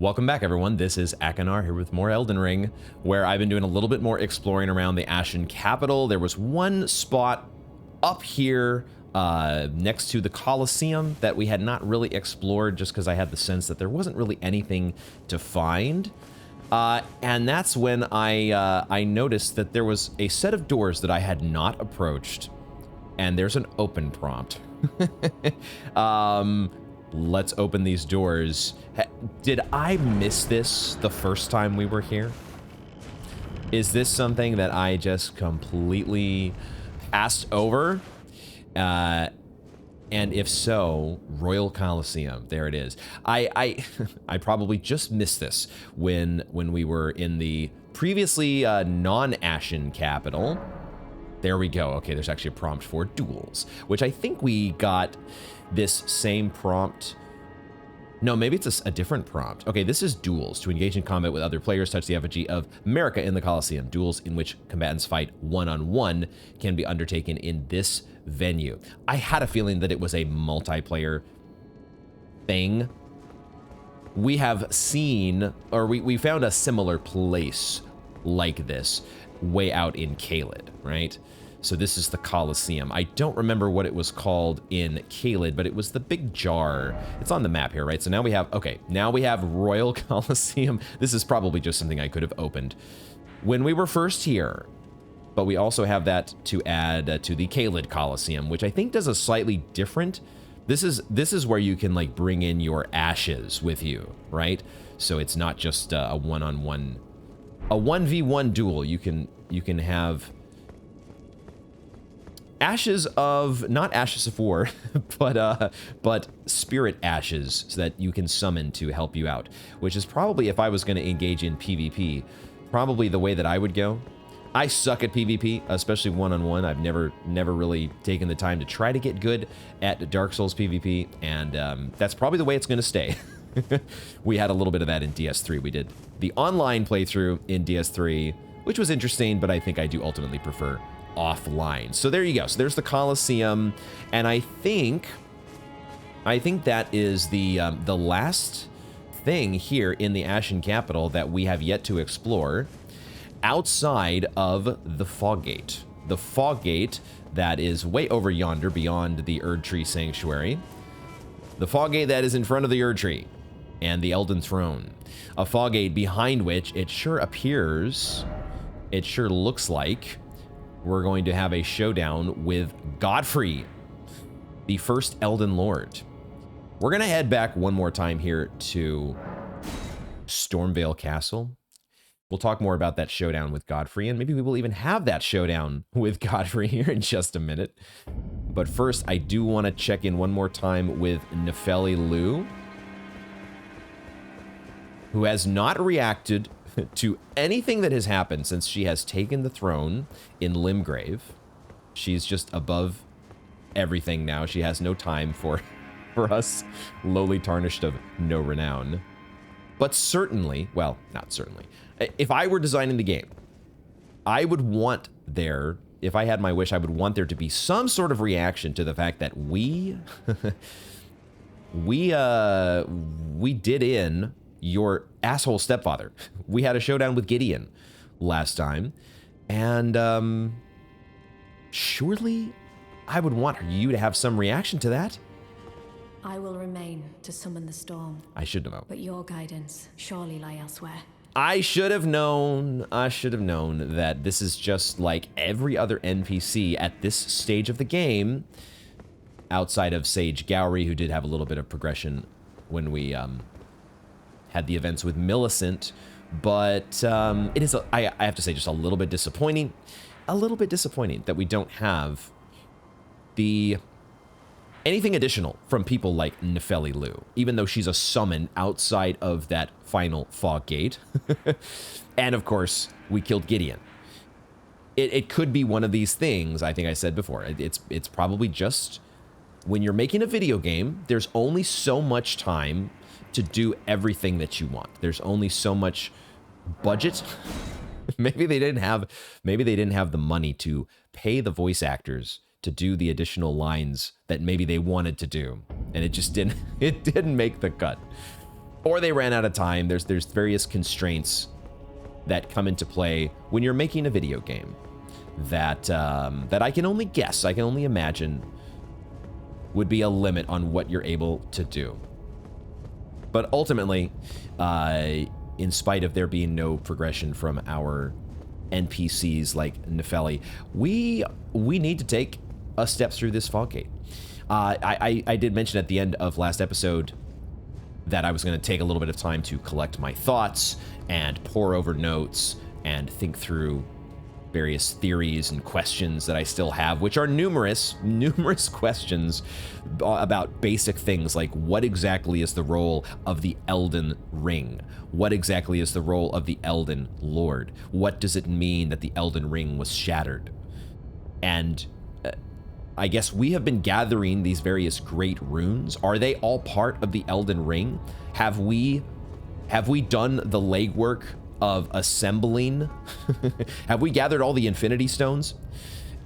Welcome back, everyone. This is Akanar here with more Elden Ring, where I've been doing a little bit more exploring around the Ashen capital. There was one spot up here next to the Colosseum that we had not really explored just because I had the sense that there wasn't really anything to find. And that's when I noticed that there was a set of doors that I had not approached, and there's an open prompt. Let's open these doors. Did I miss this the first time we were here? Is this something that I just completely passed over? And if so, Royal Colosseum, there it is. I probably just missed this when we were in the previously non-Ashen capital. There we go. Okay, there's actually a prompt for duels, which I think we got this same prompt. No, maybe it's a different prompt. Okay, this is duels. To engage in combat with other players, touch the effigy of America in the Colosseum. Duels in which combatants fight one-on-one can be undertaken in this venue. I had a feeling that it was a multiplayer thing. We have seen, or we found a similar place like this way out in Caelid, right? So this is the Colosseum. I don't remember what it was called in Caelid, but it was the big jar. It's on the map here, right? So now we have, okay, now we have Royal Colosseum. This is probably just something I could have opened when we were first here, but we also have that to add to the Caelid Colosseum, which I think does a slightly different. This is where you can like bring in your ashes with you, right? So it's not just a one-on-one, a 1v1 duel. You can have ashes of, not ashes of war, but spirit ashes, so that you can summon to help you out, which is probably, if I was going to engage in PvP, probably the way that I would go. I suck at PvP, especially one-on-one. I've never really taken the time to try to get good at Dark Souls PvP, and that's probably the way it's going to stay. We had a little bit of that in DS3. We did the online playthrough in DS3, which was interesting, but I think I do ultimately prefer offline. So there you go. So there's the Colosseum, and I think that is the last thing here in the Ashen capital that we have yet to explore outside of the Fog Gate. The Fog Gate that is way over yonder beyond the Erdtree Sanctuary. The Fog Gate that is in front of the Erdtree and the Elden Throne. A Fog Gate behind which it sure appears, it sure looks like we're going to have a showdown with Godfrey, the first Elden Lord. We're going to head back one more time here to Stormvale Castle. We'll talk more about that showdown with Godfrey, and maybe we will even have that showdown with Godfrey here in just a minute. But first, I do want to check in one more time with Nepheli Loux, who has not reacted to anything that has happened since she has taken the throne in Limgrave. She's just above everything now. She has no time for us lowly tarnished of no renown. But certainly, well, not certainly, if I were designing the game, I would want there, if I had my wish, I would want there to be some sort of reaction to the fact that we did in your asshole stepfather. We had a showdown with Gideon last time, and surely I would want you to have some reaction to that. I will remain to summon the storm. I should have known. But your guidance surely lie elsewhere. I should have known that this is just like every other NPC at this stage of the game, outside of Sage Gowry, who did have a little bit of progression when we had the events with Millicent, but it is, I have to say, just a little bit disappointing that we don't have anything additional from people like Nepheli Loux, even though she's a summon outside of that final Fog Gate. And of course, we killed Gideon. It could be one of these things. I think I said before, it's probably just when you're making a video game, there's only so much time to do everything that you want. There's only so much budget. Maybe they didn't have the money to pay the voice actors to do the additional lines that maybe they wanted to do, and it just didn't make the cut. or they ran out of time. There's various constraints that come into play when you're making a video game that that I can only guess, I can only imagine would be a limit on what you're able to do. But ultimately, in spite of there being no progression from our NPCs like Nepheli, we need to take a step through this fog gate. I did mention at the end of last episode that I was going to take a little bit of time to collect my thoughts and pore over notes and think through various theories and questions that I still have, which are numerous questions about basic things like what exactly is the role of the Elden Ring? What exactly is the role of the Elden Lord? What does it mean that the Elden Ring was shattered? And I guess we have been gathering these various great runes. Are they all part of the Elden Ring? Have we done the legwork of assembling? Have we gathered all the Infinity Stones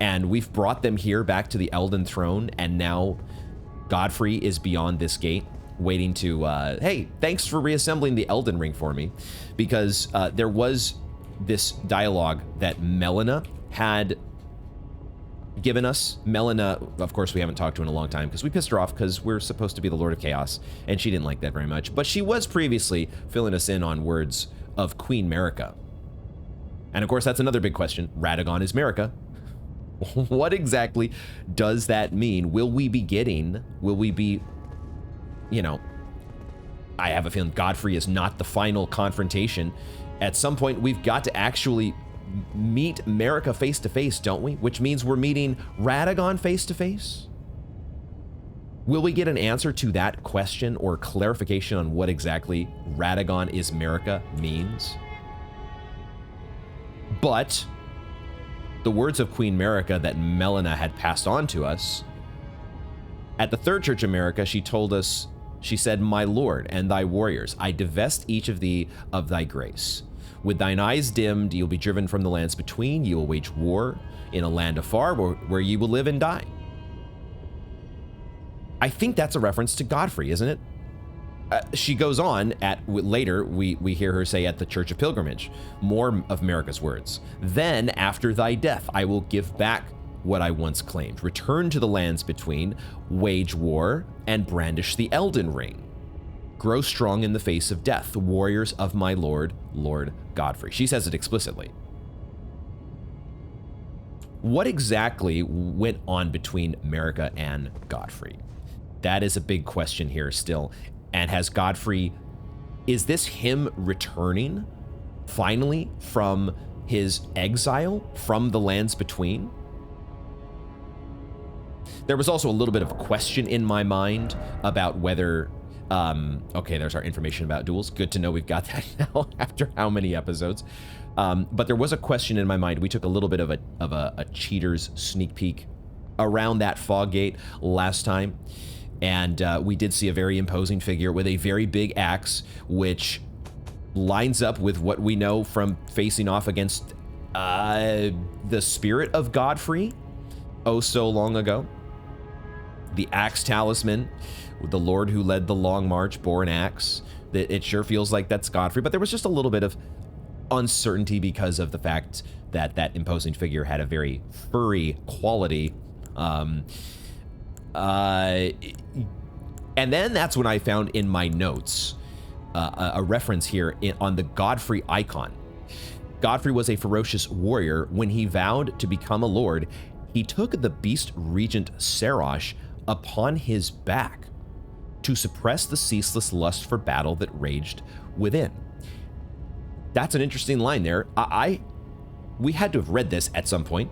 and we've brought them here back to the Elden Throne, and now Godfrey is beyond this gate waiting to, hey, thanks for reassembling the Elden Ring for me, because there was this dialogue that Melina had given us. Melina, of course, we haven't talked to in a long time because we pissed her off because we're supposed to be the Lord of Chaos, and she didn't like that very much. But she was previously filling us in on words of Queen Marika. And of course, that's another big question. Radagon is Marika. What exactly does that mean? Will we be, you know, I have a feeling Godfrey is not the final confrontation. At some point, we've got to actually meet Marika face to face, don't we? Which means we're meeting Radagon face to face. Will we get an answer to that question or clarification on what exactly Radagon is Marika means? But the words of Queen Marika that Melina had passed on to us, at the Third Church of Marika, she told us, she said, "My Lord and thy warriors, I divest each of thee of thy grace. With thine eyes dimmed, you'll be driven from the lands between. You will wage war in a land afar where ye will live and die." I think that's a reference to Godfrey, isn't it? She goes on later, we hear her say at the Church of Pilgrimage, more of Marika's words. "Then after thy death, I will give back what I once claimed. Return to the lands between, wage war, and brandish the Elden Ring. Grow strong in the face of death, the warriors of my Lord, Lord Godfrey." She says it explicitly. What exactly went on between Marika and Godfrey? That is a big question here still. And has Godfrey, is this him returning finally from his exile from the lands between? There was also a little bit of a question in my mind about whether, okay, there's our information about duels. Good to know we've got that now after how many episodes. But there was a question in my mind. We took a little bit of a cheater's sneak peek around that fog gate last time. And we did see a very imposing figure with a very big axe, which lines up with what we know from facing off against the spirit of Godfrey oh so long ago. The axe talisman, the Lord who led the long march bore an axe. It sure feels like that's Godfrey, but there was just a little bit of uncertainty because of the fact that that imposing figure had a very furry quality. And then that's when I found in my notes a reference here on the Godfrey icon. Godfrey was a ferocious warrior. When he vowed to become a lord, he took the beast regent Sarosh upon his back to suppress the ceaseless lust for battle that raged within. That's an interesting line there. We had to have read this at some point.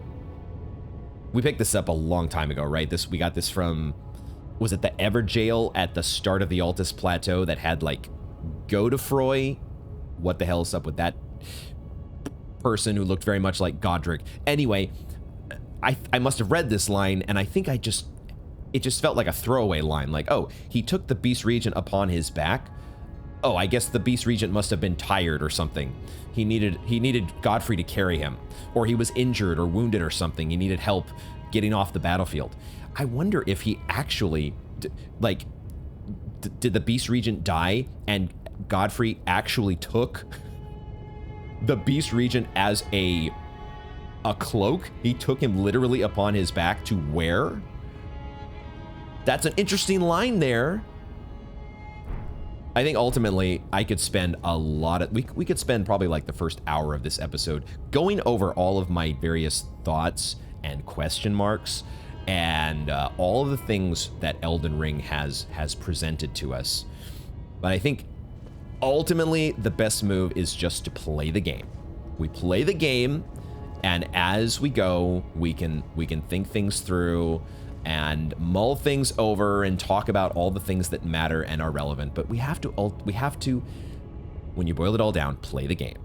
We picked this up a long time ago, right? We got this from, was it the Everjail at the start of the Altus Plateau that had like Godfrey? What the hell is up with that person who looked very much like Godric? Anyway, I must have read this line, and I think it just felt like a throwaway line, like, oh, he took the Beast Regent upon his back. Oh, I guess the Beast Regent must have been tired or something. He needed Godfrey to carry him, or he was injured or wounded or something. He needed help getting off the battlefield. I wonder if he actually, did the Beast Regent die and Godfrey actually took the Beast Regent as a cloak. He took him literally upon his back to wear. That's an interesting line there. I think ultimately I could spend a lot of, we could spend probably like the first hour of this episode going over all of my various thoughts and question marks and all of the things that Elden Ring has presented to us. But I think ultimately the best move is just to play the game. We play the game, and as we go, we can think things through and mull things over and talk about all the things that matter and are relevant. But we have to, when you boil it all down, play the game.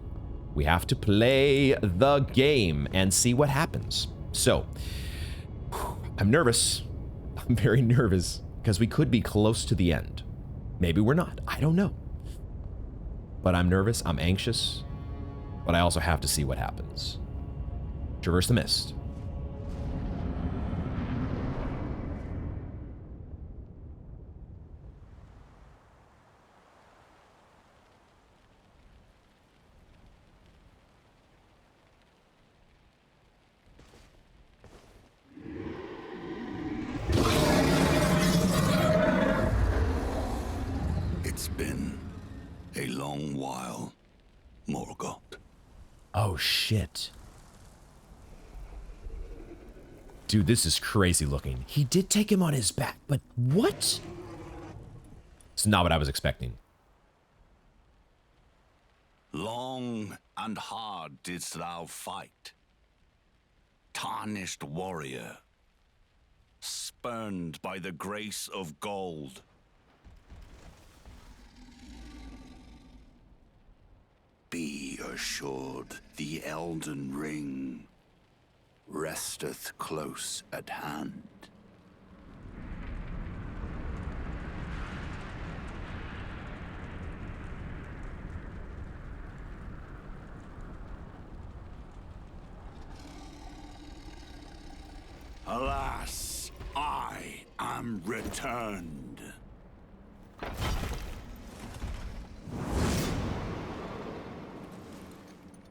We have to play the game and see what happens. So, I'm nervous. I'm very nervous because we could be close to the end. Maybe we're not. I don't know. But I'm nervous. I'm anxious. But I also have to see what happens. Traverse the Mist. It's been a long while, Morgoth. Oh, shit. Dude, this is crazy looking. He did take him on his back, but what? It's not what I was expecting. Long and hard didst thou fight, tarnished warrior, spurned by the grace of gold. Be assured the Elden Ring resteth close at hand. Alas, I am returned.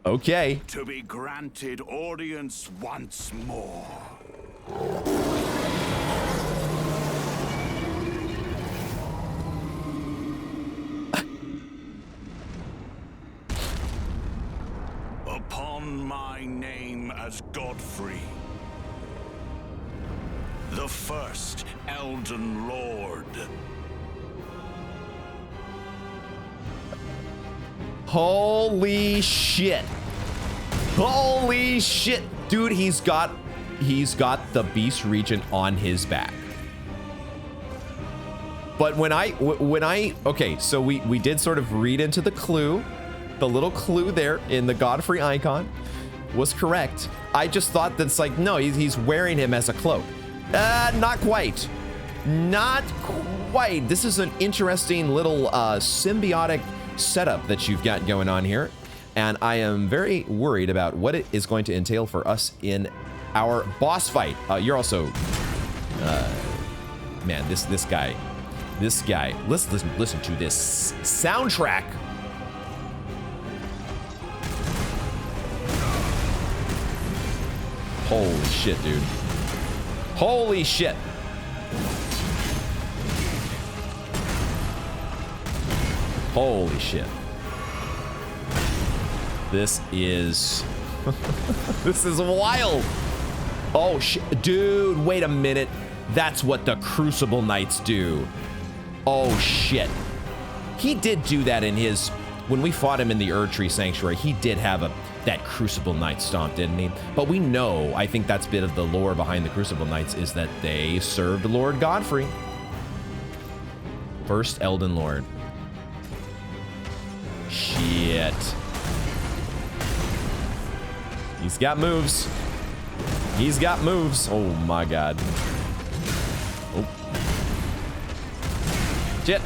Okay. To be granted audience once more. Upon my name as Godfrey, the first Elden Lord. Holy shit. Holy shit. Dude, he's got the Beast Regent on his back. But when I okay, so we did sort of read into the clue. The little clue there in the Godfrey icon was correct. I just thought that's like, no, he's wearing him as a cloak. Not quite. Not quite. This is an interesting little symbiotic setup that you've got going on here, and I am very worried about what it is going to entail for us in our boss fight. You're also man, this guy, let's listen to this soundtrack. Holy shit, dude. Holy shit. Holy shit. This is this is wild. Oh shit, dude, wait a minute. That's what the Crucible Knights do. Oh shit. He did do that in his, when we fought him in the Erdtree Sanctuary, he did have that Crucible Knight stomp, didn't he? But we know, I think that's a bit of the lore behind the Crucible Knights is that they served Lord Godfrey. First Elden Lord. Shit. He's got moves. He's got moves. Oh my god. Oh. Shit.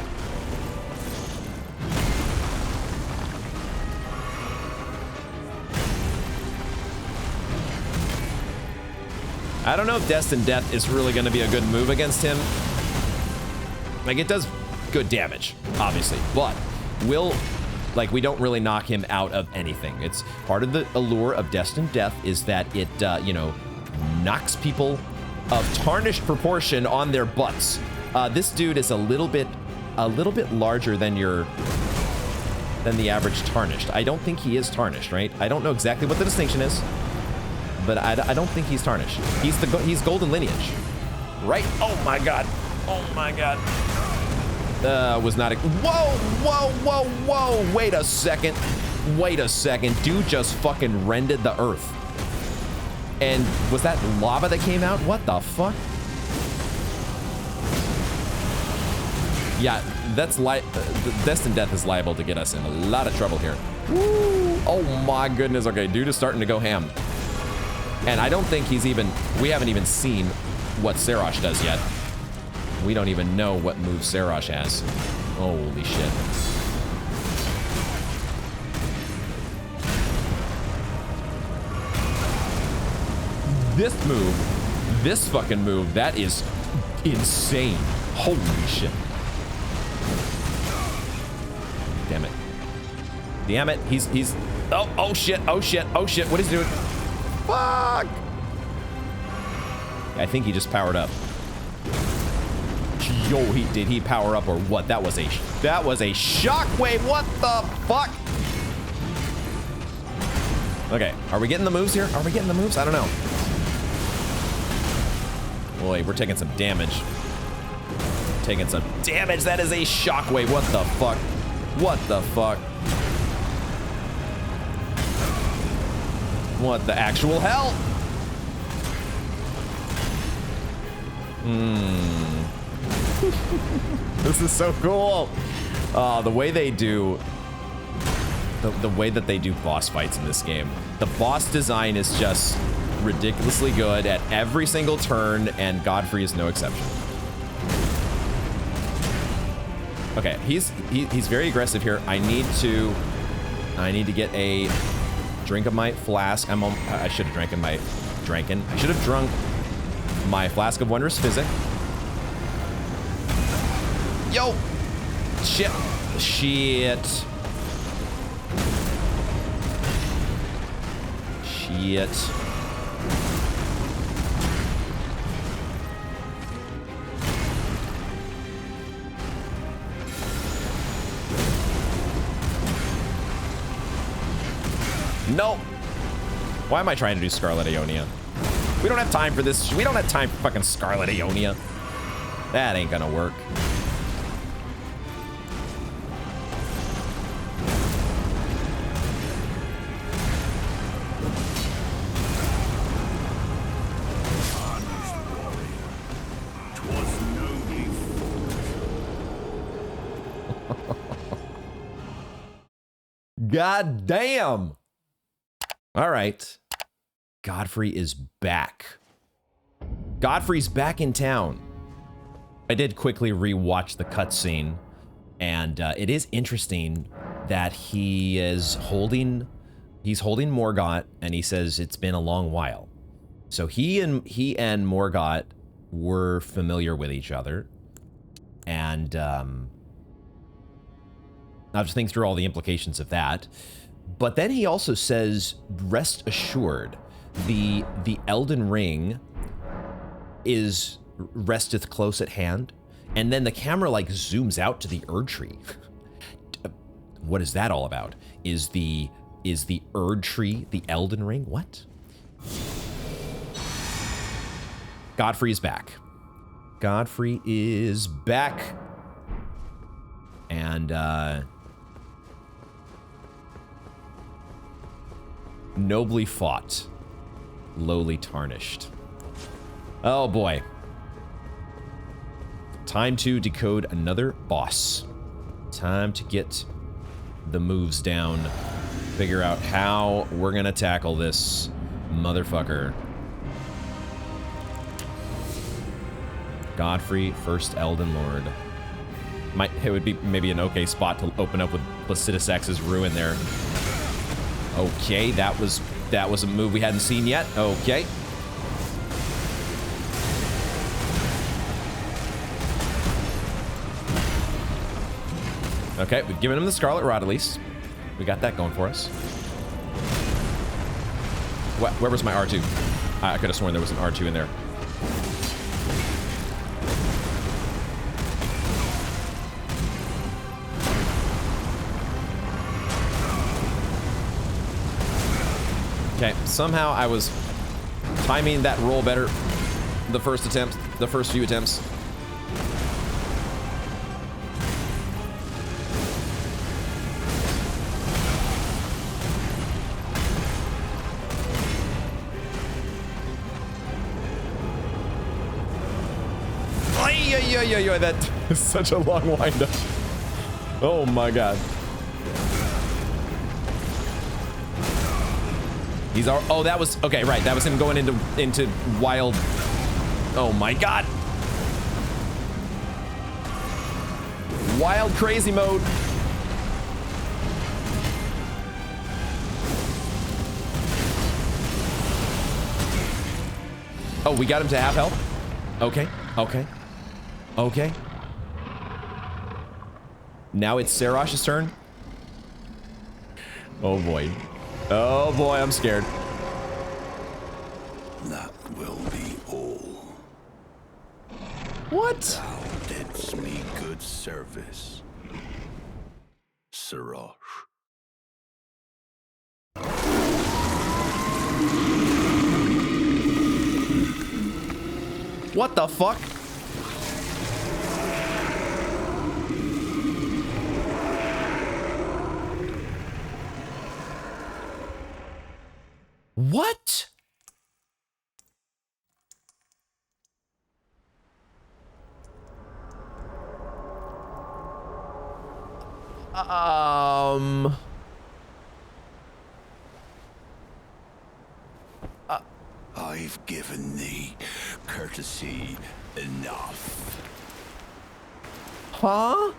I don't know if Destined Death is really going to be a good move against him. Like, it does good damage, obviously, but will, like, we don't really knock him out of anything. It's part of the allure of Destined Death is that it, you know, knocks people of tarnished proportion on their butts. This dude is a little bit larger than the average tarnished. I don't think he is tarnished, right? I don't know exactly what the distinction is, but I don't think he's tarnished. He's golden lineage, right? Oh my god! Oh my god! Was not a whoa! Wait a second! Dude just fucking rended the earth. And was that lava that came out? What the fuck? Yeah, that's Destined Death is liable to get us in a lot of trouble here. Woo. Oh my goodness. Okay, dude is starting to go ham. And I don't think he's even, we haven't even seen what Sarosh does yet. We don't even know what move Sarosh has. Holy shit. This fucking move, that is insane. Holy shit. Damn it. Damn it. He's oh shit. What is he doing? Fuck. I think he just powered up. Yo, did he power up or what? That was a shockwave. What the fuck? Okay, are we getting the moves here? I don't know. Boy, we're taking some damage. That is a shockwave. What the fuck? What the actual hell? This is so cool. The way they do, the way that they do boss fights in this game. The boss design is just ridiculously good at every single turn, and Godfrey is no exception. Okay, he's very aggressive here. I need to get a drink of my flask. I should have drunk my flask of Wondrous Physic. Yo! Shit. No! Why am I trying to do Scarlet Aeonia? We don't have time for this. We don't have time for fucking Scarlet Aeonia. That ain't gonna work. God damn! All right. Godfrey is back. Godfrey's back in town. I did quickly rewatch the cutscene, and it is interesting that he's holding Morgott, and he says it's been a long while. So he and Morgott were familiar with each other, and I'll just think through all the implications of that. But then he also says, rest assured, the Elden Ring resteth close at hand. And then the camera like zooms out to the Erdtree. What is that all about? Is the Erdtree the Elden Ring? What? Godfrey is back. Godfrey is back. And nobly fought, lowly tarnished. Oh boy. Time to decode another boss. Time to get the moves down. Figure out how we're gonna tackle this motherfucker. Godfrey, first Elden Lord. It would be maybe an okay spot to open up with Placidus X's Ruin there. Okay, that was a move we hadn't seen yet. Okay. Okay, we've given him the Scarlet Rod at least. We got that going for us. Where was my R2? I could have sworn there was an R2 in there. Okay, somehow I was timing that roll better the first attempt, the first few attempts. That is such a long windup. Oh my god. He's all, oh, that was okay, right. That was him going into wild. Oh my god. Wild crazy mode. Oh, we got him to half health? Okay, okay. Okay. Now it's Serosh's turn. Oh boy. Oh boy, I'm scared. That will be all. What? Thou didst me good service, Serosh. What the fuck? What? I've given thee courtesy enough. Huh?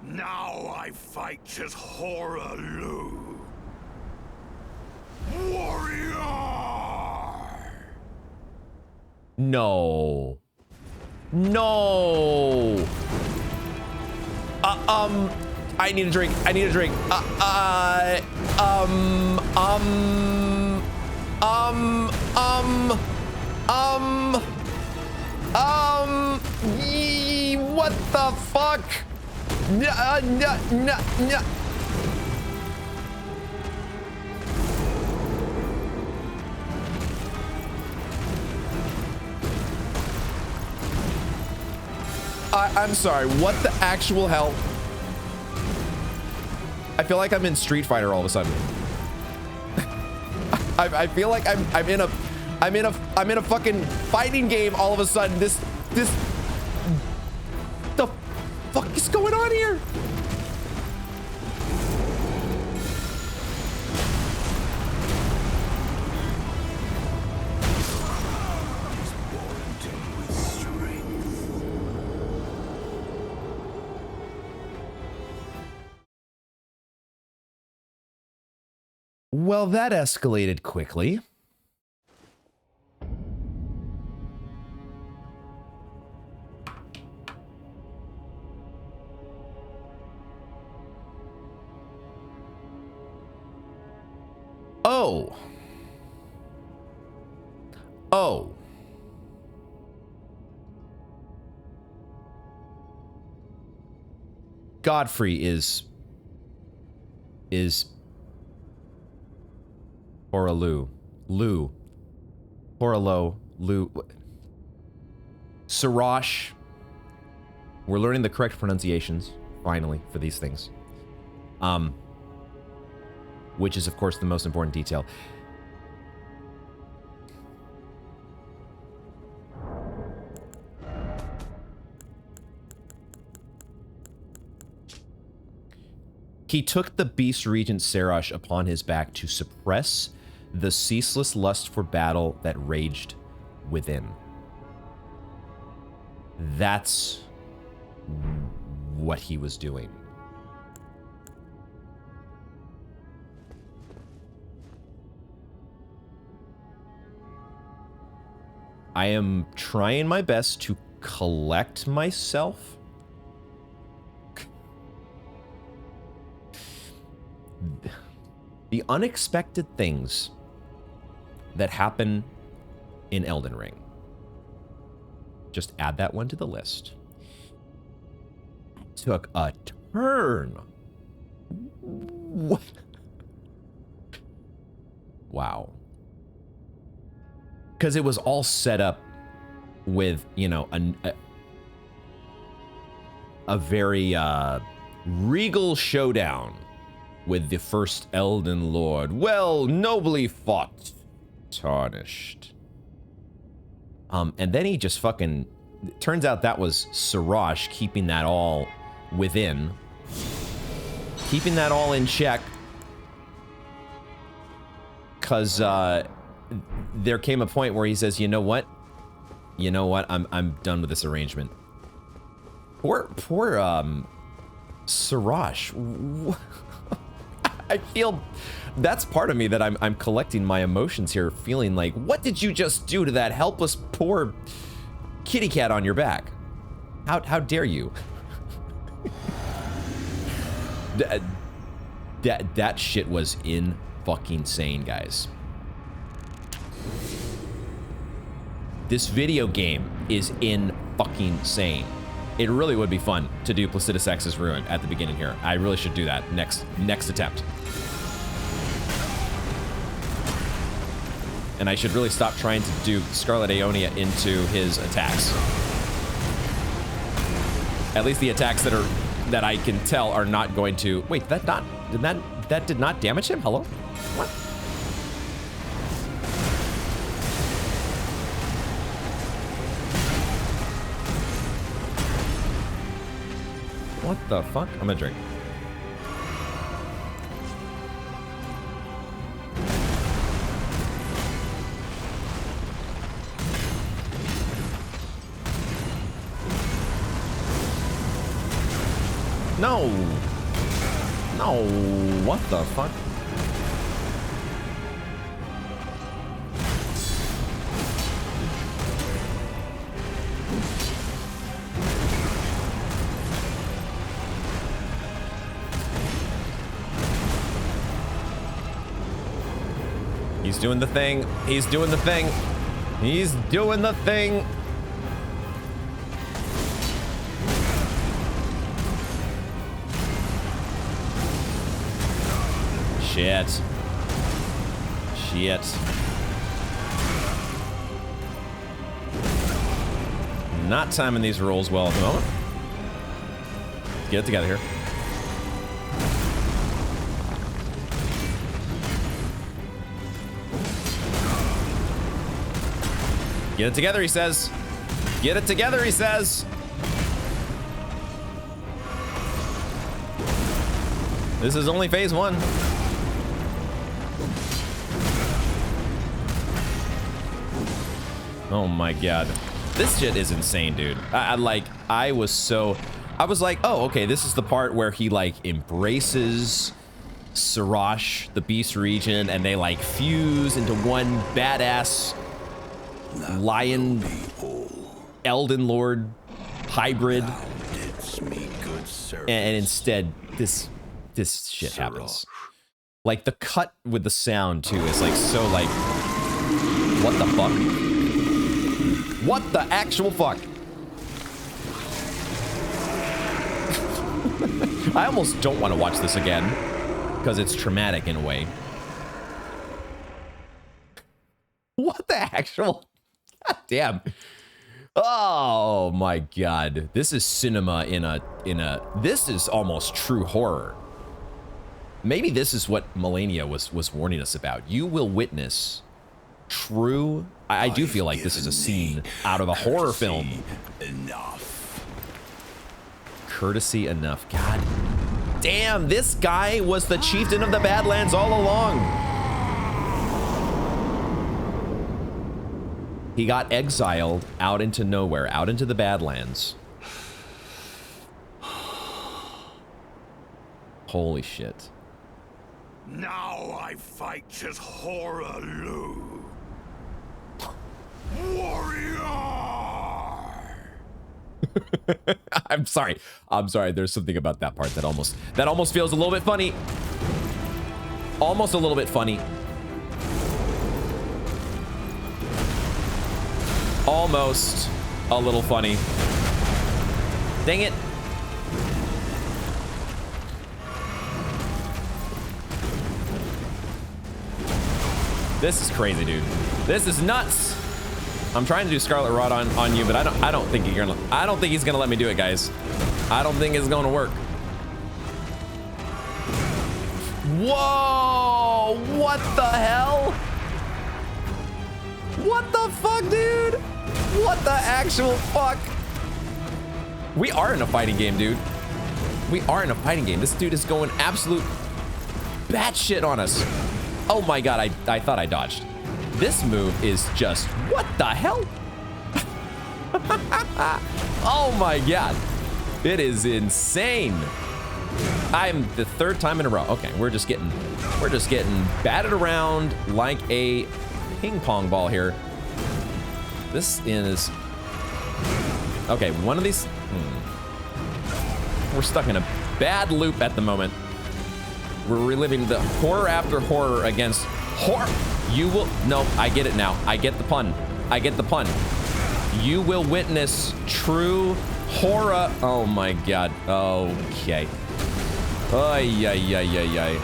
Now I fight as Hoarah Loux. Warrior! No. No. I need a drink. I need a drink. What the fuck? No. I'm sorry, what the actual hell? I feel like I'm in Street Fighter all of a sudden. I feel like I'm in a fucking fighting game all of a sudden. This the fuck is going on here? Well, that escalated quickly. Oh. Oh. Godfrey is Hoarah Loux. Hoarah Loux. Serosh. We're learning the correct pronunciations, finally, for these things. Which is, of course, the most important detail. He took the Beast Regent Serosh upon his back to suppress the ceaseless lust for battle that raged within. That's what he was doing. I am trying my best to collect myself. The unexpected things that happen in Elden Ring. Just add that one to the list. Took a turn. What? Wow. Because it was all set up with, you know, a very regal showdown with the first Elden Lord. Well, nobly fought, tarnished. And then he just fucking... Turns out that was Siraj keeping that all within. Keeping that all in check. Because there came a point where he says, you know what? You know what? I'm done with this arrangement. Poor Siraj. I feel... That's part of me that I'm collecting my emotions here, feeling like, what did you just do to that helpless, poor kitty cat on your back? How dare you? That shit was in fucking sane, guys. This video game is in fucking sane. It really would be fun to do Placidus X's Ruin at the beginning here. I really should do that next attempt. And I should really stop trying to do Scarlet Aeonia into his attacks. At least the attacks that I can tell are not going to... Wait, that did not damage him? Hello? What? What the fuck? I'm gonna drink. No! No! What the fuck? He's doing the thing. He's doing the thing. He's doing the thing. Shit. Shit. Not timing these rolls well at the moment. Get it together here. Get it together, he says. Get it together, he says. This is only phase 1. Oh my god. This shit is insane, dude. I was like, oh, okay, this is the part where he like embraces Siraj, the Beast region, and they like fuse into one badass lion Elden Lord hybrid. And instead this shit happens. Like the cut with the sound too is like so like, what the fuck? What the actual fuck? I almost don't want to watch this again because it's traumatic in a way. What the actual? God damn. Oh my god. This is cinema in a this is almost true horror. Maybe this is what Melania was warning us about. You will witness true. I do feel like this is a scene out of a horror film. Enough. Courtesy enough. God damn, this guy was the chieftain of the Badlands all along. He got exiled out into nowhere, out into the Badlands. Holy shit. Now I fight as Hoarah Loux. Warrior! I'm sorry. I'm sorry. There's something about that part that almost feels a little bit funny. Almost a little bit funny. Almost a little funny. Dang it. This is crazy, dude. This is nuts. I'm trying to do Scarlet Rod on you, but I don't think he's gonna let me do it, guys. I don't think it's gonna work. Whoa! What the hell? What the fuck, dude? What the actual fuck? We are in a fighting game, dude. We are in a fighting game. This dude is going absolute batshit on us. Oh my god, I thought I dodged. This move is just, what the hell? Oh my god. It is insane. I'm the third time in a row. Okay, we're just getting batted around like a ping pong ball here. This is okay. One of these. We're stuck in a bad loop at the moment. We're reliving the horror after horror against horror. You will. No, I get it now. I get the pun. I get the pun. You will witness true horror. Oh my god. Okay. Ay, ay, ay, ay, ay.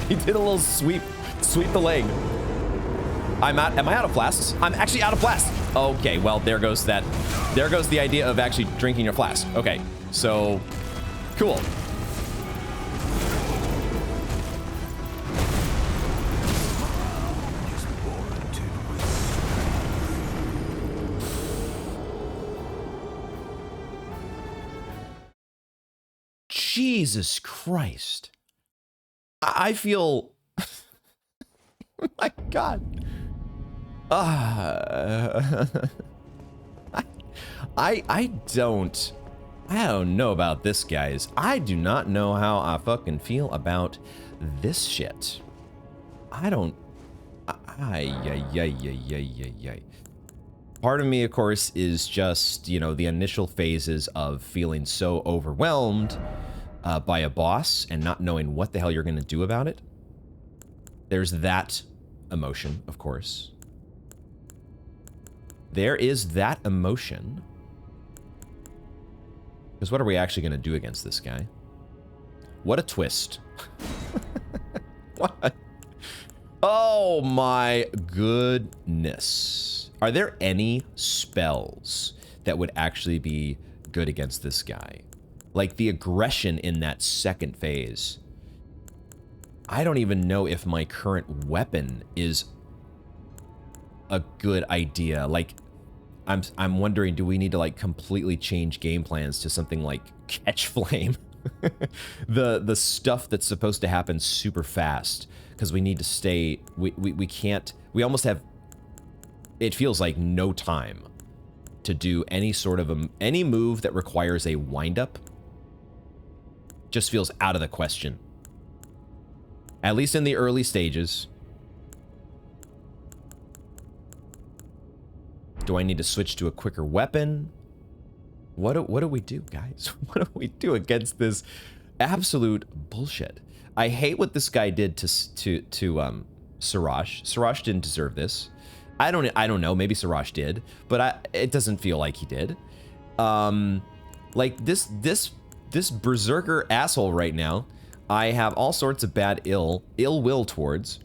He did a little sweep the leg. Am I out of flasks? I'm actually out of flasks. Okay, well, there goes the idea of actually drinking your flask. Okay, so, cool. Jesus Christ. I feel, my God. I don't know about this, guys. I do not know how I fucking feel about this shit. I don't. Part of me, of course, is just, you know, the initial phases of feeling so overwhelmed by a boss and not knowing what the hell you're going to do about it. There's that emotion, of course. There is that emotion. Because what are we actually going to do against this guy? What a twist. What? Oh my goodness. Are there any spells that would actually be good against this guy? Like the aggression in that second phase. I don't even know if my current weapon is a good idea. Like, I'm wondering, do we need to like completely change game plans to something like Catch Flame? the stuff that's supposed to happen super fast, because we need to stay, we can't, we almost have, it feels like no time to do any sort of any move that requires a wind-up. Just feels out of the question. At least in the early stages. Do I need to switch to a quicker weapon? What do we do, guys? What do we do against this absolute bullshit? I hate what this guy did to Siraj. Siraj didn't deserve this. I don't know. Maybe Siraj did, but it doesn't feel like he did. Like this berserker asshole right now, I have all sorts of bad ill will towards,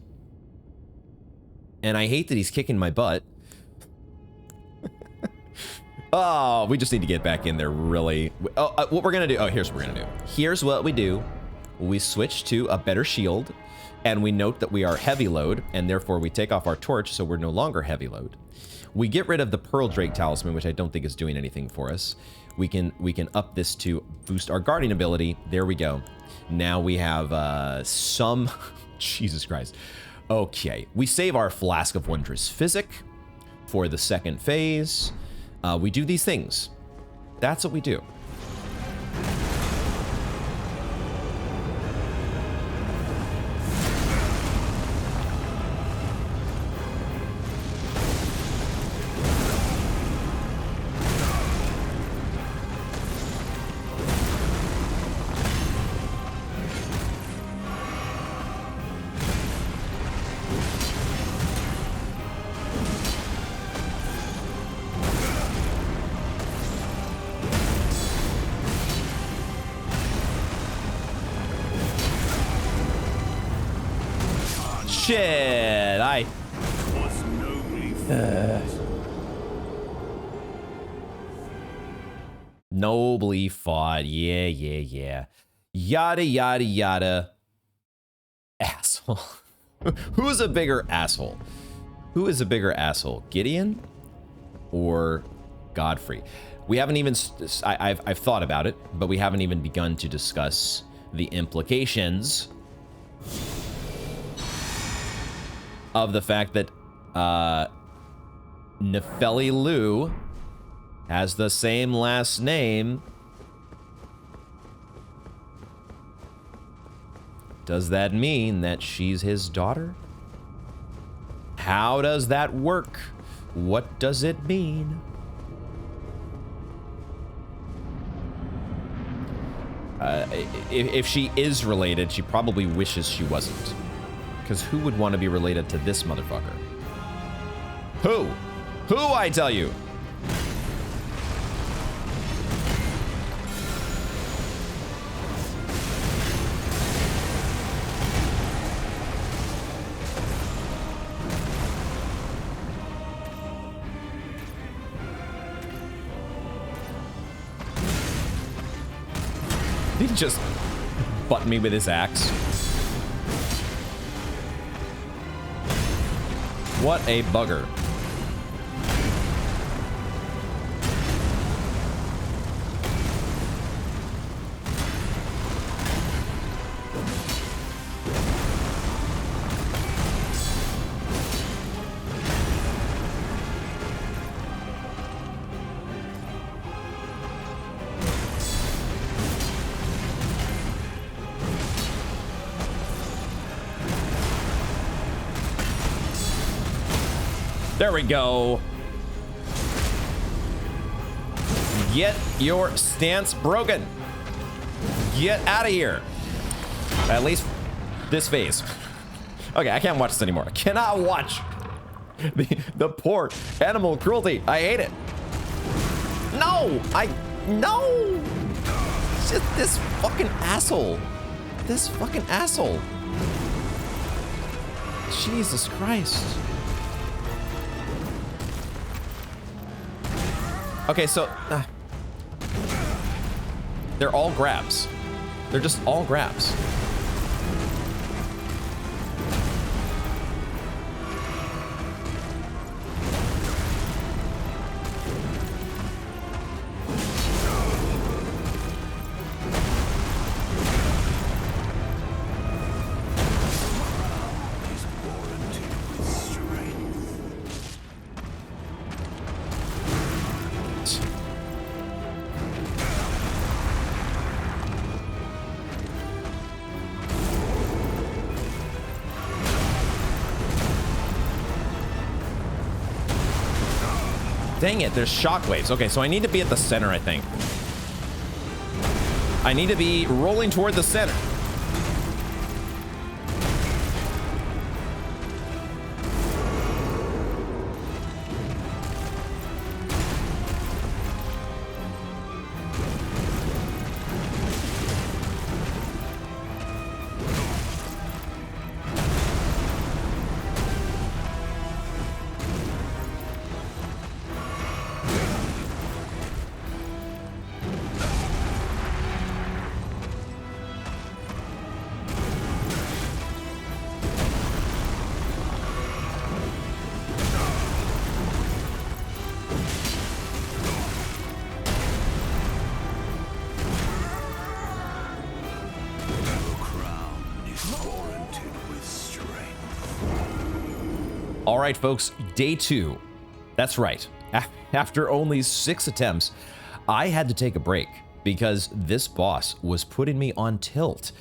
and I hate that he's kicking my butt. Oh, we just need to get back in there, really. Oh, what we're gonna do, oh, here's what we're gonna do. Here's what we do. We switch to a better shield, And we note that we are heavy load, and therefore we take off our torch, so we're no longer heavy load. We get rid of the Pearl Drake Talisman, which I don't think is doing anything for us. We can up this to boost our guarding ability. There we go. Now we have some... Jesus Christ. Okay, we save our Flask of Wondrous Physic for the second phase. We do these things. That's what we do. Shit, nobly fought. Yeah. Yada, yada, yada. Asshole. Who's a bigger asshole? Who is a bigger asshole? Gideon or Godfrey? We haven't even... I've thought about it, but we haven't even begun to discuss the implications of the fact that Nepheli Loux has the same last name. Does that mean that she's his daughter? How does that work? What does it mean? If she is related, she probably wishes she wasn't. Because who would want to be related to this motherfucker? Who? Who, I tell you? Did he just butt me with his axe? What a bugger. There we go. Get your stance broken. Get out of here. At least this phase. Okay, I can't watch this anymore. I cannot watch the poor animal cruelty. I hate it. No, no. It's just this fucking asshole. This fucking asshole. Jesus Christ. Okay, so they're all grabs. They're just all grabs. Dang it, there's shockwaves. Okay, so I need to be at the center, I think. I need to be rolling toward the center. coated with strength. All right, folks, day 2. That's right. After only 6 attempts, I had to take a break because this boss was putting me on tilt.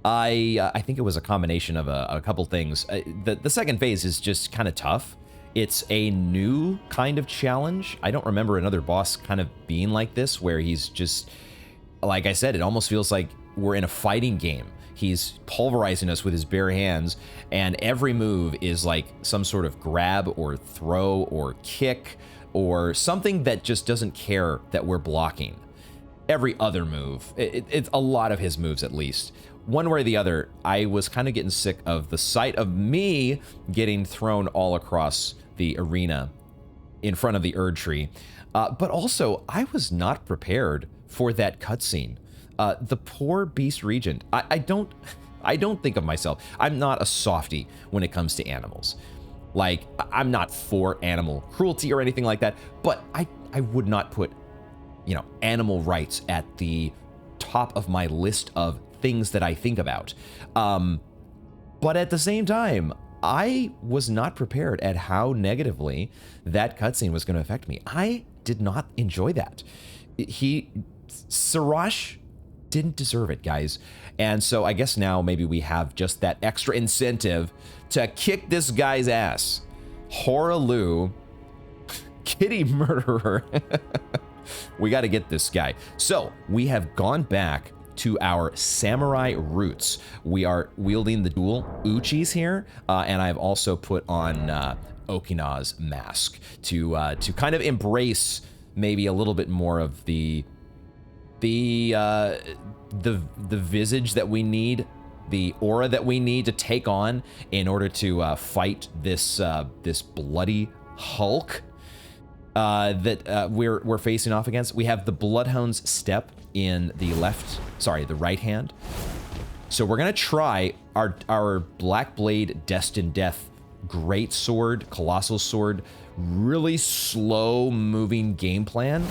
I think it was a combination of a couple things. The second phase is just kind of tough. It's a new kind of challenge. I don't remember another boss kind of being like this, where he's just, like I said, it almost feels like we're in a fighting game. He's pulverizing us with his bare hands, and every move is like some sort of grab or throw or kick or something that just doesn't care that we're blocking. Every other move, it's a lot of his moves at least. One way or the other, I was kind of getting sick of the sight of me getting thrown all across the arena in front of the Erdtree. But also, I was not prepared for that cutscene. The poor Beast Regent. I don't think of myself. I'm not a softie when it comes to animals. Like, I'm not for animal cruelty or anything like that, but I would not put, animal rights at the top of my list of things that I think about. But at the same time, I was not prepared at how negatively that cutscene was going to affect me. I did not enjoy that. Siraj didn't deserve it, guys. And so I guess now maybe we have just that extra incentive to kick this guy's ass. Hoarah Loux, kitty murderer. We got to get this guy. So we have gone back to our samurai roots. We are wielding the dual uchis here, and I've also put on Okina's mask to kind of embrace maybe a little bit more of the visage that we need, the aura that we need to take on in order to fight this bloody Hulk that we're facing off against. We have the Bloodhound's Step in the the right hand. So we're gonna try our Black Blade Destined Death great sword, colossal sword, really slow moving game plan.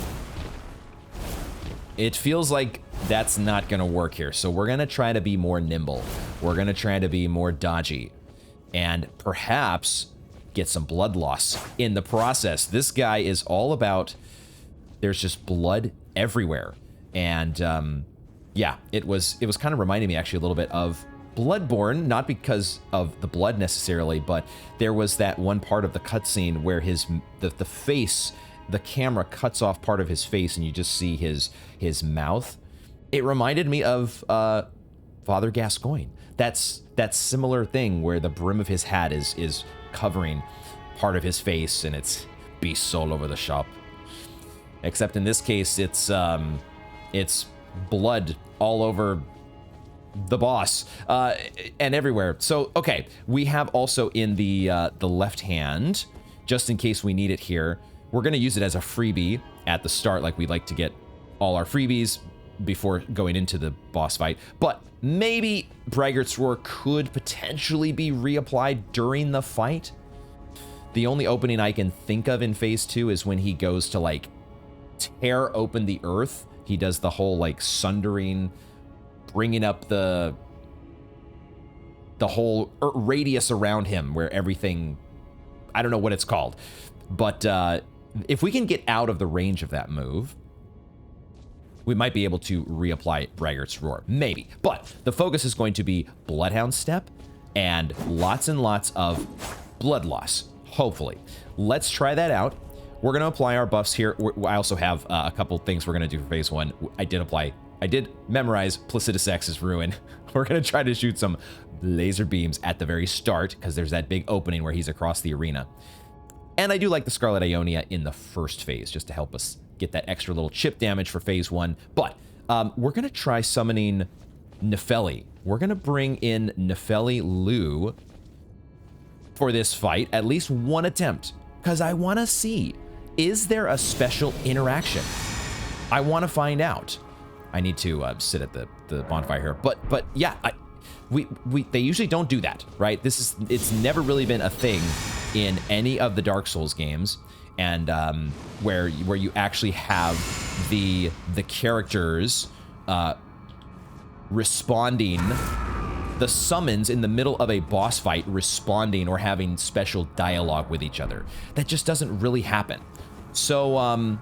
It feels like that's not gonna work here. So we're gonna try to be more nimble. We're gonna try to be more dodgy and perhaps get some blood loss in the process. This guy is all about, there's just blood everywhere. And yeah, it was kind of reminding me actually a little bit of Bloodborne, not because of the blood necessarily, but there was that one part of the cutscene where the face, the camera cuts off part of his face and you just see his mouth. It reminded me of Father Gascoigne. That's that similar thing where the brim of his hat is covering part of his face and it's beasts all over the shop. Except in this case, it's blood all over the boss and everywhere. So, okay, we have also in the left hand, just in case we need it here, we're going to use it as a freebie at the start, like we like to get all our freebies before going into the boss fight. But maybe Braggart's Roar could potentially be reapplied during the fight. The only opening I can think of in phase 2 is when he goes to like tear open the earth. He does the whole like sundering, bringing up the whole radius around him where everything, I don't know what it's called, but if we can get out of the range of that move, we might be able to reapply Braggart's Roar, maybe. But the focus is going to be Bloodhound Step and lots of blood loss, hopefully. Let's try that out. We're going to apply our buffs here. I also have a couple things we're going to do for phase 1. I did memorize Placidus X's Ruin. We're going to try to shoot some laser beams at the very start because there's that big opening where he's across the arena. And I do like the Scarlet Ionia in the first phase just to help us get that extra little chip damage for phase 1. But we're going to try summoning Nepheli. We're going to bring in Nepheli Loux for this fight, at least one attempt, because I want to see, is there a special interaction? I want to find out. I need to sit at the bonfire here, but yeah, they usually don't do that, right? It's never really been a thing in any of the Dark Souls games, and where you actually have the characters responding the summons in the middle of a boss fight responding or having special dialogue with each other. That just doesn't really happen. So,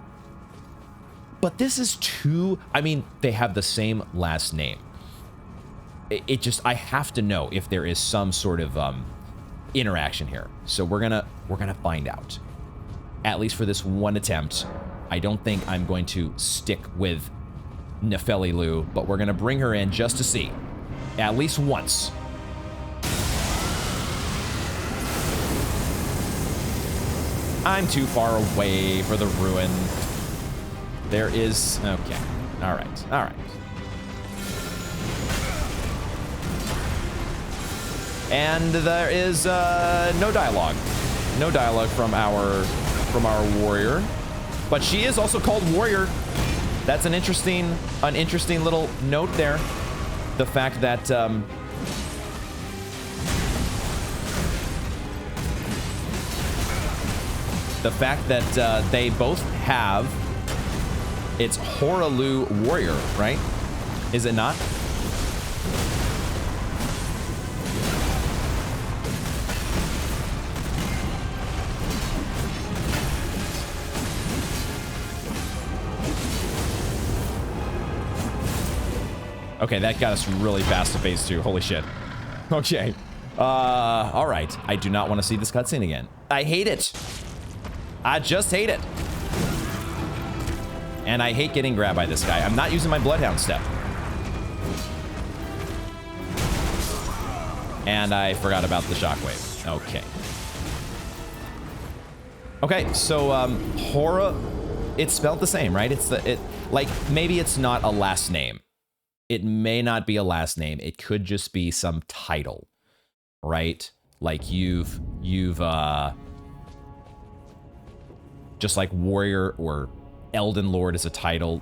but this is too, I mean, they have the same last name. It just, I have to know if there is some sort of interaction here. So we're gonna find out. At least for this one attempt. I don't think I'm going to stick with Nepheli Loux, but we're gonna bring her in just to see. At least once. I'm too far away for the ruin. There is, okay. All right, all right. And there is no dialogue. No dialogue from our warrior. But she is also called warrior. That's an interesting little note there. The fact that they both have, it's Hoarah Loux warrior, right? Is it not? Okay, that got us really fast to phase 2. Holy shit. Okay. All right. I do not want to see this cutscene again. I hate it. I just hate it. And I hate getting grabbed by this guy. I'm not using my Bloodhound step. And I forgot about the shockwave. Okay. Okay, so Hoarah, it's spelled the same, right? Like maybe it's not a last name. It may not be a last name. It could just be some title, right? Like you've just like warrior or Elden Lord is a title.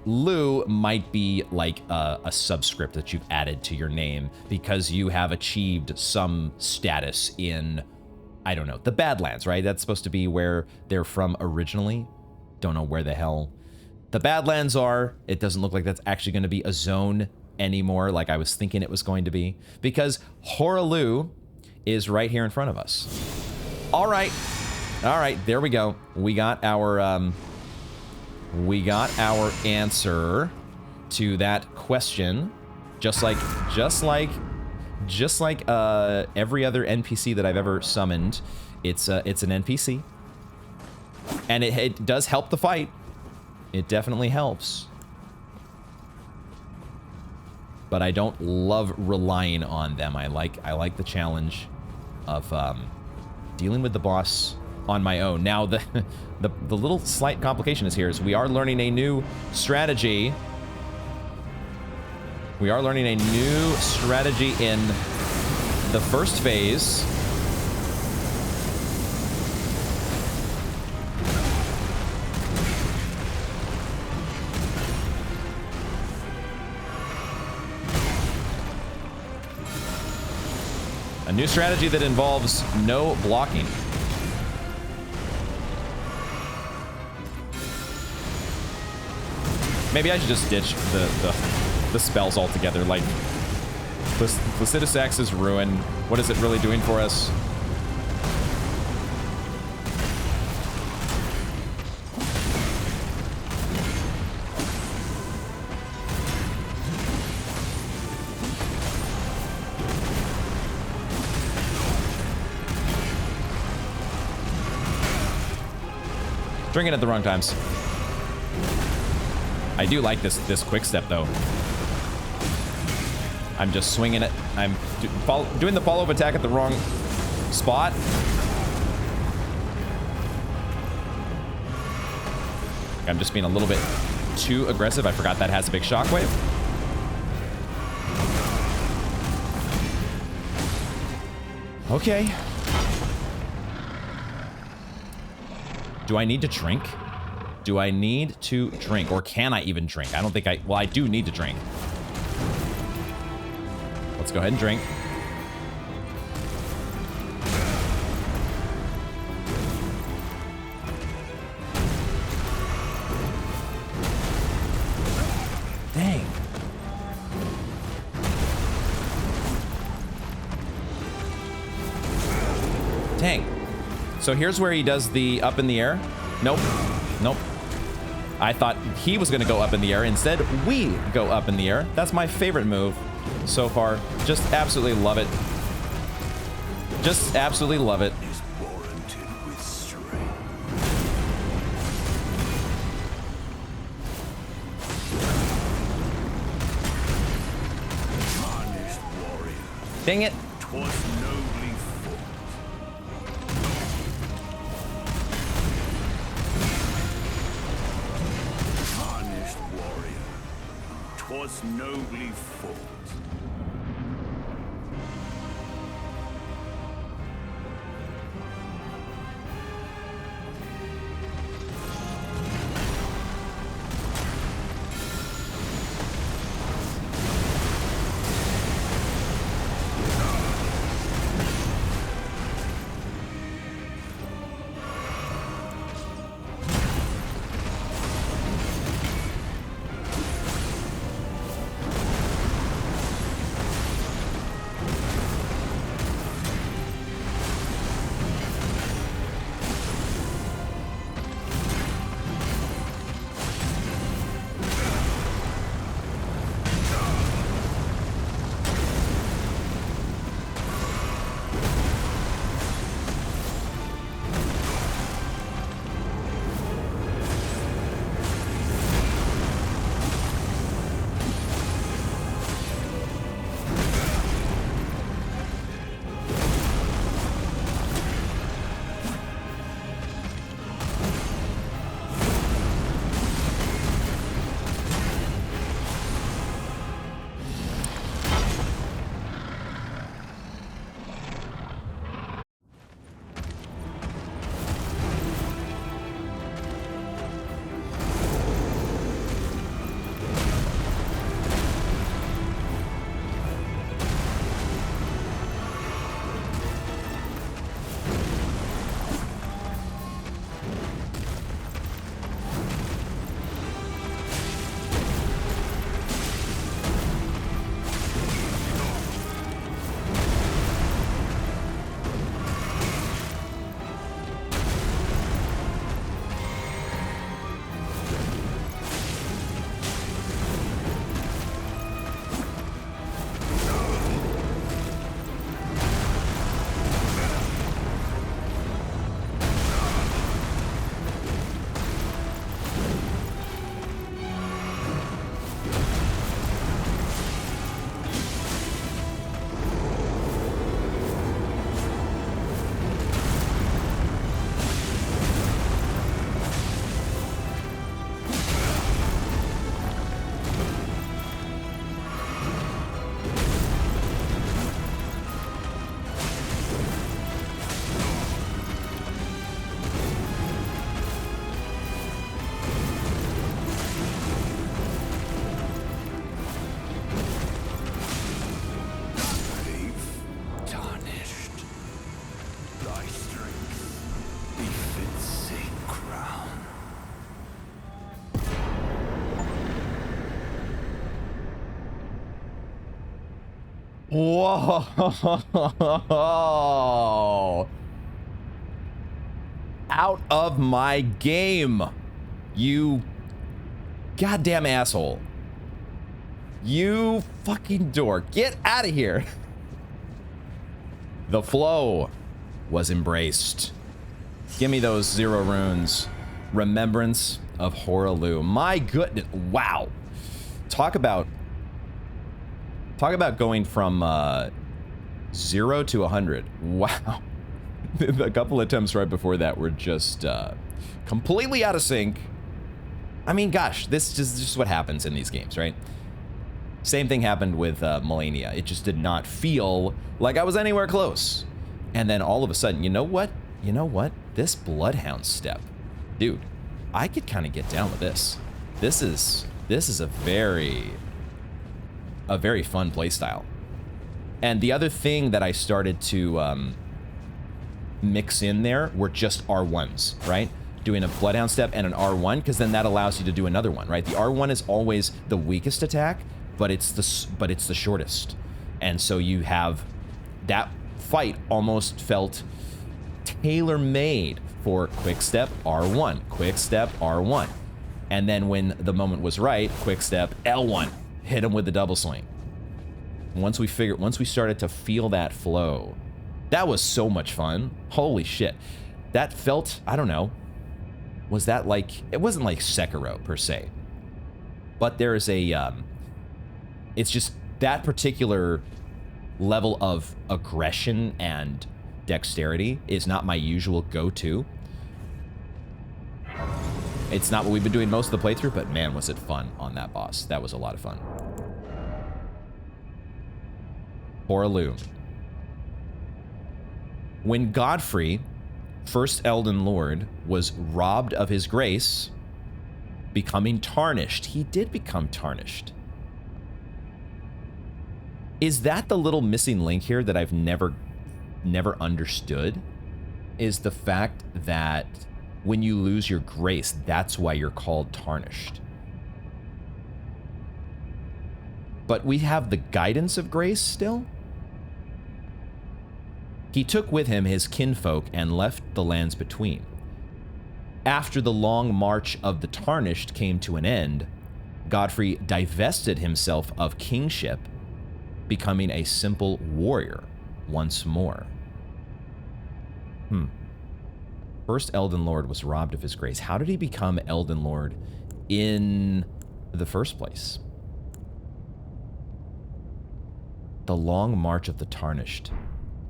Loux might be like a subscript that you've added to your name because you have achieved some status in, I don't know, the Badlands, right? That's supposed to be where they're from originally. Don't know where the hell the Badlands are. It doesn't look like that's actually going to be a zone anymore like I was thinking it was going to be, because Hoarah Loux is right here in front of us. All right, there we go. We got our answer to that question, just like every other NPC that I've ever summoned. It's an NPC, and it does help the fight. It definitely helps. But I don't love relying on them. I like the challenge of dealing with the boss on my own. Now, the little slight complication is we are learning a new strategy. We are learning a new strategy in the first phase. A new strategy that involves no blocking. Maybe I should just ditch the spells altogether. Like, Placidus Axe's Ruin, what is it really doing for us? Drinking at the wrong times. I do like this quick step though. I'm just swinging it. I'm doing the follow-up attack at the wrong spot. I'm just being a little bit too aggressive. I forgot that has a big shockwave. Okay. Do I need to drink? Do I need to drink? Or can I even drink? I don't think well, I do need to drink. Let's go ahead and drink. Dang. Dang. So here's where he does the up in the air. Nope. Nope. I thought he was going to go up in the air. Instead, we go up in the air. That's my favorite move so far. Just absolutely love it. Just absolutely love it. Is warranted with strength. Tarnished warrior. Dang it. 'Twas nobly fought. Tarnished warrior. 'Twas nobly fought. Whoa. Out of my game, you goddamn asshole. You fucking dork. Get out of here. The flow was embraced. Give me those 0 runes. Remembrance of Hoarah Loux. My goodness. Wow. Talk about going from 0 to 100. Wow. A couple attempts right before that were just completely out of sync. I mean, gosh, this is just what happens in these games, right? Same thing happened with Melania. It just did not feel like I was anywhere close. And then all of a sudden, you know what? You know what? This Bloodhound step. Dude, I could kind of get down with this. This is a very fun playstyle. And the other thing that I started to mix in there were just R1s, right? Doing a Bloodhound step and an R1, because then that allows you to do another one, right? The R1 is always the weakest attack, but it's the shortest. And so you have that fight almost felt tailor-made for quick step R1, quick step R1. And then when the moment was right, quick step L1, hit him with the double swing. Once we started to feel that flow, that was so much fun. Holy shit. That felt, I don't know, was that like, it wasn't like Sekiro per se, but there is a, it's just that particular level of aggression and dexterity is not my usual go-to. It's not what we've been doing most of the playthrough, but man, was it fun on that boss. That was a lot of fun. Hoarah Loux. When Godfrey, first Elden Lord, was robbed of his grace, becoming tarnished. He did become tarnished. Is that the little missing link here that I've never understood? Is the fact that when you lose your grace, that's why you're called tarnished. But we have the guidance of grace still? He took with him his kinfolk and left the lands between. After the long march of the tarnished came to an end, Godfrey divested himself of kingship, becoming a simple warrior once more. First Elden Lord was robbed of his grace. How did he become Elden Lord in the first place? The long march of the tarnished.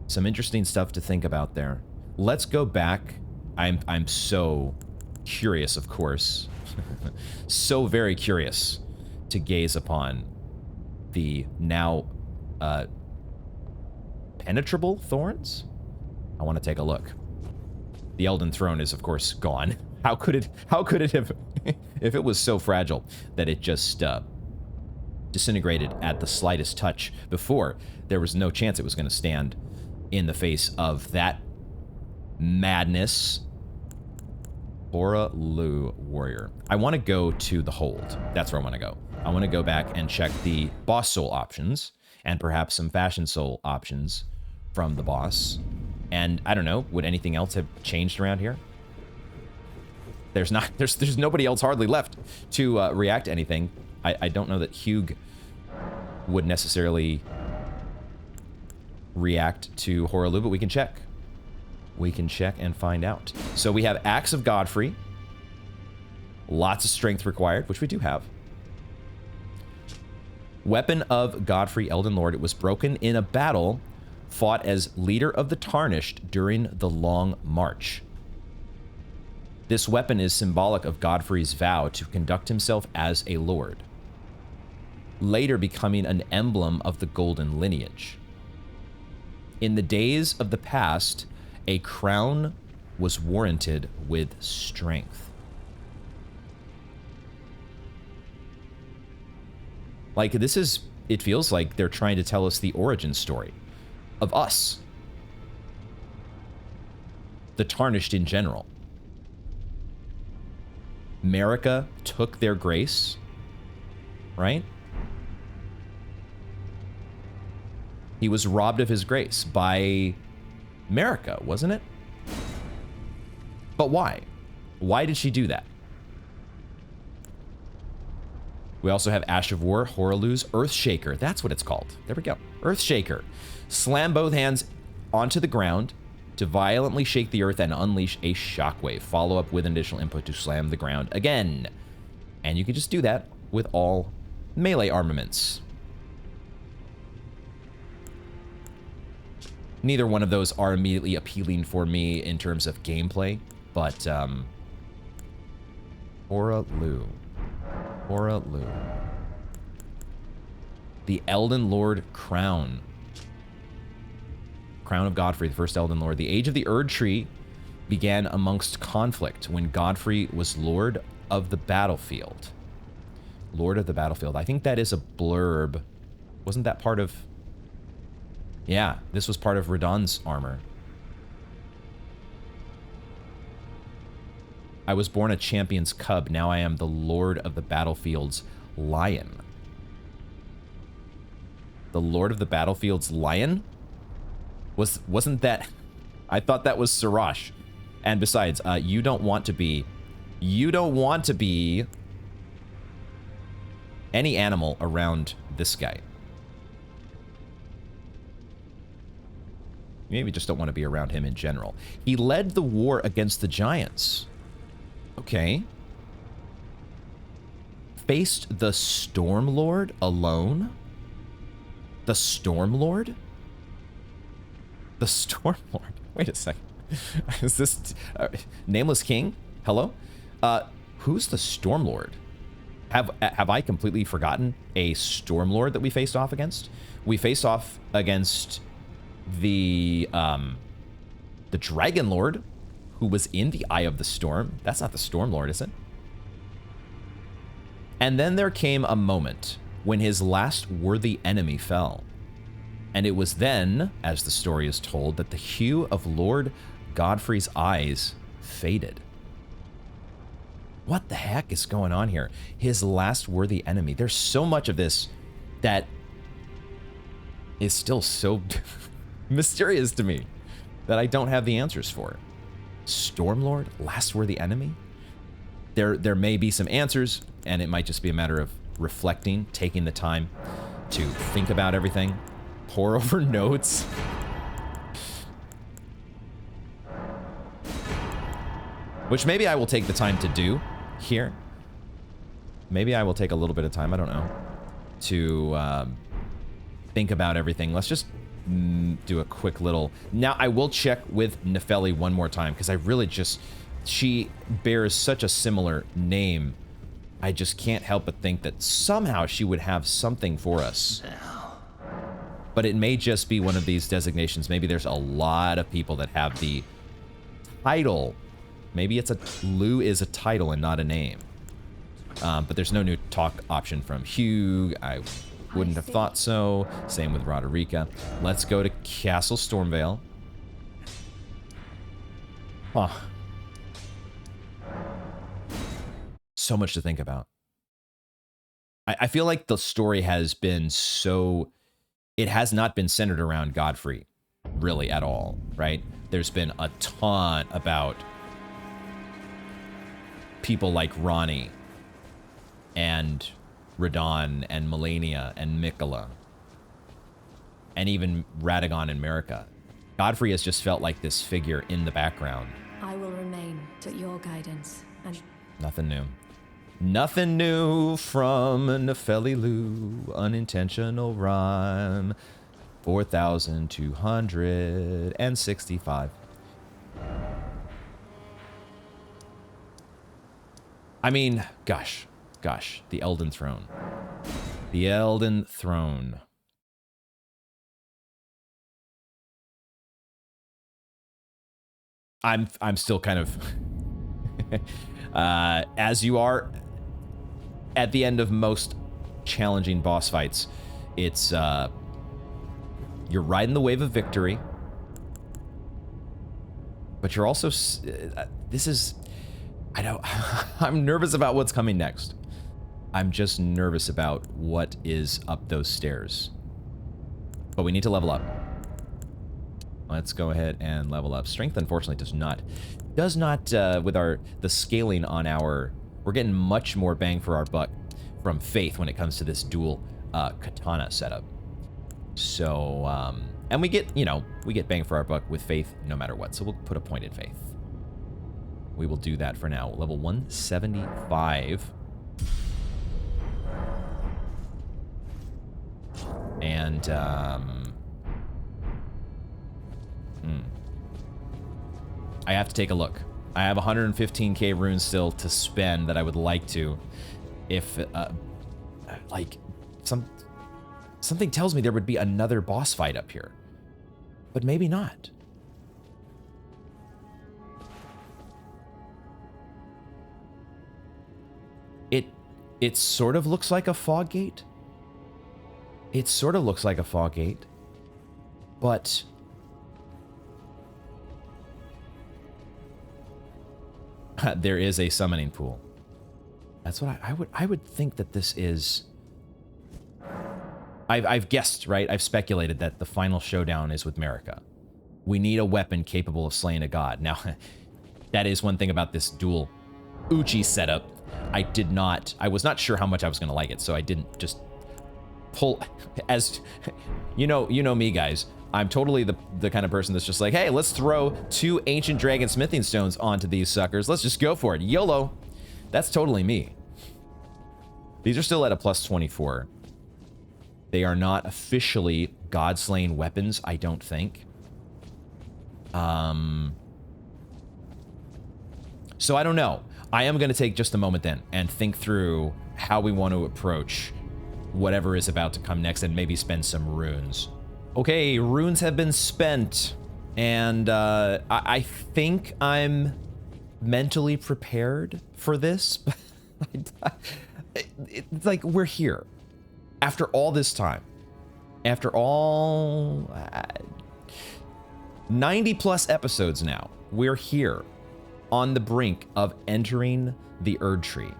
Some interesting stuff to think about there. Let's go back. I'm so curious, of course. So very curious to gaze upon the now penetrable thorns. I want to take a look. The Elden Throne is, of course, gone. How could it have, if it was so fragile that it just disintegrated at the slightest touch before, there was no chance it was going to stand in the face of that madness. Hoarah Loux warrior. I want to go to the hold. That's where I want to go. I want to go back and check the boss soul options and perhaps some fashion soul options from the boss. And I don't know, would anything else have changed around here? There's nobody else hardly left to react to anything. I don't know that Hugh would necessarily react to Hoarah Loux, but we can check. We can check and find out. So we have Axe of Godfrey. Lots of strength required, which we do have. Weapon of Godfrey, Elden Lord. It was broken in a battle fought as leader of the Tarnished during the Long March. This weapon is symbolic of Godfrey's vow to conduct himself as a lord, later becoming an emblem of the Golden Lineage. In the days of the past, a crown was warranted with strength. Like, this is, it feels like they're trying to tell us the origin story of us. The Tarnished in general. Marika took their grace, right? He was robbed of his grace by Marika, wasn't it? But why? Why did she do that? We also have Ash of War, Hoarah Loux, Earthshaker. That's what it's called. There we go. Earthshaker. Slam both hands onto the ground to violently shake the earth and unleash a shockwave. Follow up with an additional input to slam the ground again. And you can just do that with all melee armaments. Neither one of those are immediately appealing for me in terms of gameplay, but Hoarah Loux. Hoarah Loux. The Elden Lord Crown. Crown of Godfrey, the first Elden Lord. The age of the Erdtree began amongst conflict when Godfrey was Lord of the Battlefield. Lord of the Battlefield. I think that is a blurb. Wasn't that part of... Yeah, this was part of Radagon's armor. I was born a champion's cub. Now I am the Lord of the Battlefield's lion. The Lord of the Battlefield's lion? Wasn't that... I thought that was Sirash. And besides, you don't want to be any animal around this guy. Maybe just don't want to be around him in general. He led the war against the giants. Okay. Faced the Stormlord alone? The Stormlord? The Stormlord? Wait a second. Is this... Nameless King? Hello? Who's the Stormlord? Have I completely forgotten a Stormlord that we faced off against? We faced off against the Dragon Lord, who was in the Eye of the Storm. That's not the Stormlord, is it? And then there came a moment when his last worthy enemy fell. And it was then, as the story is told, that the hue of Lord Godfrey's eyes faded. What the heck is going on here? His last worthy enemy. There's so much of this that is still so mysterious to me that I don't have the answers for. Stormlord, last worthy enemy? There may be some answers, and it might just be a matter of reflecting, taking the time to think about everything, pour over notes. Which maybe I will take the time to do here. Maybe I will take a little bit of time, I don't know, to think about everything. Let's just do a quick little... Now, I will check with Nepheli one more time, because I really just... She bears such a similar name. I just can't help but think that somehow she would have something for us. But it may just be one of these designations. Maybe there's a lot of people that have the title. Maybe it's a... Loux is a title and not a name. But there's no new talk option from Hugh. I wouldn't have thought so. Same with Roderica. Let's go to Castle Stormvale. Huh. So much to think about. I feel like the story has been so... It has not been centered around Godfrey, really, at all, right? There's been a ton about people like Ronnie and Radon and Melania and Mikola and even Radagon and Marika. Godfrey has just felt like this figure in the background. I will remain at your guidance and... Nothing new. Nothing new from Nepheli Loux. Unintentional rhyme. 4,265. I mean, gosh. The Elden Throne. The Elden Throne. I'm still kind of... as you are at the end of most challenging boss fights, it's you're riding the wave of victory, but you're also this is, I know, I'm nervous about what's coming next. I'm just nervous about what is up those stairs, but we need to level up. Let's go ahead and level up. Strength, unfortunately, does not with the scaling on our, we're getting much more bang for our buck from Faith when it comes to this dual katana setup. So, and we get, we get bang for our buck with Faith no matter what. So we'll put a point in Faith. We will do that for now. Level 175. And, I have to take a look. I have 115k runes still to spend that I would like to. If, like, something tells me there would be another boss fight up here. But maybe not. It sort of looks like a fog gate. It sort of looks like a fog gate. But... there is a summoning pool. That's what I would think that this is. I've guessed, right? I've speculated that the final showdown is with Marika. We need a weapon capable of slaying a god. Now, that is one thing about this dual Uchi setup. I was not sure how much I was going to like it, so I didn't just pull, as, you know me, guys. I'm totally the kind of person that's just like, hey, let's throw 2 ancient dragon smithing stones onto these suckers. Let's just go for it. YOLO. That's totally me. These are still at a plus 24. They are not officially god-slaying weapons, I don't think. So I don't know. I am going to take just a moment then and think through how we want to approach whatever is about to come next and maybe spend some runes. Okay, runes have been spent, and I think I'm mentally prepared for this. It's like we're here. After all this time, after all 90 plus episodes now, we're here on the brink of entering the Erdtree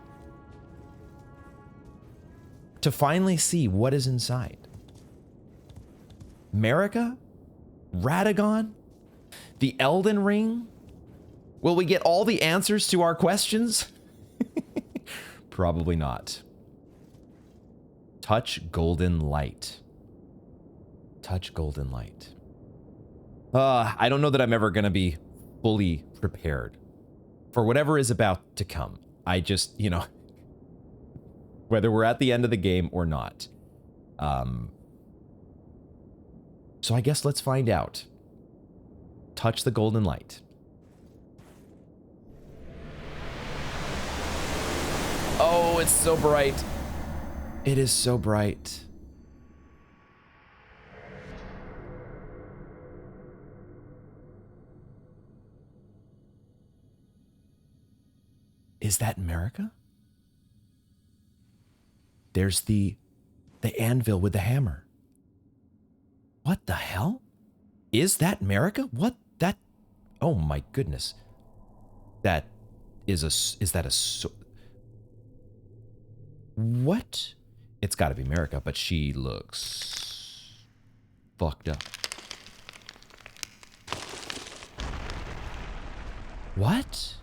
to finally see what is inside. Marika? Radagon? The Elden Ring? Will we get all the answers to our questions? Probably not. Touch golden light. Touch golden light. I don't know that I'm ever going to be fully prepared for whatever is about to come. I just, you know, whether we're at the end of the game or not. So I guess let's find out. Touch the golden light. Oh, it's so bright. It is so bright. Is that Marika? There's the anvil with the hammer. What the hell? Is that Marika? What? That? Oh my goodness. That is that a what? It's got to be Marika, but she looks fucked up. What?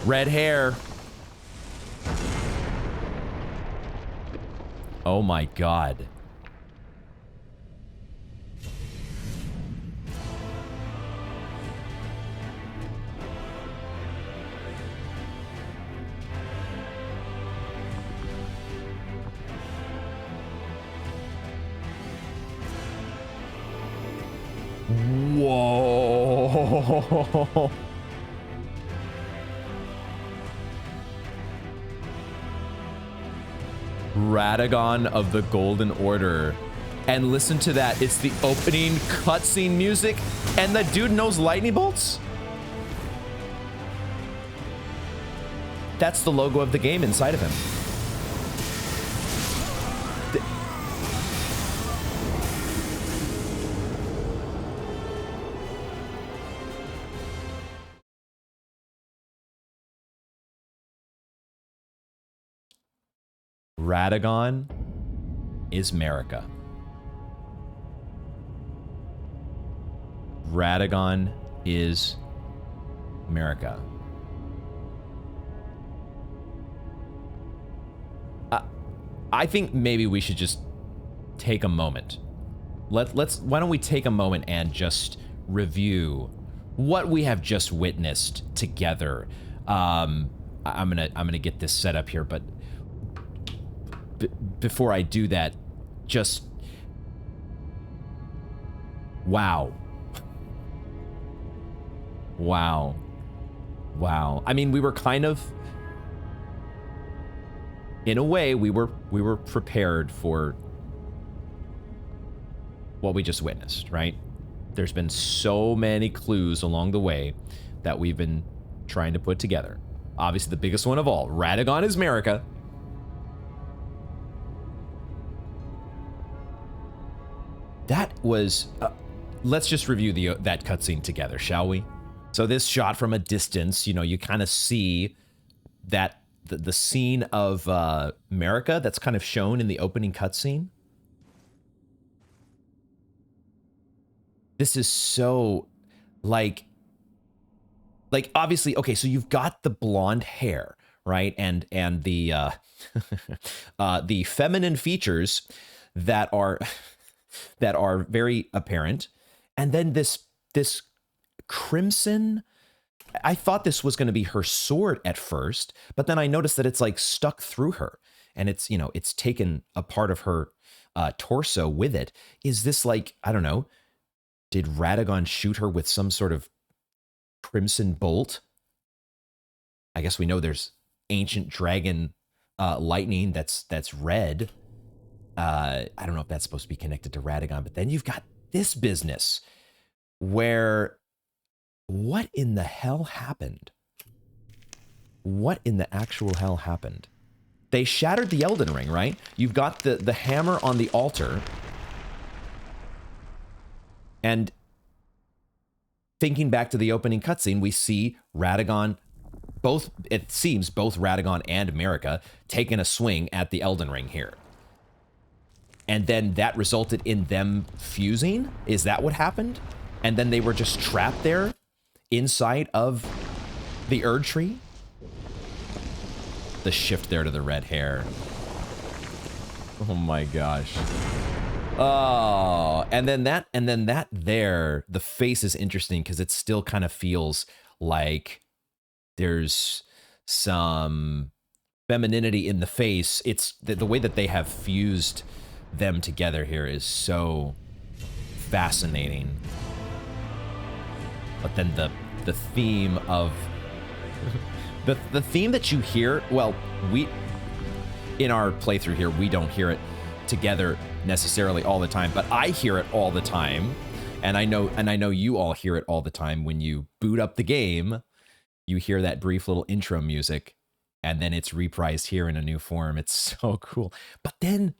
Red hair. Oh my god. Whoa. Radagon of the Golden Order. And listen to that. It's the opening cutscene music, and the dude knows lightning bolts? That's the logo of the game inside of him. Radagon is Marika. Radagon is Marika. I think maybe we should just take a moment. Why don't we take a moment and just review what we have just witnessed together. I'm gonna get this set up here, but before I do that, just wow. Wow. Wow. I mean, we were kind of, in a way, we were prepared for what we just witnessed, right? There's been so many clues along the way that we've been trying to put together. Obviously, the biggest one of all, Radagon is Marika. That was... let's just review that cutscene together, shall we? So this shot from a distance, you know, you kind of see that the scene of America that's kind of shown in the opening cutscene. This is so, like obviously, okay, so you've got the blonde hair, right? And the the feminine features that are very apparent. And then this crimson, I thought this was going to be her sword at first, but then I noticed that it's like stuck through her and it's, you know, it's taken a part of her torso with it. Is this like, I don't know, did Radagon shoot her with some sort of crimson bolt? I guess we know there's ancient dragon lightning that's red. I don't know if that's supposed to be connected to Radagon, but then you've got this business where what in the hell happened? What in the actual hell happened? They shattered the Elden Ring, right? You've got the hammer on the altar. And thinking back to the opening cutscene, we see Radagon, it seems both Radagon and America taking a swing at the Elden Ring here. And then that resulted in them fusing? Is that what happened? And then they were just trapped there inside of the Erdtree? The shift there to the red hair. Oh my gosh. Oh, and then that there, the face is interesting because it still kind of feels like there's some femininity in the face. It's the way that they have fused them together here is so fascinating. But then the theme of the theme that you hear, well, we in our playthrough here, we don't hear it together necessarily all the time, but I hear it all the time, and I know you all hear it all the time. When you boot up the game, you hear that brief little intro music, and then it's reprised here in a new form. It's so cool. But then,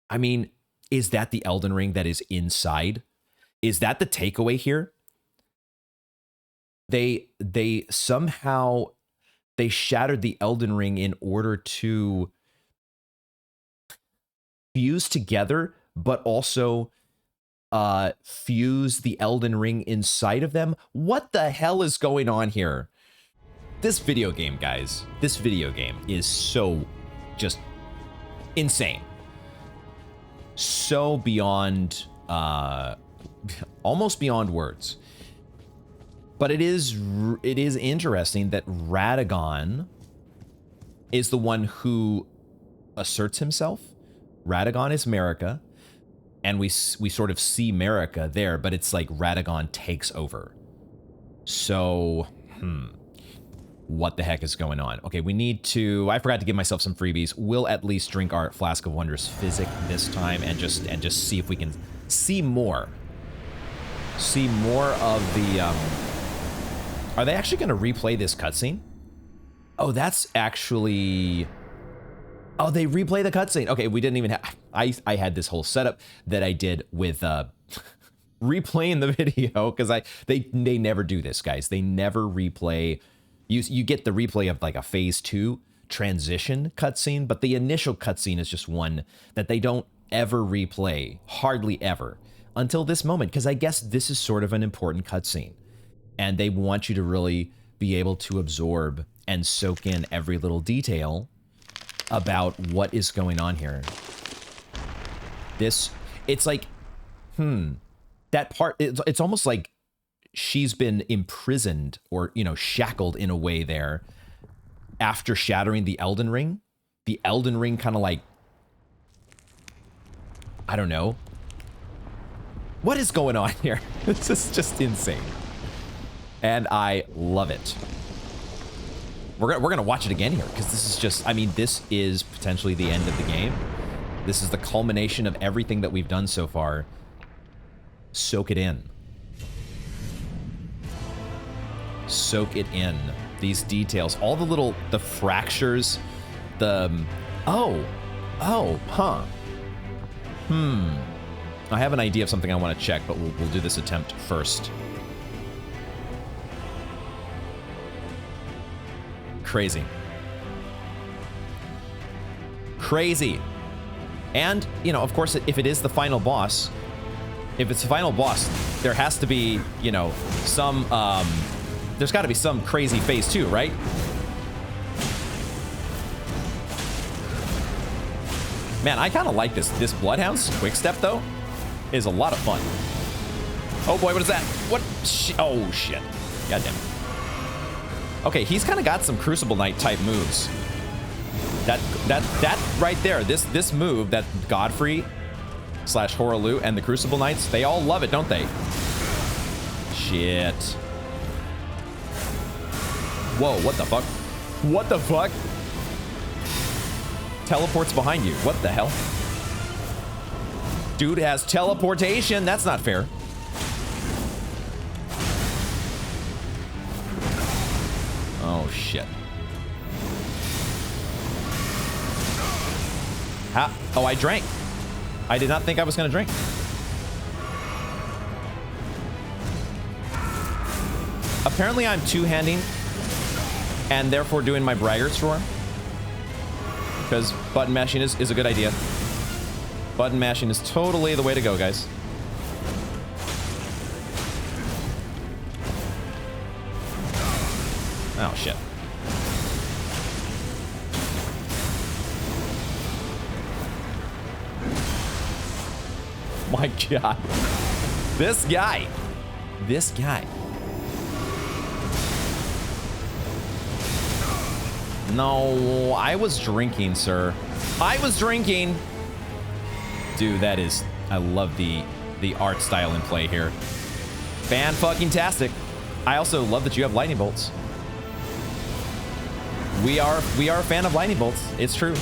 I mean, is that the Elden Ring that is inside? Is that the takeaway here? They somehow they shattered the Elden Ring in order to fuse together, but also fuse the Elden Ring inside of them. What the hell is going on here? This video game, guys, this video game is so just insane. So beyond, almost beyond words. But it is interesting that Radagon is the one who asserts himself. Radagon is Marika, and we sort of see Marika there, but it's like Radagon takes over. So, what the heck is going on? Okay, we need to, I forgot to give myself some freebies. We'll at least drink our Flask of Wondrous Physic this time and just see if we can see more. See more of the, are they actually going to replay this cutscene? Oh, that's actually... Oh, they replay the cutscene. Okay, we didn't even have... I had this whole setup that I did with replaying the video, because they never do this, guys. They never replay... You get the replay of like a phase 2 transition cutscene, but the initial cutscene is just one that they don't ever replay, hardly ever, until this moment, because I guess this is sort of an important cutscene. And they want you to really be able to absorb and soak in every little detail about what is going on here. It's like, that part, it's almost like she's been imprisoned or, you know, shackled in a way there after shattering the Elden Ring. The Elden Ring kind of like, I don't know. What is going on here? This is just insane. And I love it. We're gonna watch it again here, because this is just, I mean, this is potentially the end of the game. This is the culmination of everything that we've done so far. Soak it in. Soak it in. These details, all the fractures, I have an idea of something I want to check, but we'll do this attempt first. Crazy. Crazy. And, you know, of course, if it is the final boss, if it's the final boss, there has to be, you know, some, there's got to be some crazy phase 2, right? Man, I kind of like this. This Bloodhound's quick step, though, is a lot of fun. Oh boy, what is that? What? Oh shit. God damn it. Okay, he's kind of got some Crucible Knight type moves. That right there, this move, that Godfrey / Hoarah Loux and the Crucible Knights, they all love it, don't they? Shit. Whoa, what the fuck? What the fuck? Teleports behind you. What the hell? Dude has teleportation. That's not fair. Oh, shit. How? Oh, I drank. I did not think I was going to drink. Apparently, I'm two-handing and therefore doing my braggart's roar. Because button mashing is a good idea. Button mashing is totally the way to go, guys. Oh, shit. My God. This guy. This guy. No, I was drinking, sir. I was drinking. Dude, that is... I love the art style in play here. Fan-fucking-tastic. I also love that you have lightning bolts. We are a fan of lightning bolts. It's true.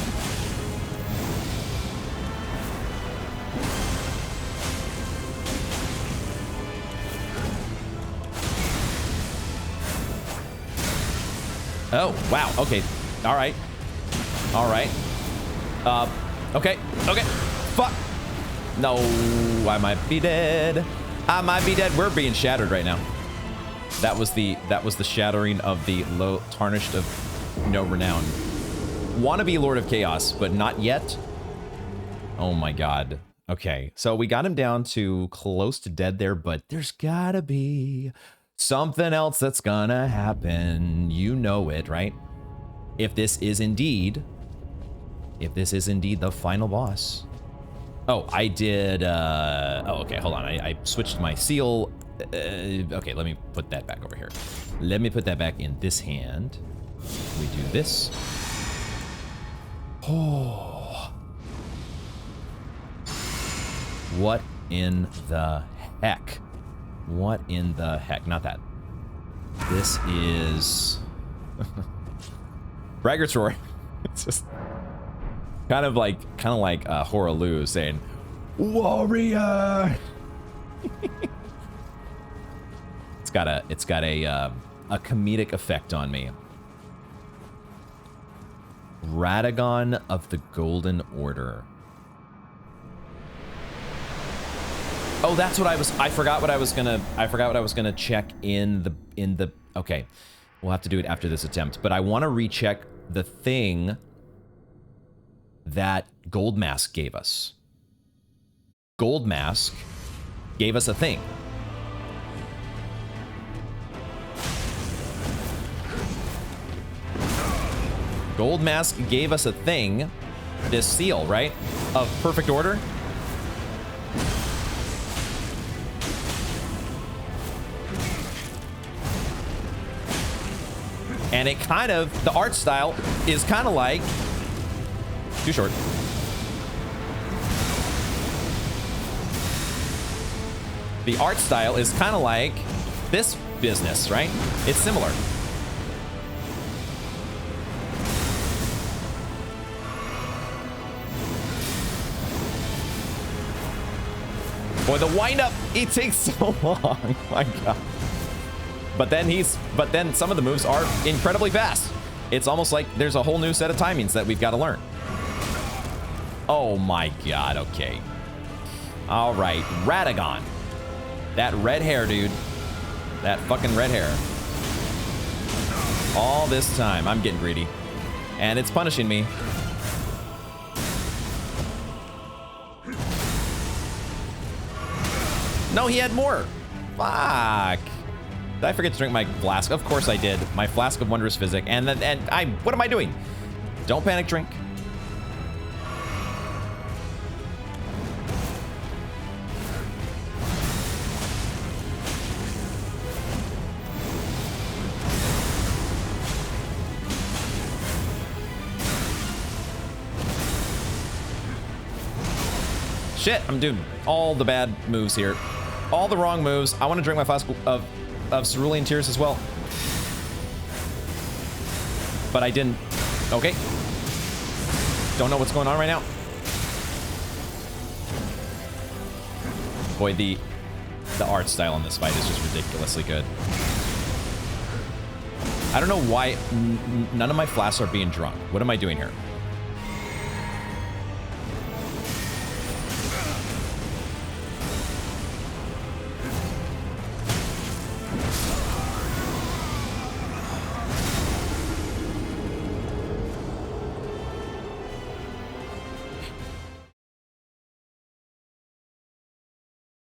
Oh, wow. Okay. All right. All right. Okay. Okay. Fuck. No, I might be dead. I might be dead. We're being shattered right now. That was the shattering of the low tarnished of no renown. Wanna be Lord of Chaos, but not yet. Oh my God. Okay, so we got him down to close to dead there, but there's gotta be something else that's gonna happen. You know it, right? If this is indeed the final boss. Oh, I did, oh, okay, hold on. I switched my seal. Okay, let me put that back over here. Let me put that back in this hand. We do this. Oh. What in the heck? What in the heck? Not that. This is... Braggart's Roar. It's just... Kind of like Hoarah Loux saying, "Warrior." It's got a comedic effect on me. Radagon of the Golden Order. Oh, that's what I forgot what I was gonna check in the. Okay, we'll have to do it after this attempt. But I want to recheck the thing that Gold Mask gave us. Gold Mask gave us a thing. Gold Mask gave us a thing, this seal, right? Of perfect order. And it kind of, the art style is kind of like, too short. The art style is kind of like this business, right? It's similar. Boy, the wind-up, it takes so long. My God. But then some of the moves are incredibly fast. It's almost like there's a whole new set of timings that we've got to learn. Oh my God, okay. All right, Radagon. That red hair, dude. That fucking red hair. All this time, I'm getting greedy. And it's punishing me. No, he had more. Fuck. Did I forget to drink my flask? Of course I did. My flask of wondrous physic. And what am I doing? Don't panic, drink. Shit, I'm doing all the bad moves here. All the wrong moves. I want to drink my flask of cerulean tears as well. But I didn't. Okay. Don't know what's going on right now. Boy, the art style in this fight is just ridiculously good. I don't know why none of my flasks are being drunk. What am I doing here?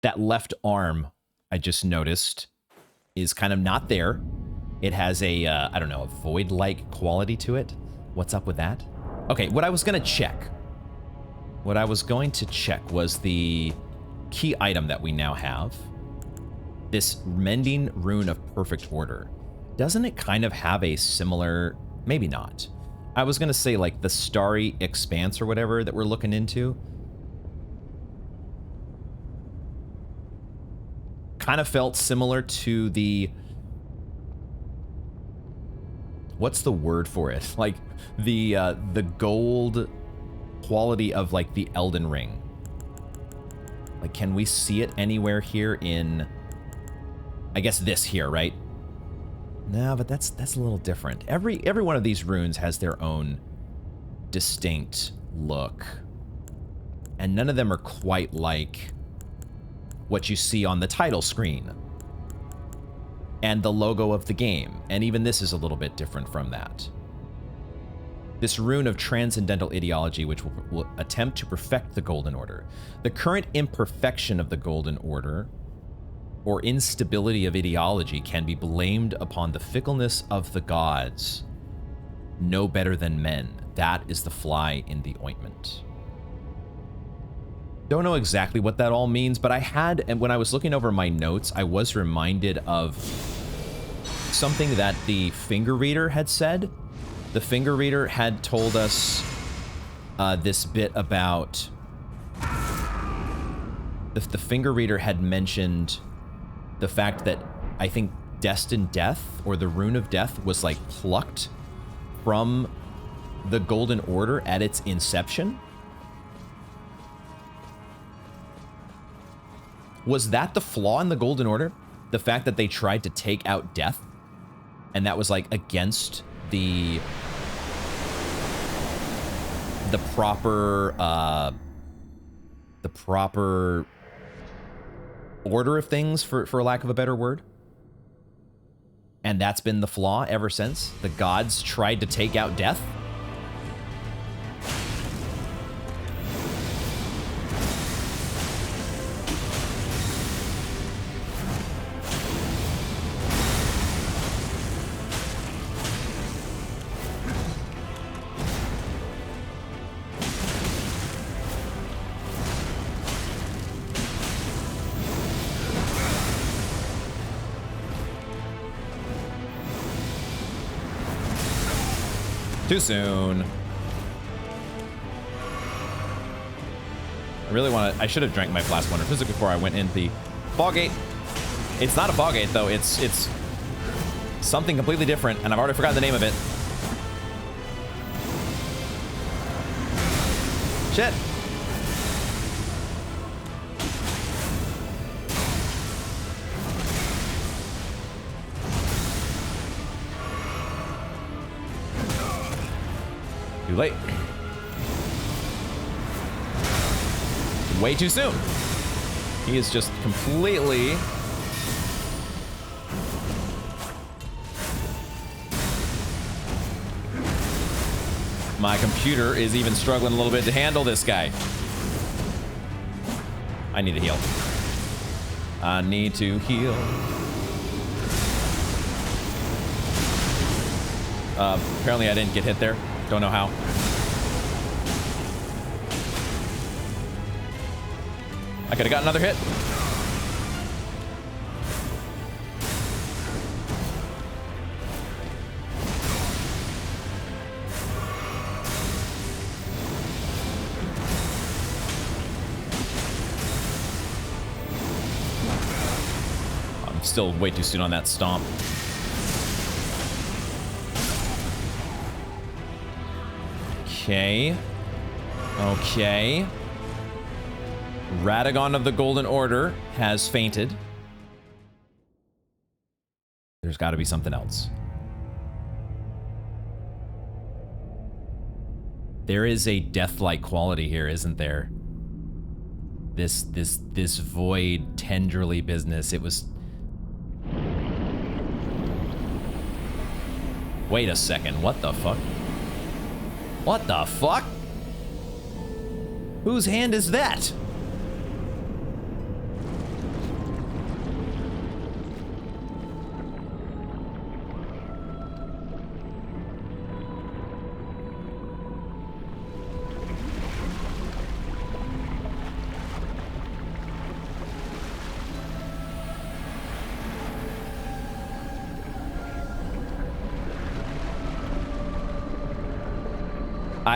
That left arm, I just noticed, is kind of not there. It has a, I don't know, a void-like quality to it. What's up with that? Okay, what I was going to check. What I was going to check was the key item that we now have. This Mending Rune of Perfect Order. Doesn't it kind of have a similar... Maybe not. I was going to say, like, the Starry Expanse or whatever that we're looking into. Kind of felt similar to the... What's the word for it? Like, the gold quality of, like, the Elden Ring. Like, can we see it anywhere here in... I guess this here, right? No, but that's a little different. Every one of these runes has their own distinct look. And none of them are quite like what you see on the title screen and the logo of the game. And even this is a little bit different from that. This rune of transcendental ideology, which will attempt to perfect the Golden Order. The current imperfection of the Golden Order or instability of ideology can be blamed upon the fickleness of the gods. No better than men. That is the fly in the ointment. Don't know exactly what that all means, but I had, and when I was looking over my notes, I was reminded of something that the finger reader had said. The finger reader had told us this bit about... The finger reader had mentioned the fact that I think Destined Death, or the Rune of Death, was like plucked from the Golden Order at its inception. Was that the flaw in the Golden Order? The fact that they tried to take out death? And that was like against the proper order of things, for lack of a better word? And that's been the flaw ever since? The gods tried to take out death? Too soon. I really want to... I should have drank my flask wonder physic before I went in the fog gate. It's not a fog gate, though. It's something completely different, and I've already forgotten the name of it. Shit. Too late. Way too soon. He is just completely... My computer is even struggling a little bit to handle this guy. I need to heal. I need to heal. Apparently I didn't get hit there. Don't know how. I could have got another hit. I'm still way too soon on that stomp. Okay. Okay. Radagon of the Golden Order has fainted. There's got to be something else. There is a death-like quality here, isn't there? This void, tenderly business. It was... Wait a second. What the fuck? What the fuck? Whose hand is that?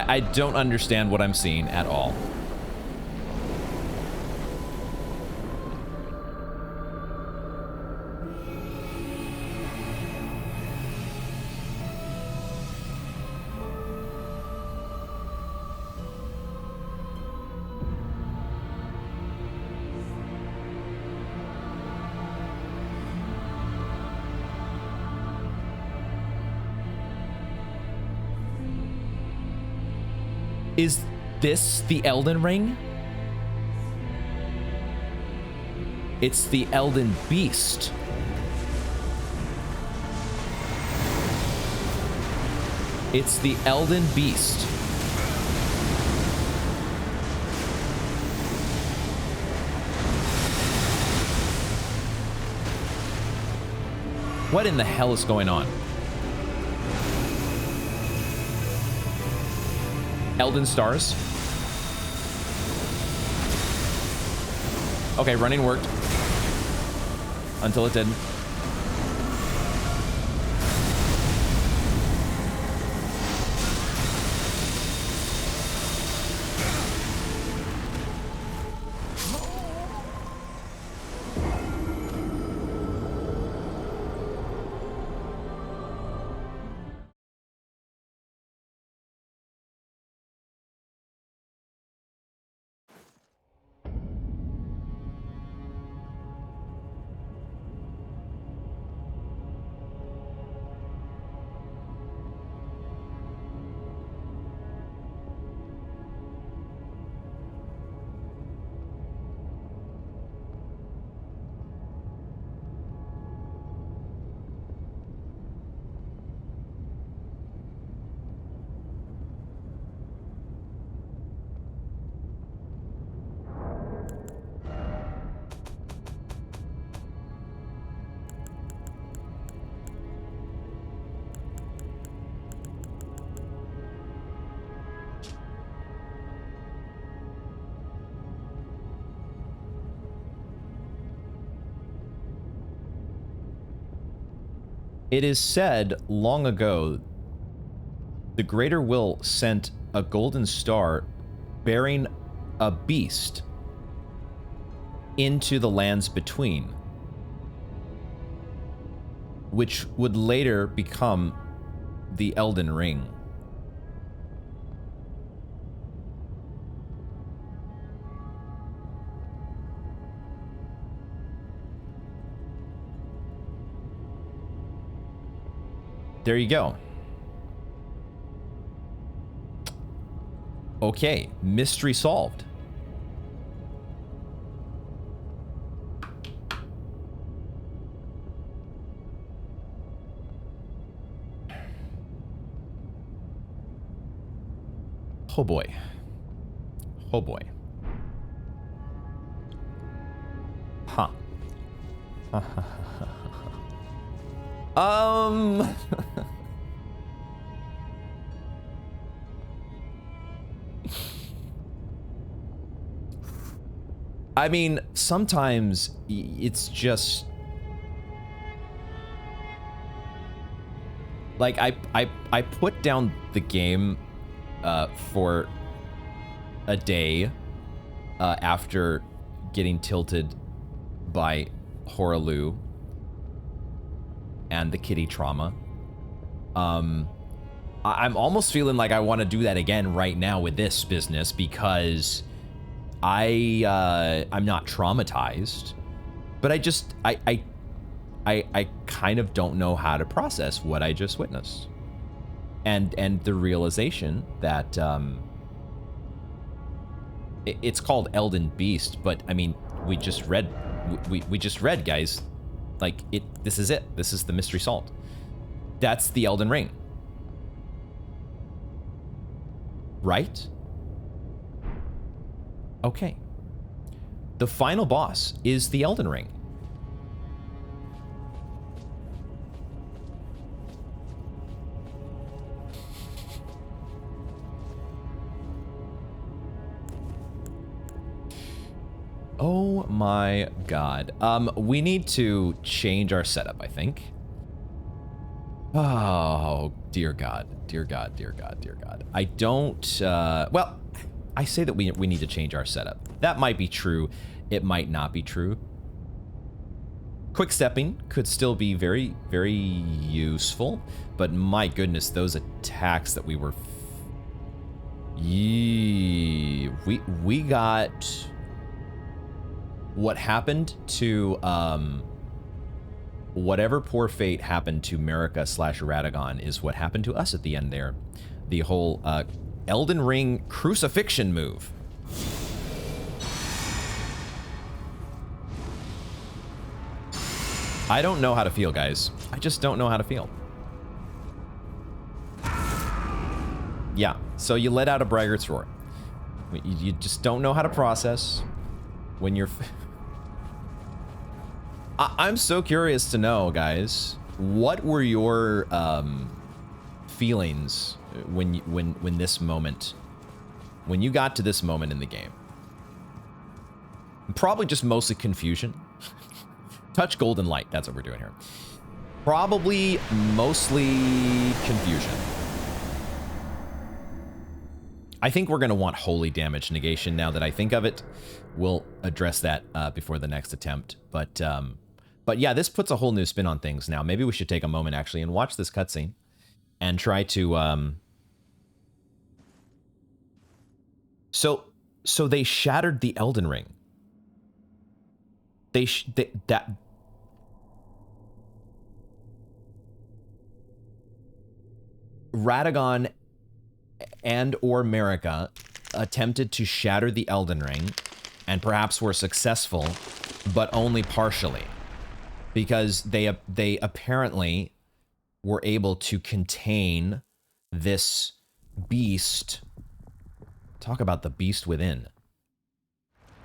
I don't understand what I'm seeing at all. Is this the Elden Ring? It's the Elden Beast. It's the Elden Beast. What in the hell is going on? Elden Stars. Okay, running worked. Until it didn't. It is said long ago, the Greater Will sent a golden star bearing a beast into the lands between, which would later become the Elden Ring. There you go. Okay, mystery solved. Oh boy. Oh boy. Huh. I mean, sometimes it's just like I put down the game for a day after getting tilted by Hoarah Loux and the kitty trauma. I'm almost feeling like I want to do that again right now with this business because I'm not traumatized, but I kind of don't know how to process what I just witnessed, and the realization that it's called Elden Beast, but I mean we just read, guys, like this is it. This is the mystery salt. That's the Elden Ring, right? Okay. The final boss is the Elden Ring. Oh my god. We need to change our setup, I think. Oh, dear god. Dear god, dear god, dear god. I don't, well, I say that we need to change our setup. That might be true. It might not be true. Quick stepping could still be very, very useful, but my goodness, those attacks that we were... We got... What happened to, whatever poor fate happened to Marika/Radagon is what happened to us at the end there. The whole, Elden Ring crucifixion move. I don't know how to feel, guys. I just don't know how to feel. Yeah, so you let out a braggart's roar. You just don't know how to process when you're... I'm so curious to know, guys, what were your feelings when this moment, when you got to this moment in the game? Probably just mostly confusion. Touch golden light, that's what we're doing here. Probably mostly confusion. I think we're gonna want holy damage negation now that I think of it. We'll address that before the next attempt, but yeah, this puts a whole new spin on things now. Maybe we should take a moment actually and watch this cutscene and try to so they shattered the Elden Ring. That Radagon and or Marika attempted to shatter the Elden Ring and perhaps were successful, but only partially, because they apparently were able to contain this beast. Talk about the beast within.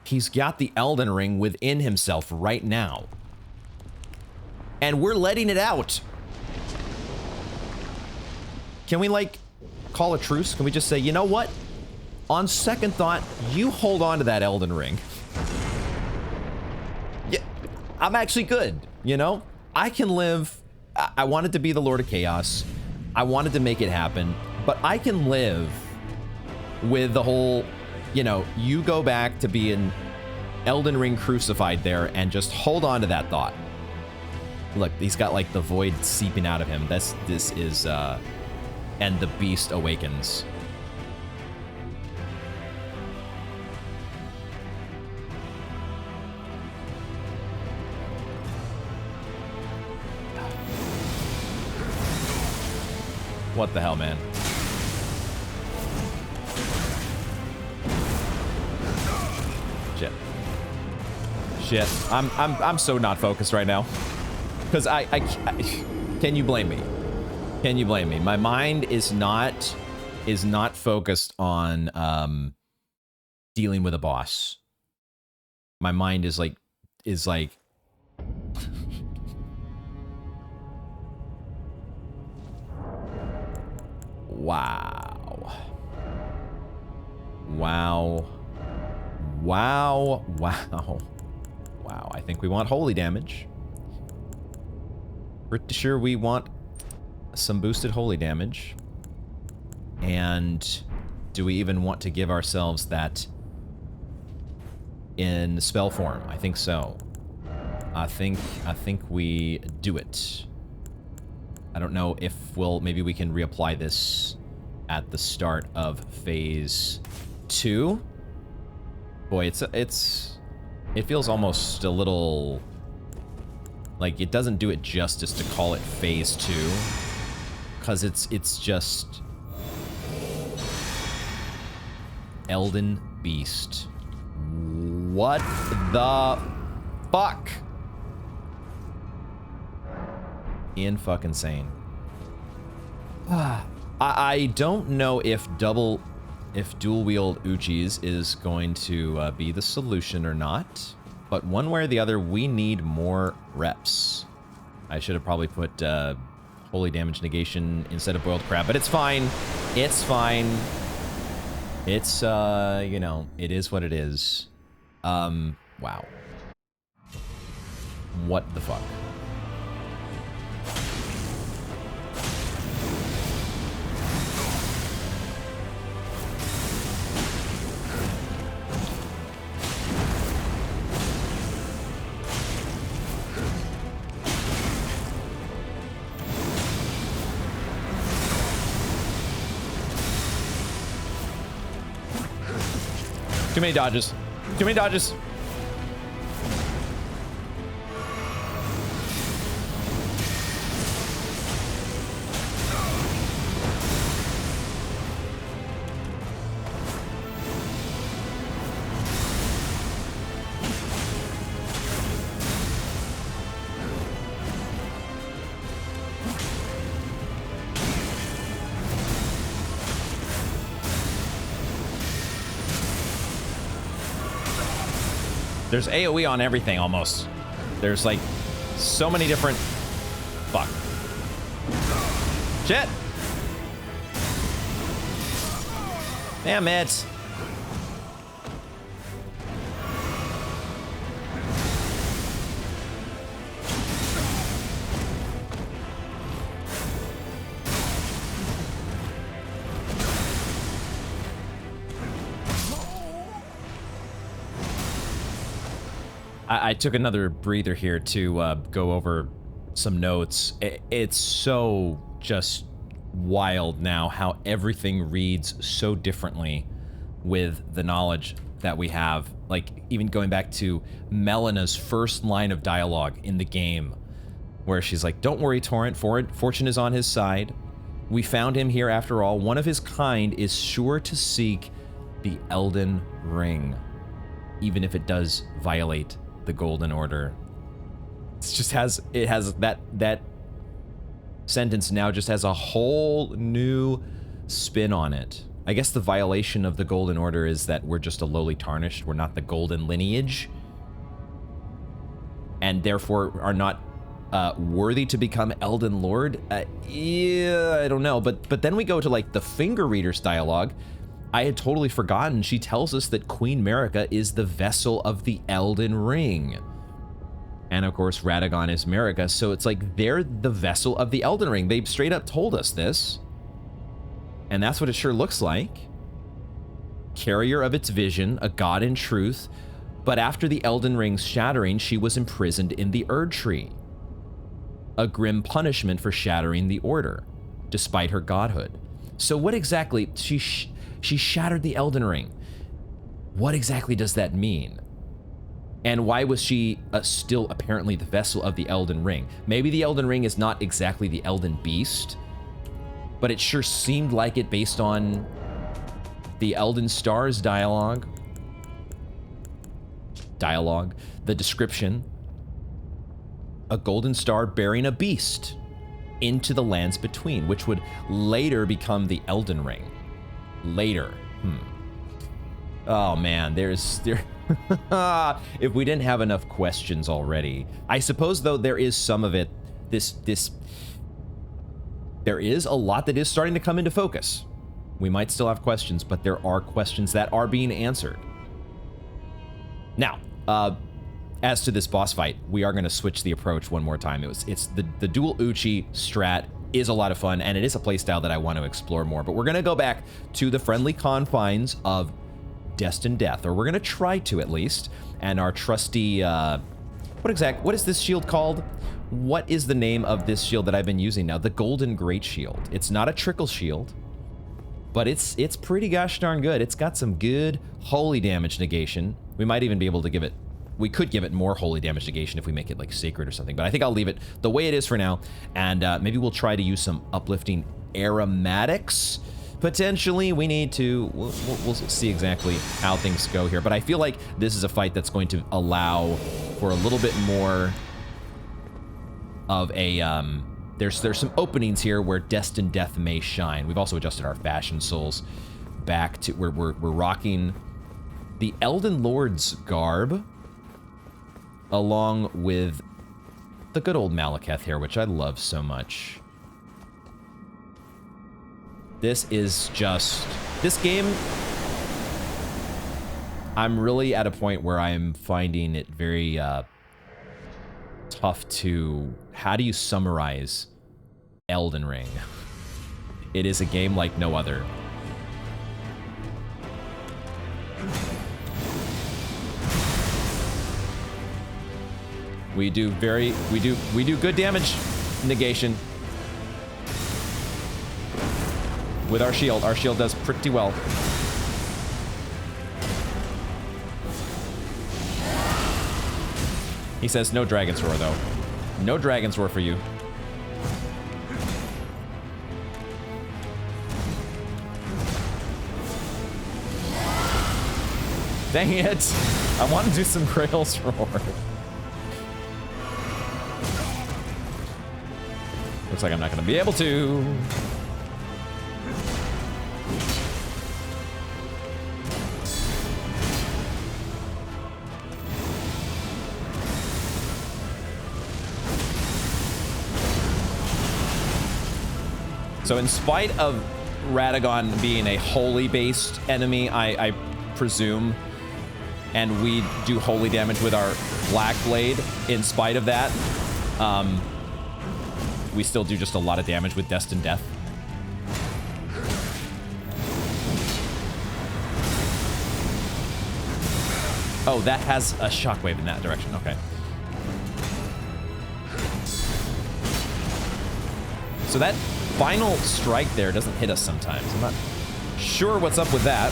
He's got the Elden Ring within himself right now, and we're letting it out. Can we, like, call a truce? Can we just say, you know what? On second thought, you hold on to that Elden Ring. Yeah, I'm actually good, you know? I can live... I wanted to be the Lord of Chaos. I wanted to make it happen. But I can live with the whole, you know, you go back to being Elden Ring crucified there and just hold on to that thought. Look, he's got, like, the void seeping out of him. This is, and the beast awakens. What the hell, man? Shit. Shit. I'm so not focused right now. Because I can you blame me? Can you blame me? My mind is not is not focused on dealing with a boss. My mind is like wow. Wow. Wow. Wow. Wow. I think we want holy damage. Pretty sure we want some boosted holy damage. And do we even want to give ourselves that in spell form? I think so. I think we do it. I don't know if maybe we can reapply this at the start of phase 2. Boy, it feels almost a little like it doesn't do it justice to call it phase 2, because it's just Elden Beast. What the fuck? Fucking insane. I don't know if dual wield Uchis is going to be the solution or not, but one way or the other, we need more reps. I should have probably put holy damage negation instead of boiled crab, but it's fine. It's fine. It's you know, it is what it is. Wow. What the fuck? Too many dodges. Too many dodges. There's AoE on everything, almost. There's, like, so many different... Fuck. Shit! Damn it! I took another breather here to go over some notes. It's so just wild now how everything reads so differently with the knowledge that we have. Like, even going back to Melina's first line of dialogue in the game, where she's like, "Don't worry, Torrent, fortune is on his side. We found him here after all. One of his kind is sure to seek the Elden Ring, even if it does violate the Golden Order." It just has that sentence now just has a whole new spin on it. I guess the violation of the Golden Order is that we're just a lowly tarnished. We're not the golden lineage, and therefore are not worthy to become Elden Lord. Yeah, I don't know. But then we go to like the Finger Reader's dialogue. I had totally forgotten. She tells us that Queen Marika is the vessel of the Elden Ring. And of course, Radagon is Marika, so it's like they're the vessel of the Elden Ring. They straight up told us this. And that's what it sure looks like. Carrier of its vision, a god in truth. But after the Elden Ring's shattering, she was imprisoned in the Erdtree. A grim punishment for shattering the Order, despite her godhood. So what exactly... She shattered the Elden Ring. What exactly does that mean? And why was she still apparently the vessel of the Elden Ring? Maybe the Elden Ring is not exactly the Elden Beast, but it sure seemed like it based on the Elden Stars dialogue, the description. A golden star bearing a beast into the lands between, which would later become the Elden Ring. later. Oh man, there. If we didn't have enough questions already. I suppose though there is some of it, there is a lot that is starting to come into focus. We might still have questions, but there are questions that are being answered. Now, as to this boss fight, we are going to switch the approach one more time. It's the dual Uchi strat is a lot of fun, and it is a playstyle that I want to explore more. But we're going to go back to the friendly confines of Destined Death, or we're going to try to at least. And our trusty, what is this shield called? What is the name of this shield that I've been using now? The Golden Great Shield. It's not a trickle shield, but it's pretty gosh darn good. It's got some good holy damage negation. We might even be able to give it, we could give it more holy damage negation if we make it like sacred or something, but I think I'll leave it the way it is for now, and maybe we'll try to use some uplifting aromatics. Potentially, we need to, we'll see exactly how things go here, but I feel like this is a fight that's going to allow for a little bit more of a, there's some openings here where Destined Death may shine. We've also adjusted our fashion souls back to where we're rocking the Elden Lord's garb, along with the good old Malekith here, which I love so much. This is just, this game, I'm really at a point where I'm finding it very tough to, how do you summarize Elden Ring? It is a game like no other. We do good damage negation with our shield. Our shield does pretty well. He says no Dragon's Roar though. No Dragon's Roar for you. Dang it! I want to do some Grail's Roar. Looks like I'm not going to be able to. So in spite of Radagon being a holy-based enemy, I presume, and we do holy damage with our Black Blade, in spite of that, we still do just a lot of damage with Destined Death. Oh, that has a shockwave in that direction. Okay. So that final strike there doesn't hit us sometimes. I'm not sure what's up with that.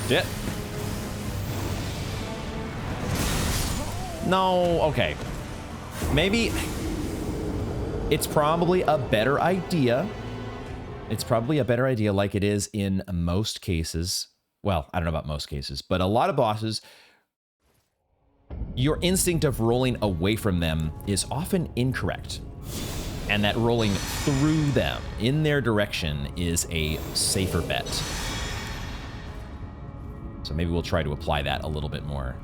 Shit. No, okay. Maybe it's probably a better idea. It's probably a better idea like it is in most cases. Well, I don't know about most cases, but a lot of bosses, your instinct of rolling away from them is often incorrect. And that rolling through them in their direction is a safer bet. So maybe we'll try to apply that a little bit more.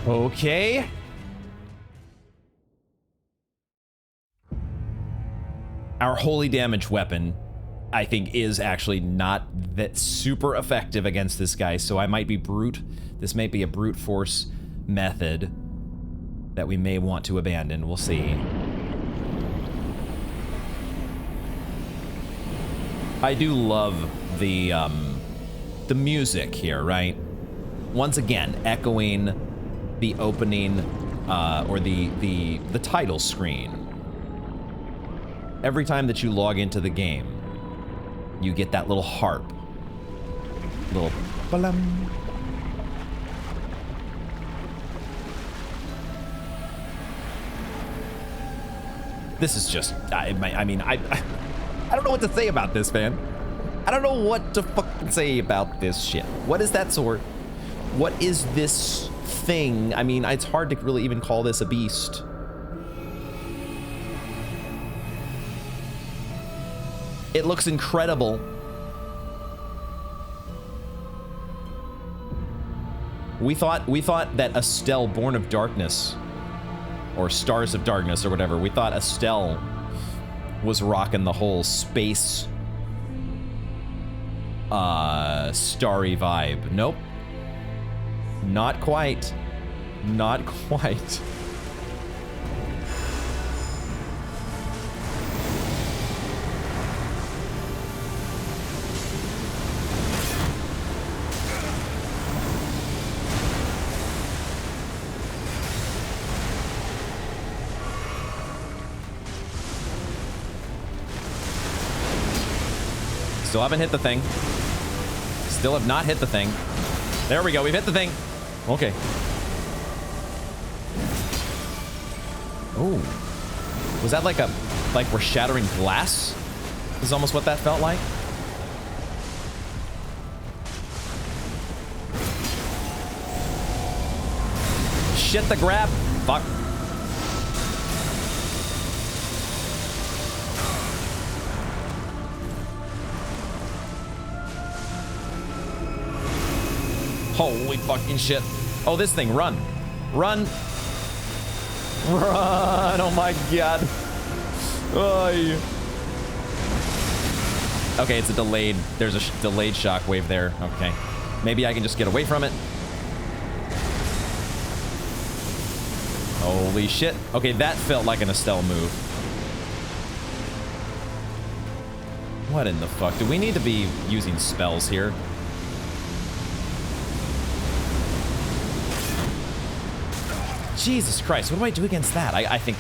Okay. Our holy damage weapon, I think, is actually not that super effective against this guy, so I might be brute. This might be a brute force method that we may want to abandon. We'll see. I do love the music here, right? Once again, echoing the opening or the title screen. Every time that you log into the game, you get that little harp. Little ba-lam. This is just, I mean, I don't know what to say about this, man. I don't know what to fucking say about this shit. What is that sword? What is this thing? I mean, it's hard to really even call this a beast. It looks incredible. We thought that Estelle, Born of Darkness, or Stars of Darkness, or whatever, we thought Estelle was rocking the whole space, starry vibe. Nope. Not quite. Not quite. Still haven't hit the thing. Still have not hit the thing. There we go. We've hit the thing. Okay. Oh. Was that like we're shattering glass? Is almost what that felt like. Shit, the grab. Fuck. Holy fucking shit. Oh, this thing, run. Run. Run, oh my god. Oy. Okay, it's a delayed, there's a delayed shockwave there. Okay. Maybe I can just get away from it. Holy shit. Okay, that felt like an Estelle move. What in the fuck? Do we need to be using spells here? Jesus Christ, what do I do against that? I think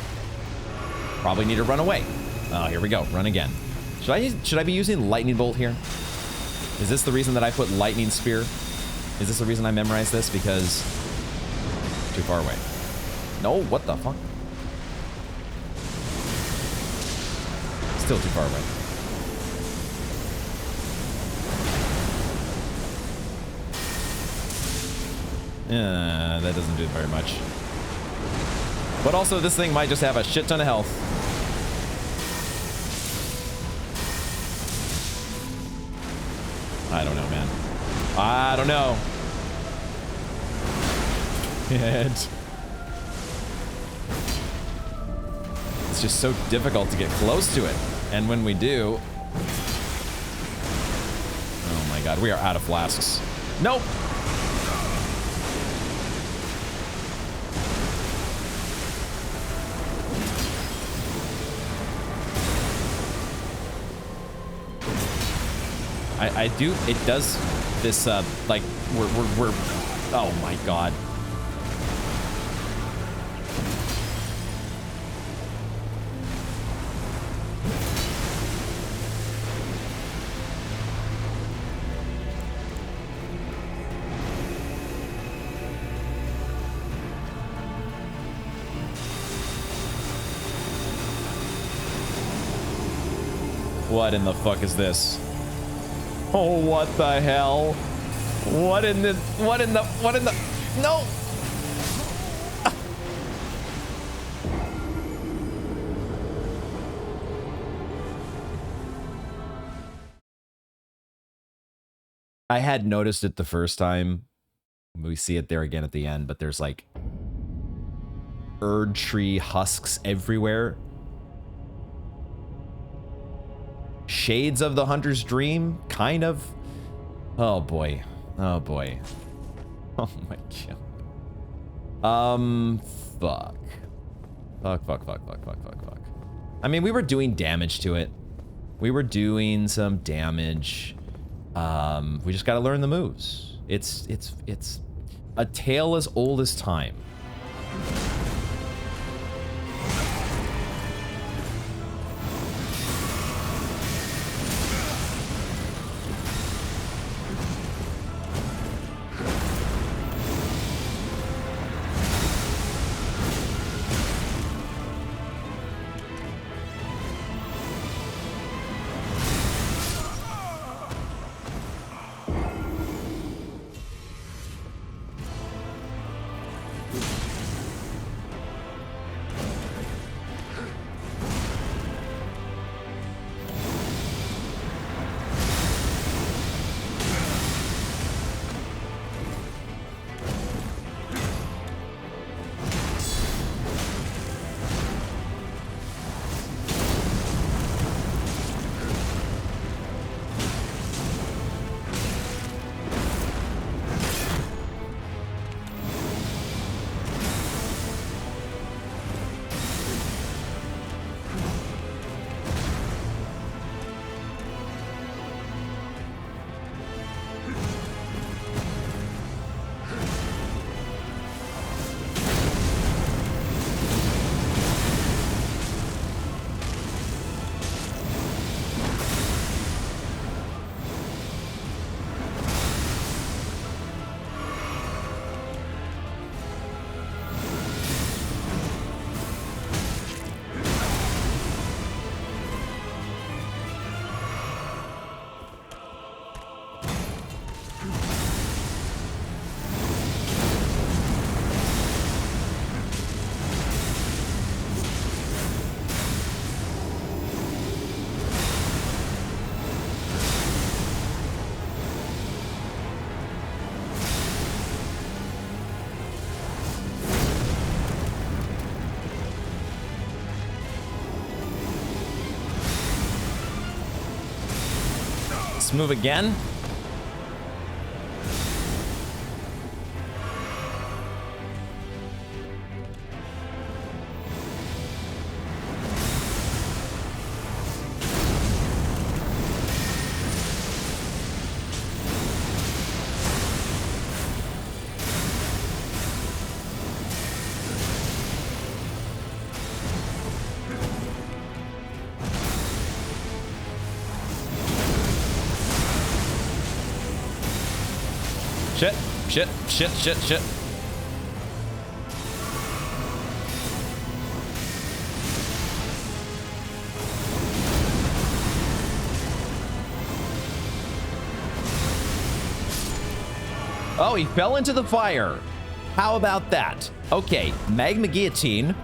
probably need to run away. Oh, here we go. Run again. Should I be using Lightning Bolt here? Is this the reason that I put Lightning Spear? Is this the reason I memorized this? Because too far away. No, what the fuck? Still too far away. That doesn't do very much. But also, this thing might just have a shit ton of health. I don't know, man. I don't know. And it's just so difficult to get close to it. And when we do... Oh my god, we are out of flasks. Nope! I do, it does this, like, we're, oh my god. What in the fuck is this? Oh, what the hell? What in the, no! I had noticed it the first time. We see it there again at the end, but there's like Erdtree husks everywhere. Shades of the Hunter's Dream, kind of. Oh boy. Oh boy. Oh my god. Fuck. Fuck. I mean, we were doing damage to it. We were doing some damage. We just gotta learn the moves. It's a tale as old as time. Move again. Shit. Oh, he fell into the fire. How about that? Okay, magma guillotine.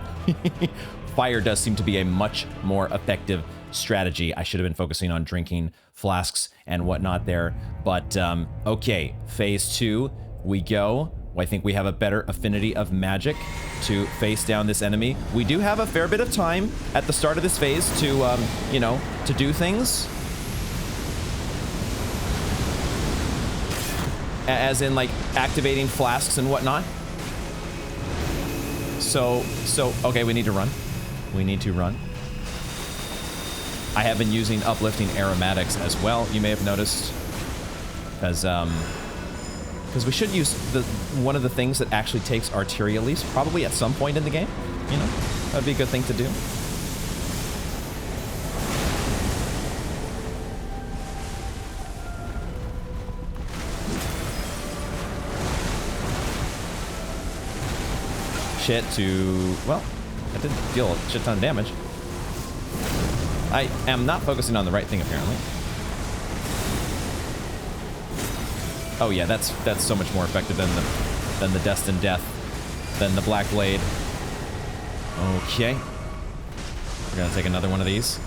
Fire does seem to be a much more effective strategy. I should have been focusing on drinking flasks and whatnot there. But, okay, phase 2, we go. I think we have a better affinity of magic to face down this enemy. We do have a fair bit of time at the start of this phase to, you know, to do things. As in, like, activating flasks and whatnot. So, okay, we need to run. We need to run. I have been using uplifting aromatics as well, you may have noticed. Because we should use one of the things that actually takes arterial probably at some point in the game. You know, that'd be a good thing to do. Shit to, well, I did deal a shit ton of damage. I am not focusing on the right thing apparently. Oh yeah, that's so much more effective than the Destined Death, than the Black Blade. Okay. We're gonna take another one of these.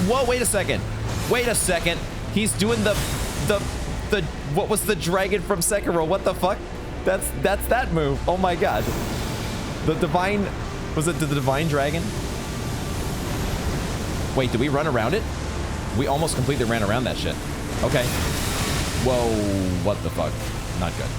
Whoa, wait a second. Wait a second. He's doing the what was the dragon from Sekiro? What the fuck? That's that move. Oh my god. The divine, was it the divine dragon? Wait, did we run around it? We almost completely ran around that shit. Okay. Whoa, what the fuck? Not good.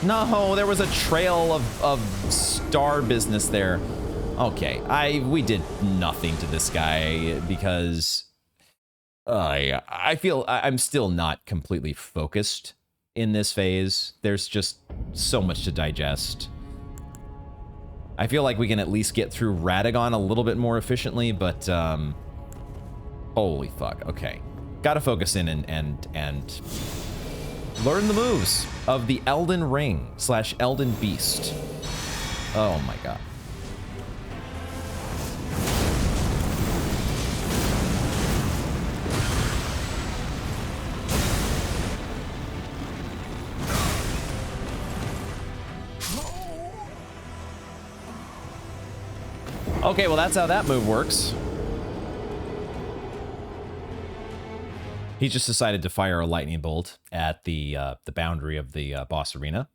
No, there was a trail of star business there. Okay, we did nothing to this guy because I feel I'm still not completely focused in this phase. There's just so much to digest. I feel like we can at least get through Radagon a little bit more efficiently, but holy fuck. Okay, gotta focus in and learn the moves of the Elden Ring / Elden Beast. Oh my god. Okay, well that's how that move works. He just decided to fire a lightning bolt at the boundary of the boss arena.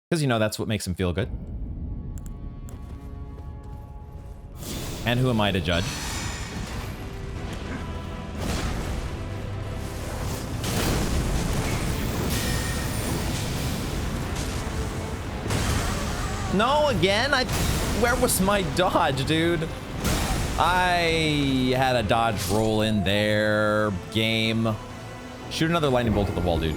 Because, you know, that's what makes him feel good. And who am I to judge? No, again? Where was my dodge, dude? I had a dodge roll in there. Game. Shoot another lightning bolt at the wall, dude.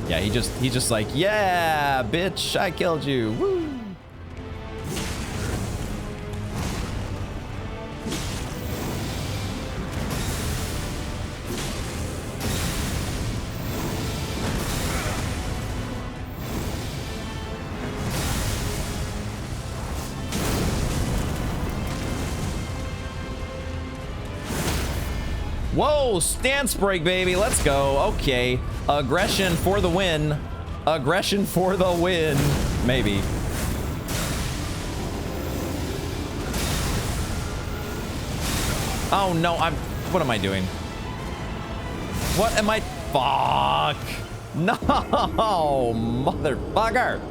Yeah, he's just like, yeah, bitch, I killed you. Woo. Whoa, stance break, baby. Let's go. Okay. Aggression for the win. Aggression for the win. Maybe. Oh, no. What am I doing? What am I? Fuck. No, motherfucker.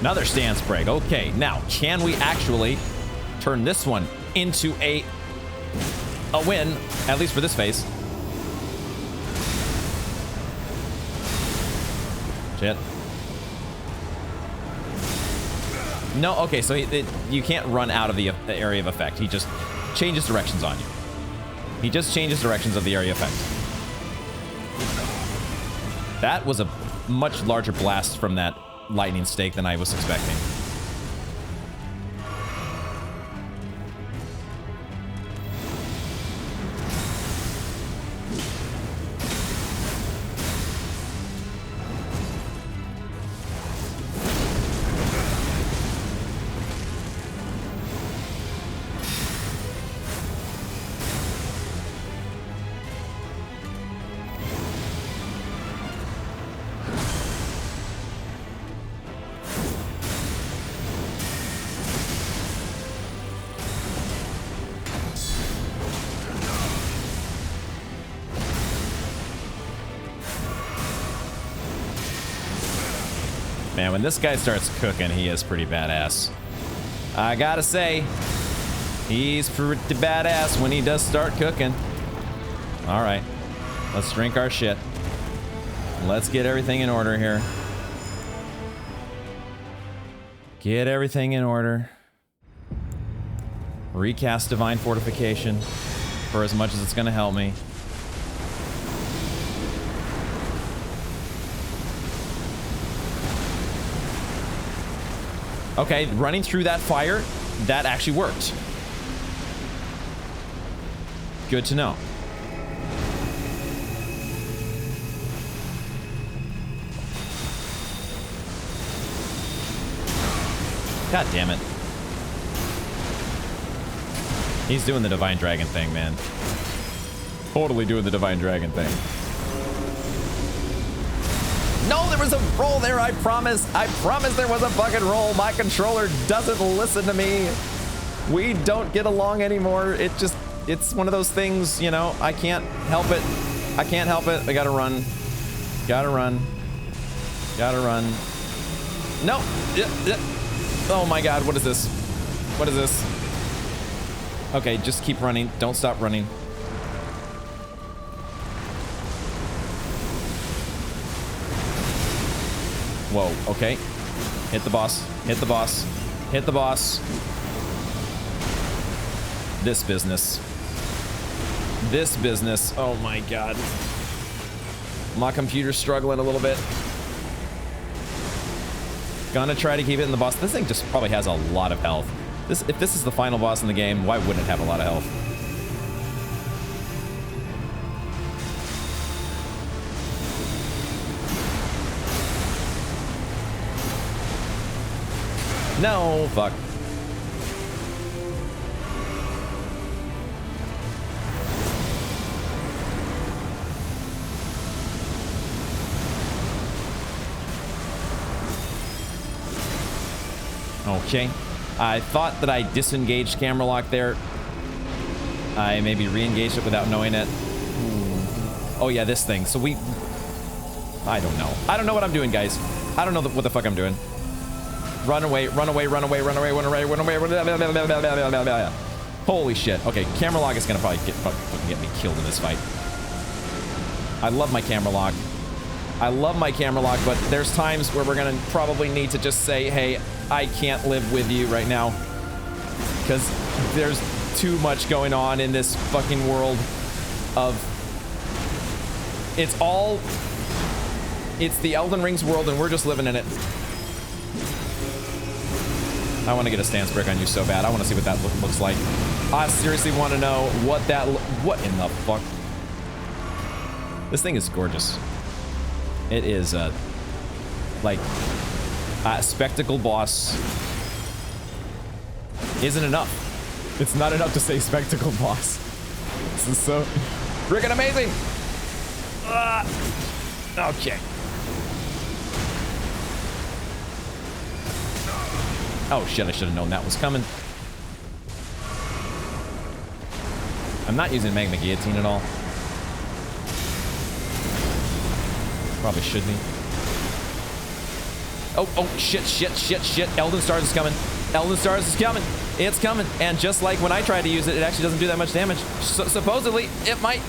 Another stance break. Okay, now can we actually turn this one into a win, at least for this phase? Shit. No, okay, so you can't run out of the area of effect. He just changes directions on you. He just changes directions of the area effect. That was a much larger blast from that lightning stake than I was expecting. Man, when this guy starts cooking, he is pretty badass. I gotta say, he's pretty badass when he does start cooking. All right, let's drink our shit. Let's get everything in order here. Get everything in order. Recast Divine Fortification for as much as it's gonna help me. Okay, running through that fire, that actually worked. Good to know. God damn it. He's doing the Divine Dragon thing, man. Totally doing the Divine Dragon thing. No, there was a roll there, I promise. I promise there was a fucking roll. My controller doesn't listen to me. We don't get along anymore. It's one of those things, you know, I can't help it. I can't help it. I gotta run. Gotta run. Gotta run. No. Oh my god, what is this? What is this? Okay, just keep running. Don't stop running. Whoa, okay. Hit the boss. Hit the boss. Hit the boss. This business. This business. Oh my god. My computer's struggling a little bit. Gonna try to keep it in the boss. This thing just probably has a lot of health. If this is the final boss in the game, why wouldn't it have a lot of health? No, fuck. Okay. I thought that I disengaged camera lock there. I maybe re-engaged it without knowing it. Oh yeah, this thing. So I don't know. I don't know what I'm doing, guys. I don't know what the fuck I'm doing. Run away, run away, run away, run away, run away, run away. Holy shit. Okay, camera lock is gonna probably get me killed in this fight. I love my camera lock. I love my camera lock, but there's times where we're gonna probably need to just say, hey, I can't live with you right now. Because there's too much going on in this fucking world of... It's the Elden Ring's world and we're just living in it. I want to get a stance break on you so bad. I want to see what that looks like. I seriously want to know what that... What in the fuck? This thing is gorgeous. It is, like... spectacle boss isn't enough. It's not enough to say spectacle boss. This is so freaking amazing. Okay. Oh shit, I should have known that was coming. I'm not using Magma Guillotine at all. Probably should be. Oh, shit. Elden Stars is coming. Elden Stars is coming. It's coming. And just like when I tried to use it, it actually doesn't do that much damage. So supposedly, it might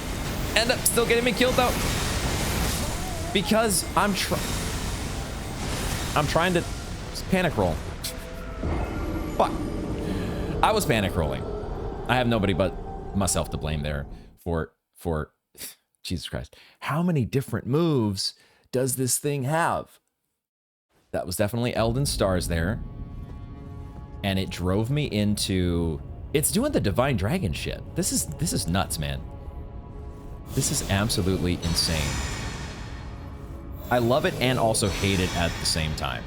end up still getting me killed, though. Because I'm trying to panic roll. Fuck. I was panic rolling. I have nobody but myself to blame there for Jesus Christ. How many different moves does this thing have? That was definitely Elden Stars there. And it drove me into... It's doing the Divine Dragon shit. This is nuts, man. This is absolutely insane. I love it and also hate it at the same time.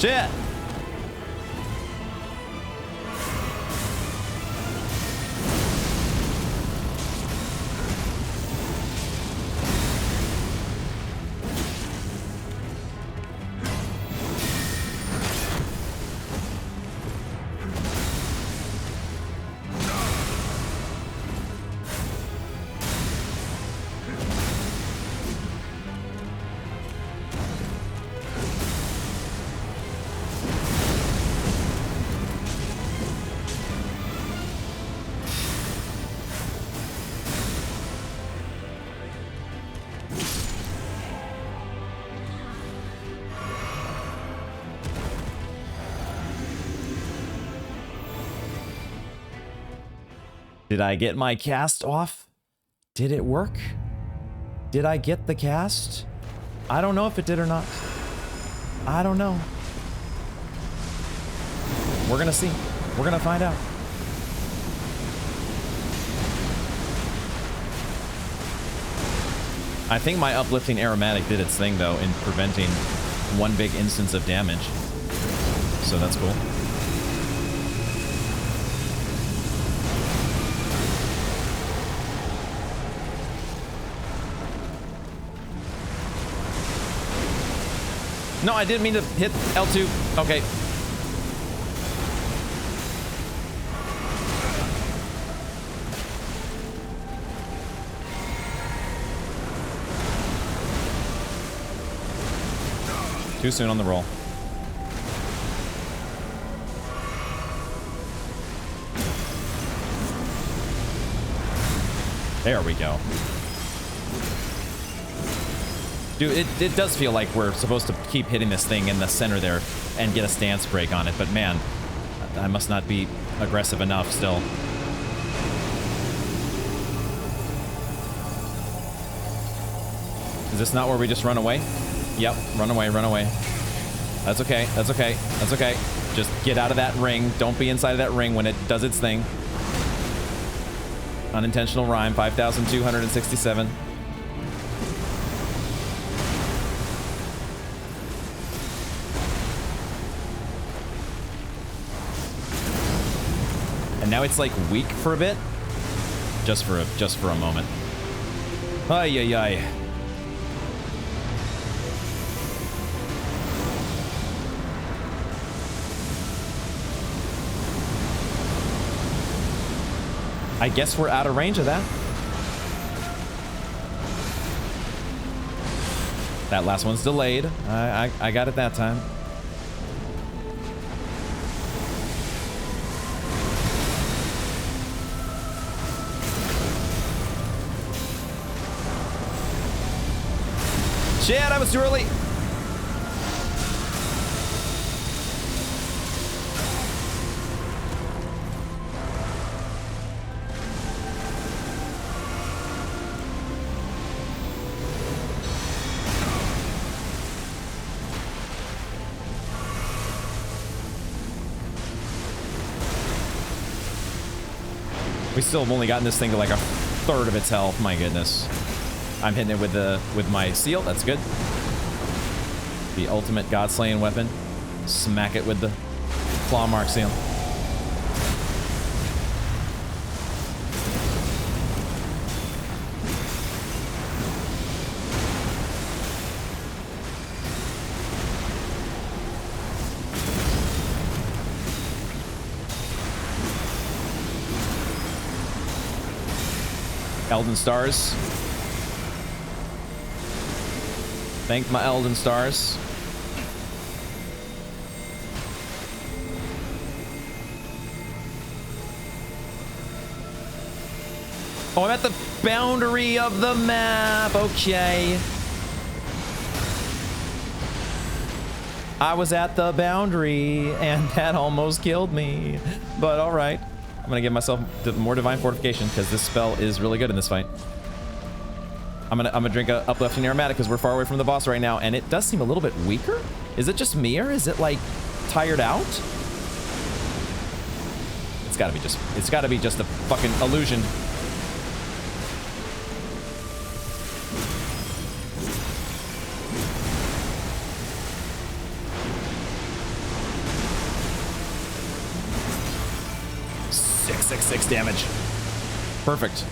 Shit! Did I get my cast off? Did it work? Did I get the cast? I don't know if it did or not. I don't know. We're gonna see. We're gonna find out. I think my uplifting aromatic did its thing though in preventing one big instance of damage. So that's cool. No, I didn't mean to hit L2. Okay. Too soon on the roll. There we go. Dude, it does feel like we're supposed to keep hitting this thing in the center there and get a stance break on it, but man, I must not be aggressive enough still. Is this not where we just run away? Yep, run away, run away. That's okay, that's okay, that's okay. Just get out of that ring. Don't be inside of that ring when it does its thing. Unintentional rhyme, 5,267. And now it's like weak for a bit. Just for a moment. Ay, ay, ay. I guess we're out of range of that. That last one's delayed. I got it that time. Shit, I was too early. We still have only gotten this thing to like a third of its health. My goodness. I'm hitting it with my seal. That's good. The ultimate god-slaying weapon. Smack it with the claw mark seal. Elden Stars. Thank my Elden Stars. Oh, I'm at the boundary of the map. Okay. I was at the boundary, and that almost killed me. But all right. I'm gonna give myself more Divine Fortification because this spell is really good in this fight. I'm gonna drink a uplifting aromatic because we're far away from the boss right now, and it does seem a little bit weaker. Is it just me, or is it like tired out? It's gotta be just a fucking illusion. damage. Perfect.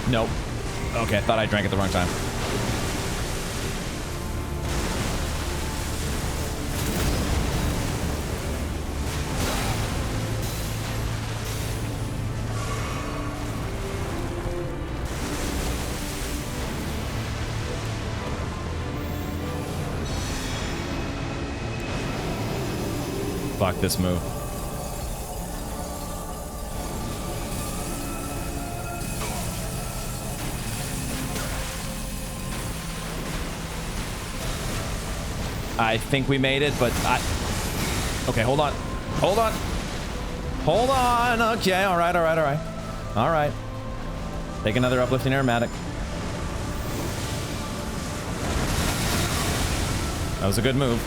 Nope. Okay, I thought I drank at the wrong time. Fuck this move. I think we made it, but okay, hold on. Hold on. Hold on. Okay, all right, all right, all right. All right. Take another uplifting aromatic. That was a good move.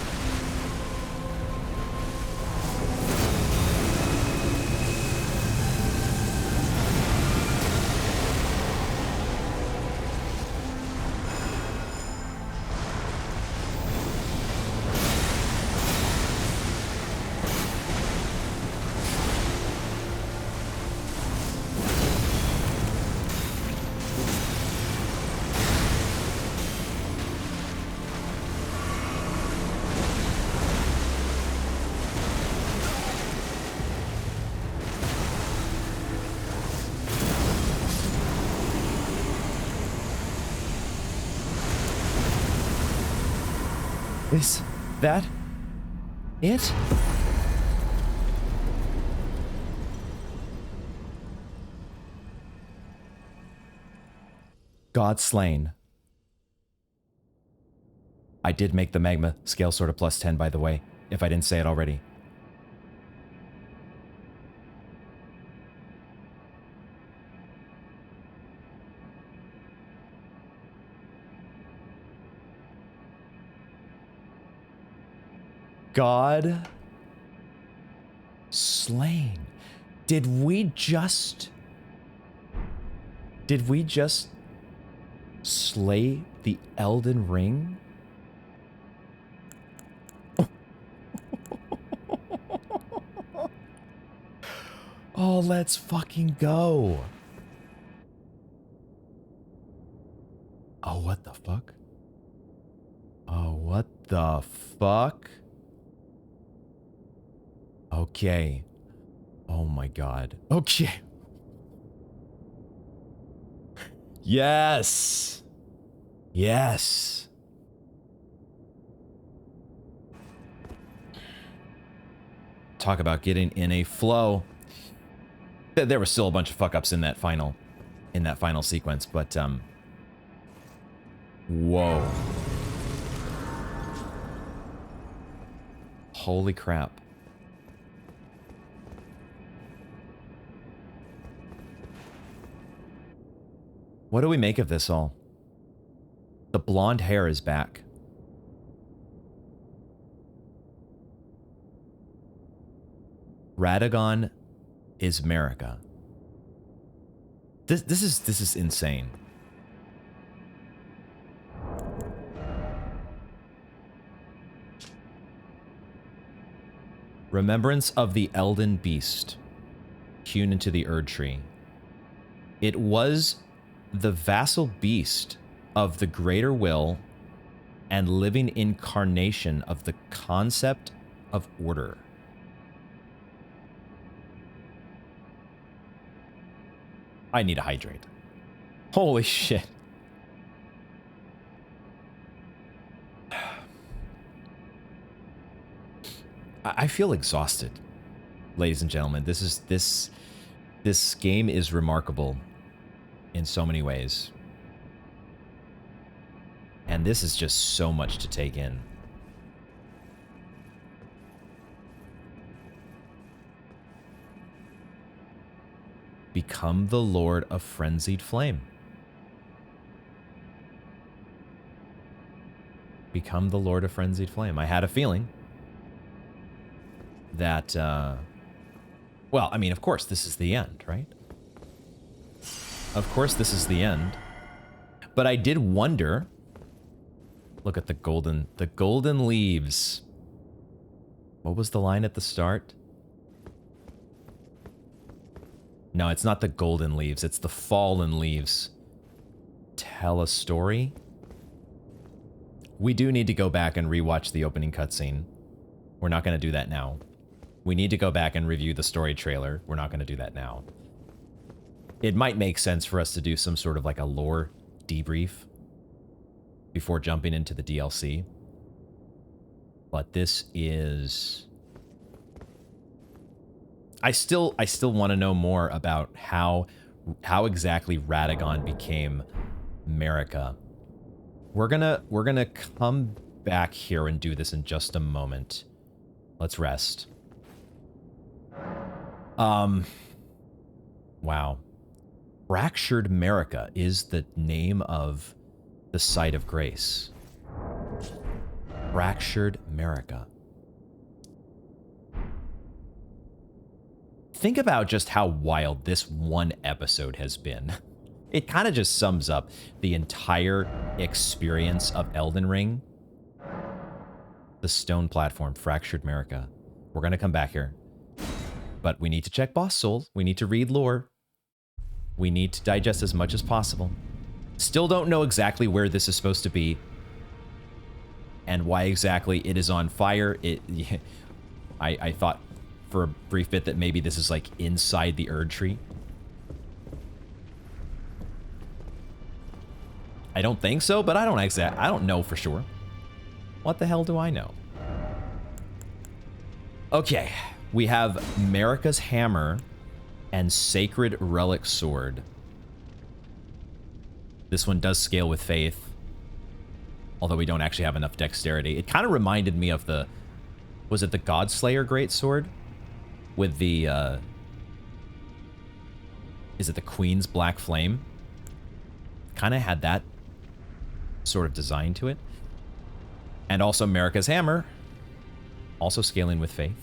Is that it? God slain. I did make the magma scale sort of +10, by the way, if I didn't say it already. God slain. Did we just slay the Elden Ring? Oh, let's fucking go. Oh, what the fuck? Oh, what the fuck? Okay. Oh my god. Okay. Yes. Yes. Talk about getting in a flow. There were still a bunch of fuck-ups in that final sequence, but whoa. Holy crap. What do we make of this all? The blonde hair is back. Radagon is America. This is insane. Remembrance of the Elden Beast, hewn into the Erdtree. It was the vassal beast of the greater will and living incarnation of the concept of order. I need to hydrate. Holy shit. I feel exhausted, ladies and gentlemen. This game is remarkable in so many ways. And this is just so much to take in. Become the Lord of Frenzied Flame. Become the Lord of Frenzied Flame. I had a feeling that, well, I mean, of course, this is the end, right? Of course, this is the end. But I did wonder... Look at the golden leaves. What was the line at the start? No, it's not the golden leaves. It's the fallen leaves. Tell a story? We do need to go back and rewatch the opening cutscene. We're not going to do that now. We need to go back and review the story trailer. We're not going to do that now. It might make sense for us to do some sort of like a lore debrief before jumping into the DLC. But this is... I still want to know more about how exactly Radagon became Marika. We're gonna come back here and do this in just a moment. Let's rest. Wow. Fractured Marika is the name of the site of grace. Fractured Marika. Think about just how wild this one episode has been. It kind of just sums up the entire experience of Elden Ring. The stone platform, Fractured Marika. We're going to come back here. But we need to check boss souls. We need to read lore. We need to digest as much as possible. Still don't know exactly where this is supposed to be. And why exactly it is on fire. I thought for a brief bit that maybe this is like inside the Erdtree. I don't think so, but I don't know for sure. What the hell do I know? Okay, we have Marika's hammer and Sacred Relic Sword. This one does scale with faith, although we don't actually have enough dexterity. It kind of reminded me of the, was it the Godslayer Greatsword? With the, is it the Queen's Black Flame? Kind of had that sort of design to it. And also Marika's hammer, also scaling with faith.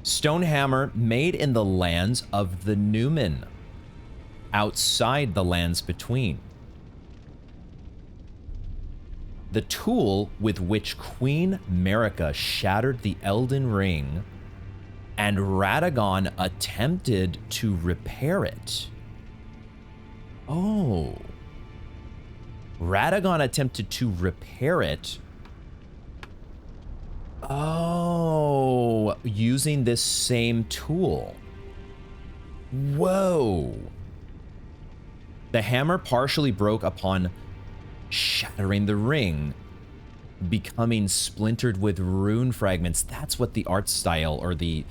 Stone hammer made in the lands of the Numen, outside the lands between. The tool with which Queen Marika shattered the Elden Ring, and Radagon attempted to repair it. Oh. Radagon attempted to repair it. Oh, using this same tool. Whoa. The hammer partially broke upon shattering the ring, becoming splintered with rune fragments. That's what the art style, or they're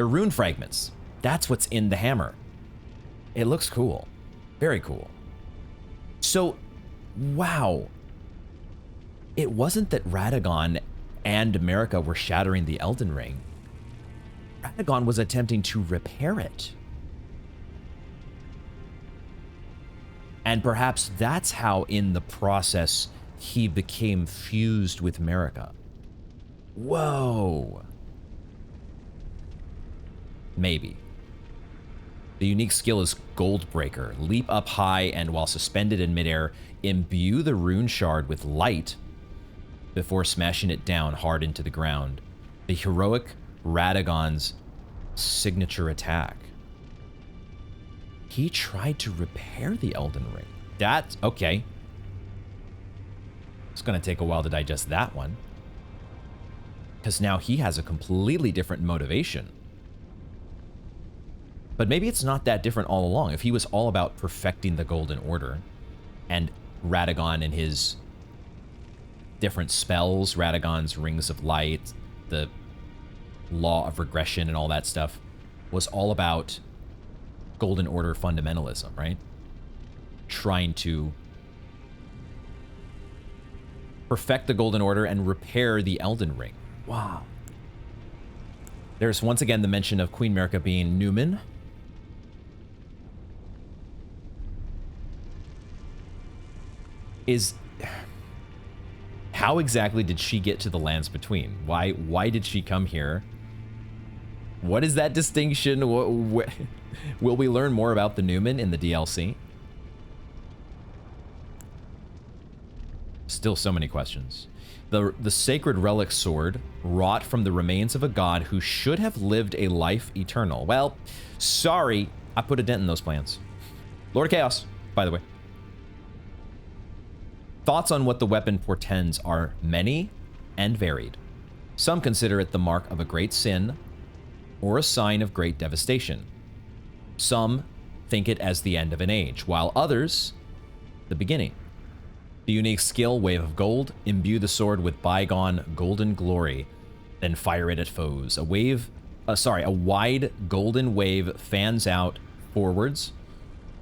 rune fragments. That's what's in the hammer. It looks cool. Very cool. So, wow. It wasn't that Radagon and Marika were shattering the Elden Ring. Radagon was attempting to repair it. And perhaps that's how, in the process, he became fused with Marika. Whoa. Maybe. The unique skill is Goldbreaker. Leap up high and, while suspended in midair, imbue the rune shard with light before smashing it down hard into the ground. The heroic Radagon's signature attack. He tried to repair the Elden Ring. That's okay. It's going to take a while to digest that one, because now he has a completely different motivation. But maybe it's not that different all along. If he was all about perfecting the Golden Order, and Radagon and his different spells, Radagon's Rings of Light, the Law of Regression and all that stuff, was all about Golden Order fundamentalism, right? Trying to perfect the Golden Order and repair the Elden Ring. Wow. There's once again the mention of Queen Marika being Numen. How exactly did she get to the lands between? Why did she come here? What is that distinction? Will we learn more about the Newman in the DLC? Still so many questions. The sacred relic sword, wrought from the remains of a god who should have lived a life eternal. Well, sorry, I put a dent in those plans. Lord of Chaos, by the way. Thoughts on what the weapon portends are many and varied. Some consider it the mark of a great sin or a sign of great devastation. Some think it as the end of an age, while others, the beginning. The unique skill, Wave of Gold, imbue the sword with bygone golden glory, then fire it at foes. A wide golden wave fans out forwards,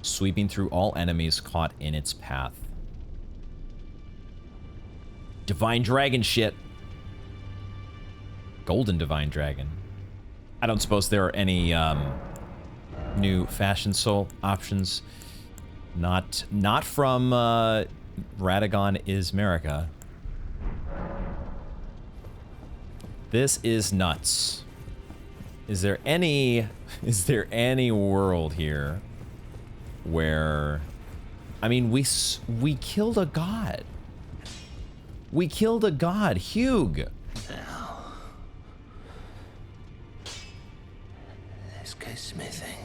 sweeping through all enemies caught in its path. Divine Dragon shit. Golden Divine Dragon. I don't suppose there are any new Fashion Soul options. Not from Radagon is America. This is nuts. Is there any world here where, I mean, we killed a god. We killed a god, Hugh. Let's go smithing.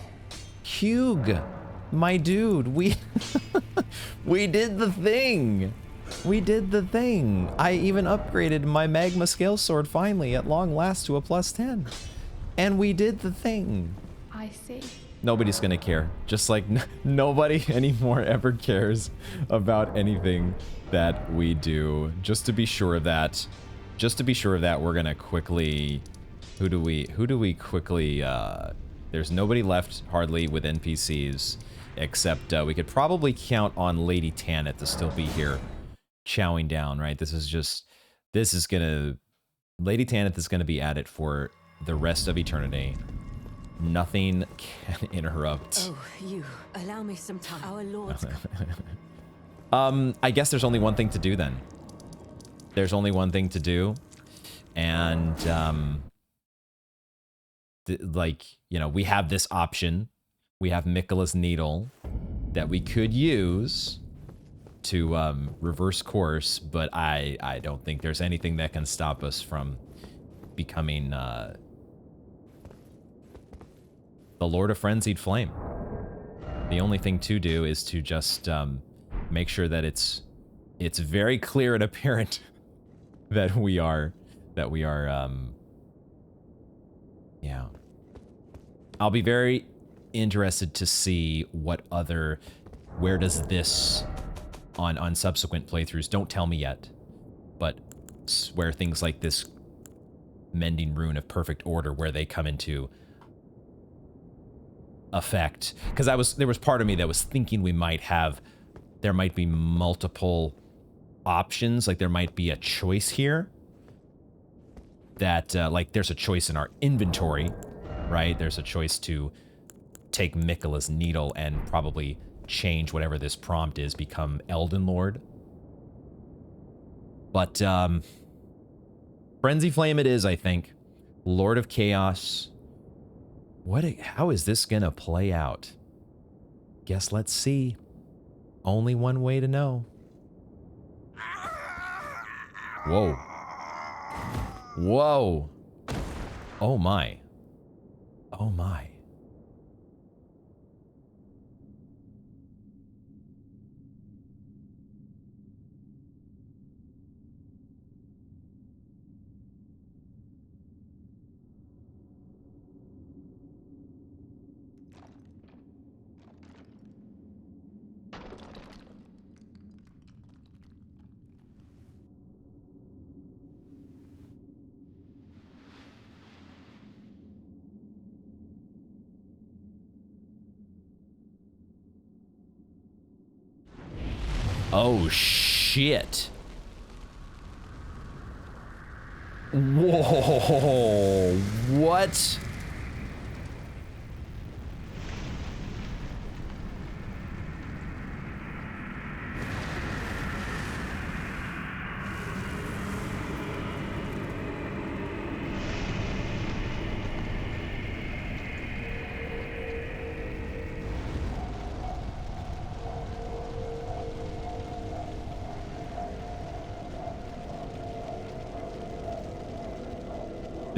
Hugh, my dude, we we did the thing. We did the thing. I even upgraded my magma scale sword finally at long last to a +10. And we did the thing. I see. Nobody's gonna care. Just like nobody anymore ever cares about anything that we do. Just to be sure of that, we're gonna quickly, who do we quickly, there's nobody left hardly with NPCs, except we could probably count on Lady Tanit to still be here chowing down, right? Lady Tanit is gonna be at it for the rest of eternity. Nothing can interrupt. Oh, you. Allow me some time. Our lords. I guess there's only one thing to do then. There's only one thing to do. And, like, you know, we have this option. We have Miquella's Needle that we could use to reverse course, but I don't think there's anything that can stop us from becoming the Lord of Frenzied Flame. The only thing to do is to just make sure that it's very clear and apparent that we are yeah. I'll be very interested to see where does this on subsequent playthroughs, don't tell me yet, but where things like this Mending Rune of Perfect Order, where they come into effect. Because there was part of me that was thinking there might be multiple options, like there might be a choice here that like there's a choice in our inventory, right? There's a choice to take Miquella's Needle and probably change whatever this prompt is, become Elden Lord. But Frenzy Flame it is, I think. Lord of Chaos. How is this gonna play out? Guess let's see. Only one way to know. Whoa. Whoa. Oh my. Oh my. Oh, shit. Whoa. What?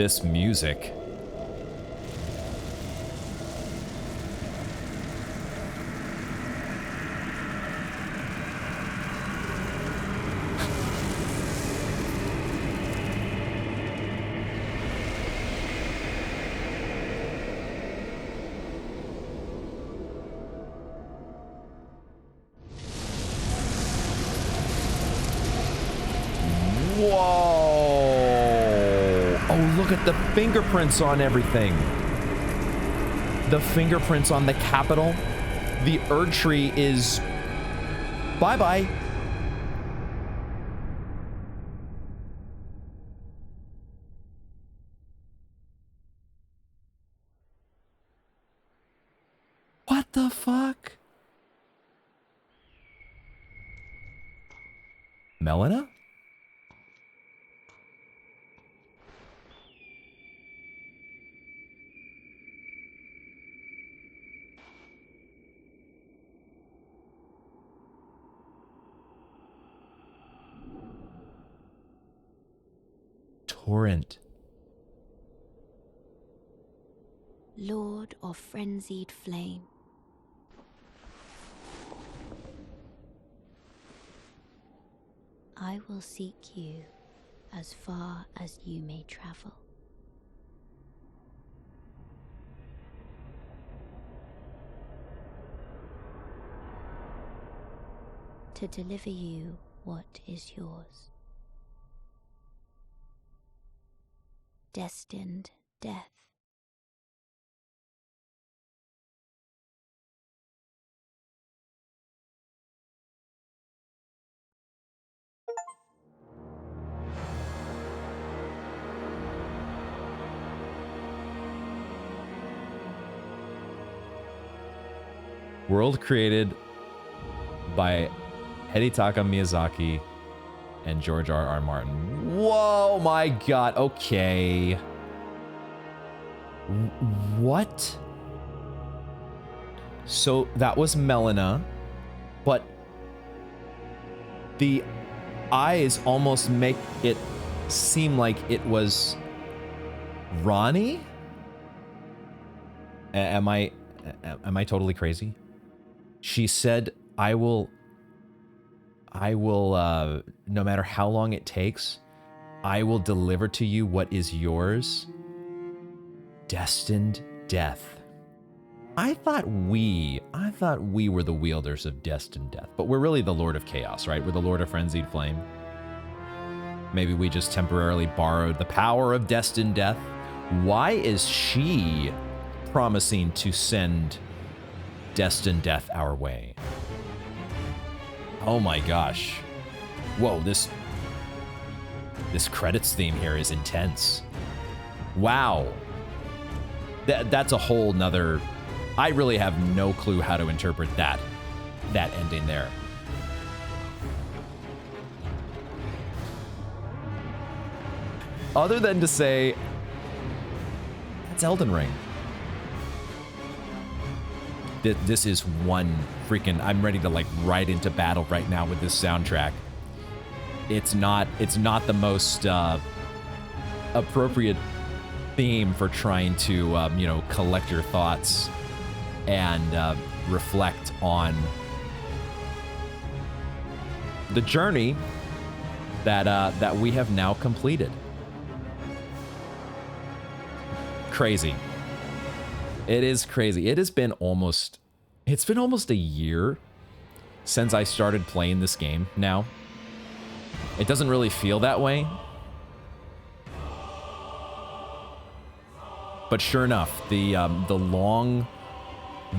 This music. Look at the fingerprints on everything. The fingerprints on the capital. The Erdtree is... Bye-bye. What the fuck? Melina? Torrent. Lord of frenzied flame. I will seek you as far as you may travel. To deliver you what is yours. Destined death. World created by Hidetaka Miyazaki and George R.R. Martin. Whoa, my God. Okay. What? So that was Melina, but the eyes almost make it seem like it was Ronnie? Am I totally crazy? She said, I will, no matter how long it takes, I will deliver to you what is yours. Destined death. I thought we were the wielders of destined death, but we're really the Lord of Chaos, right? We're the Lord of Frenzied Flame. Maybe we just temporarily borrowed the power of destined death. Why is she promising to send destined death our way? Oh my gosh. Whoa, this credits theme here is intense. Wow. That's a whole nother... I really have no clue how to interpret that ending there. Other than to say, that's Elden Ring. This is one freaking... I'm ready to like ride into battle right now with this soundtrack. It's not the most appropriate theme for trying to you know, collect your thoughts and reflect on the journey that we have now completed. Crazy. It is crazy. It's been almost a year since I started playing this game now. It doesn't really feel that way. But sure enough, the long,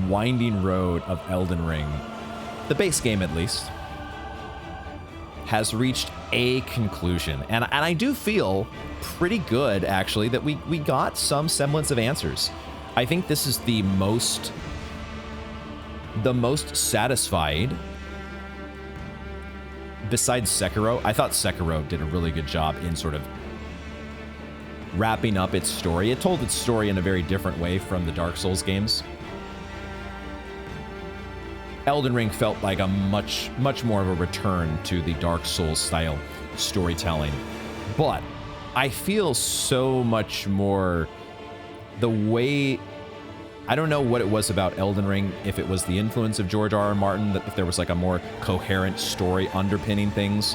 winding road of Elden Ring, the base game at least, has reached a conclusion. And I do feel pretty good, actually, that we got some semblance of answers. I think this is the most satisfied, besides Sekiro. I thought Sekiro did a really good job in sort of wrapping up its story. It told its story in a very different way from the Dark Souls games. Elden Ring felt like a much more of a return to the Dark Souls style storytelling. But I feel so much more the way, I don't know what it was about Elden Ring, if it was the influence of George R.R. Martin, that if there was like a more coherent story underpinning things,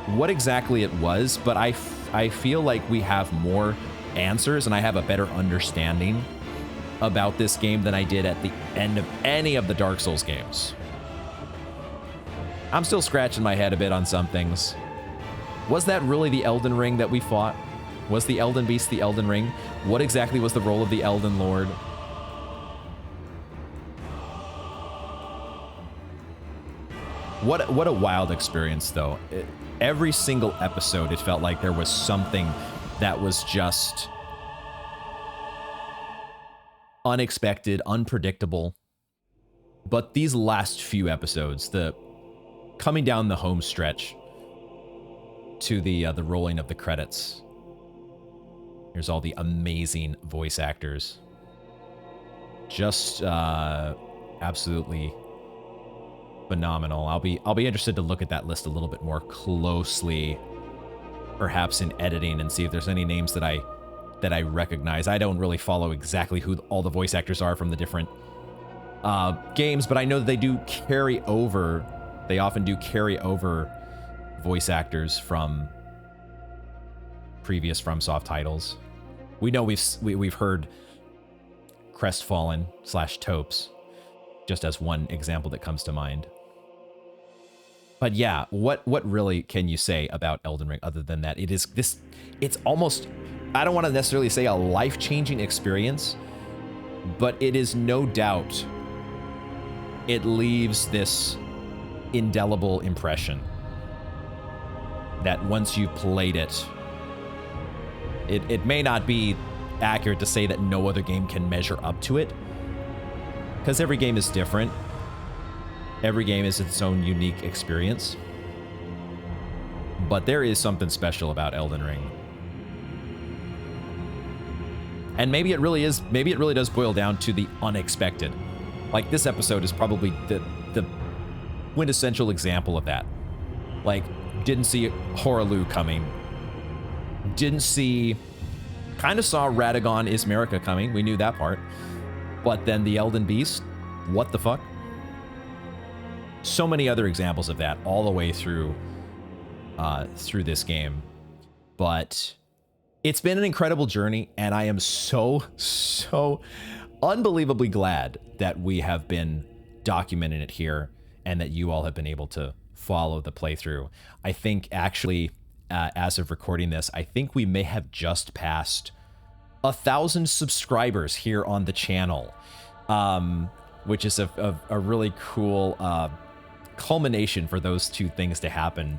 what exactly it was, but I feel like we have more answers and I have a better understanding about this game than I did at the end of any of the Dark Souls games. I'm still scratching my head a bit on some things. Was that really the Elden Ring that we fought? Was the Elden Beast the Elden Ring? What exactly was the role of the Elden Lord? What a wild experience, though. Every single episode, it felt like there was something that was just unexpected, unpredictable. But these last few episodes, the coming down the home stretch to the rolling of the credits. Here's all the amazing voice actors. Just absolutely phenomenal. I'll be interested to look at that list a little bit more closely, perhaps in editing, and see if there's any names that I recognize. I don't really follow exactly who all the voice actors are from the different games, but I know that they do carry over. They often do carry over voice actors from previous FromSoft titles. We know we've heard Crestfallen / Topes, just as one example that comes to mind. But yeah, what really can you say about Elden Ring other than that it's almost, I don't want to necessarily say a life-changing experience, but it is no doubt, it leaves this indelible impression that once you've played it, it may not be accurate to say that no other game can measure up to it, because every game is different. Every game is its own unique experience. But there is something special about Elden Ring. And maybe it really does boil down to the unexpected. Like, this episode is probably the quintessential example of that. Like, didn't see Hoarah Loux coming. Kind of saw Radagon Ismerica coming. We knew that part. But then the Elden Beast, what the fuck? So many other examples of that all the way through this game. But it's been an incredible journey, and I am so unbelievably glad that we have been documenting it here and that you all have been able to follow the playthrough. I think actually, as of recording this, I think we may have just passed 1,000 subscribers here on the channel, which is a really cool culmination for those two things to happen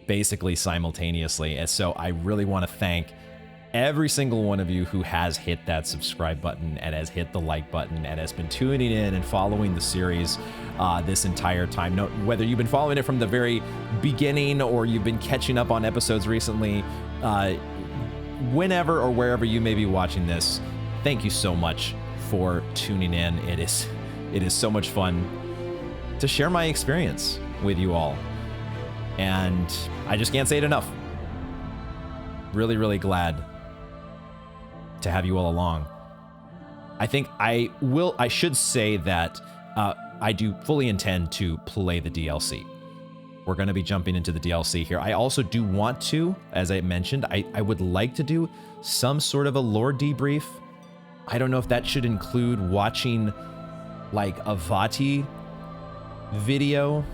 basically simultaneously. And so I really want to thank every single one of you who has hit that subscribe button and has hit the like button and has been tuning in and following the series this entire time. No, whether you've been following it from the very beginning or you've been catching up on episodes recently, whenever or wherever you may be watching this, thank you so much for tuning in. It is so much fun to share my experience with you all. And I just can't say it enough. Really, really glad to have you all along. I think I should say that I do fully intend to play the DLC. We're going to be jumping into the DLC here. I also do want to, as I mentioned, I would like to do some sort of a lore debrief. I don't know if that should include watching like a Vati video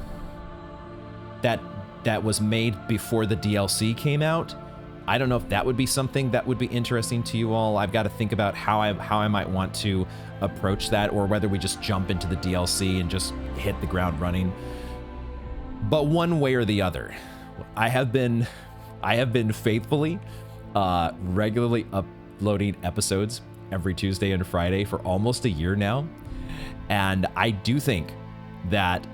that was made before the DLC came out. I don't know if that would be something that would be interesting to you all. I've got to think about how I might want to approach that, or whether we just jump into the DLC and just hit the ground running. But one way or the other, I have been faithfully, regularly uploading episodes every Tuesday and Friday for almost a year now. And I do think that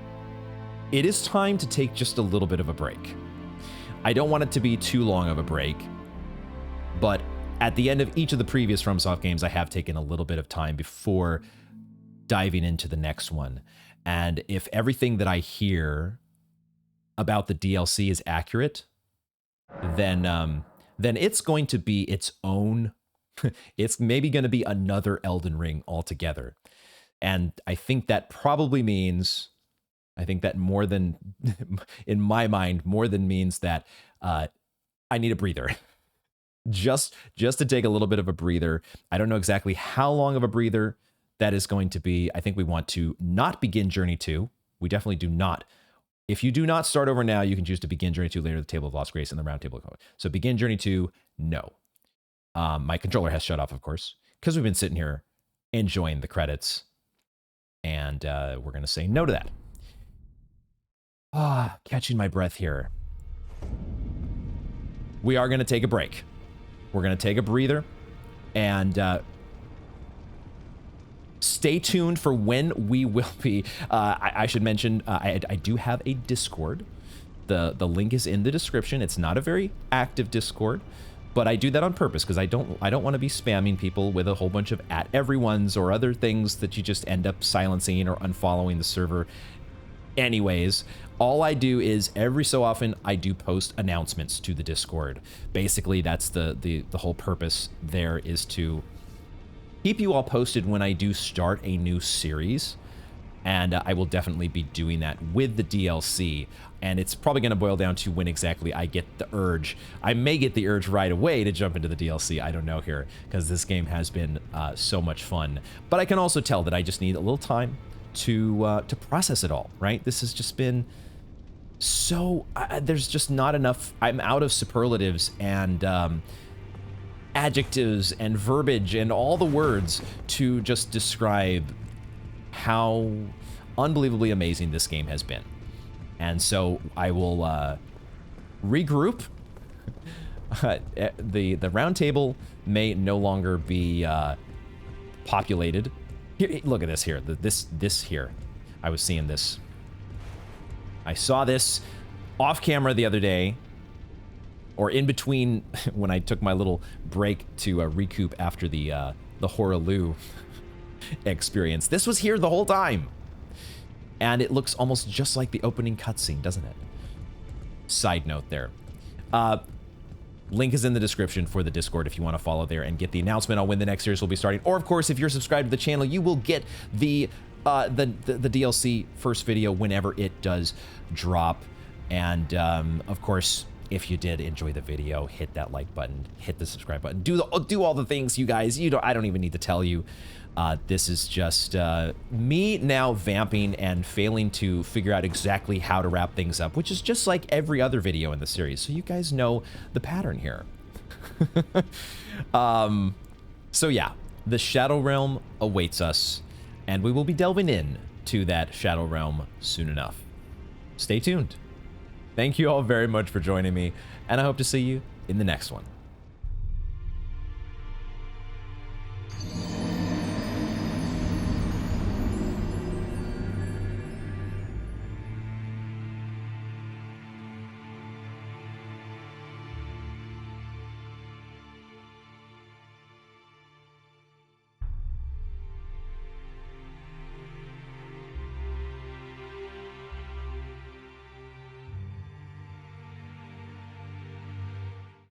it is time to take just a little bit of a break. I don't want it to be too long of a break, but at the end of each of the previous FromSoft games, I have taken a little bit of time before diving into the next one. And if everything that I hear about the DLC is accurate, then it's going to be its own. It's maybe going to be another Elden Ring altogether. And I think that probably means, I think that more than, in my mind, more than means that I need a breather. just to take a little bit of a breather. I don't know exactly how long of a breather that is going to be. I think we want to not begin Journey 2. We definitely do not. If you do not start over now, you can choose to begin Journey 2 later at the Table of Lost Grace and the Round Table of Code. So begin Journey 2, no. My controller has shut off, of course, because we've been sitting here enjoying the credits. And we're going to say no to that. Catching my breath here. We are going to take a break. We're going to take a breather. And stay tuned for when we will be. I should mention, I do have a Discord. The link is in the description. It's not a very active Discord, but I do that on purpose because I don't want to be spamming people with a whole bunch of @everyone's or other things that you just end up silencing or unfollowing the server. Anyways, all I do is every so often I do post announcements to the Discord. Basically, that's the whole purpose there, is to keep you all posted when I do start a new series. And I will definitely be doing that with the DLC. And it's probably going to boil down to when exactly I get the urge. I may get the urge right away to jump into the DLC. I don't know here, because this game has been so much fun. But I can also tell that I just need a little time to process it all, right? This has just been so... there's just not enough... I'm out of superlatives and adjectives and verbiage and all the words to just describe how unbelievably amazing this game has been. And so I will regroup. The round table may no longer be populated. Here, look at this here. This here. I was seeing this. I saw this off camera the other day, or in between when I took my little break to recoup after the Hoarah Loux experience. This was here the whole time. And it looks almost just like the opening cutscene, doesn't it? Side note there. Link is in the description for the Discord if you want to follow there and get the announcement on when the next series will be starting. Or, of course, if you're subscribed to the channel, you will get the DLC first video whenever it does drop. And, of course, if you did enjoy the video, hit that like button, hit the subscribe button, do all the things, you guys. I don't even need to tell you. This is just me now vamping and failing to figure out exactly how to wrap things up, which is just like every other video in the series. So you guys know the pattern here. So yeah, the Shadow Realm awaits us, and we will be delving in to that Shadow Realm soon enough. Stay tuned. Thank you all very much for joining me, and I hope to see you in the next one.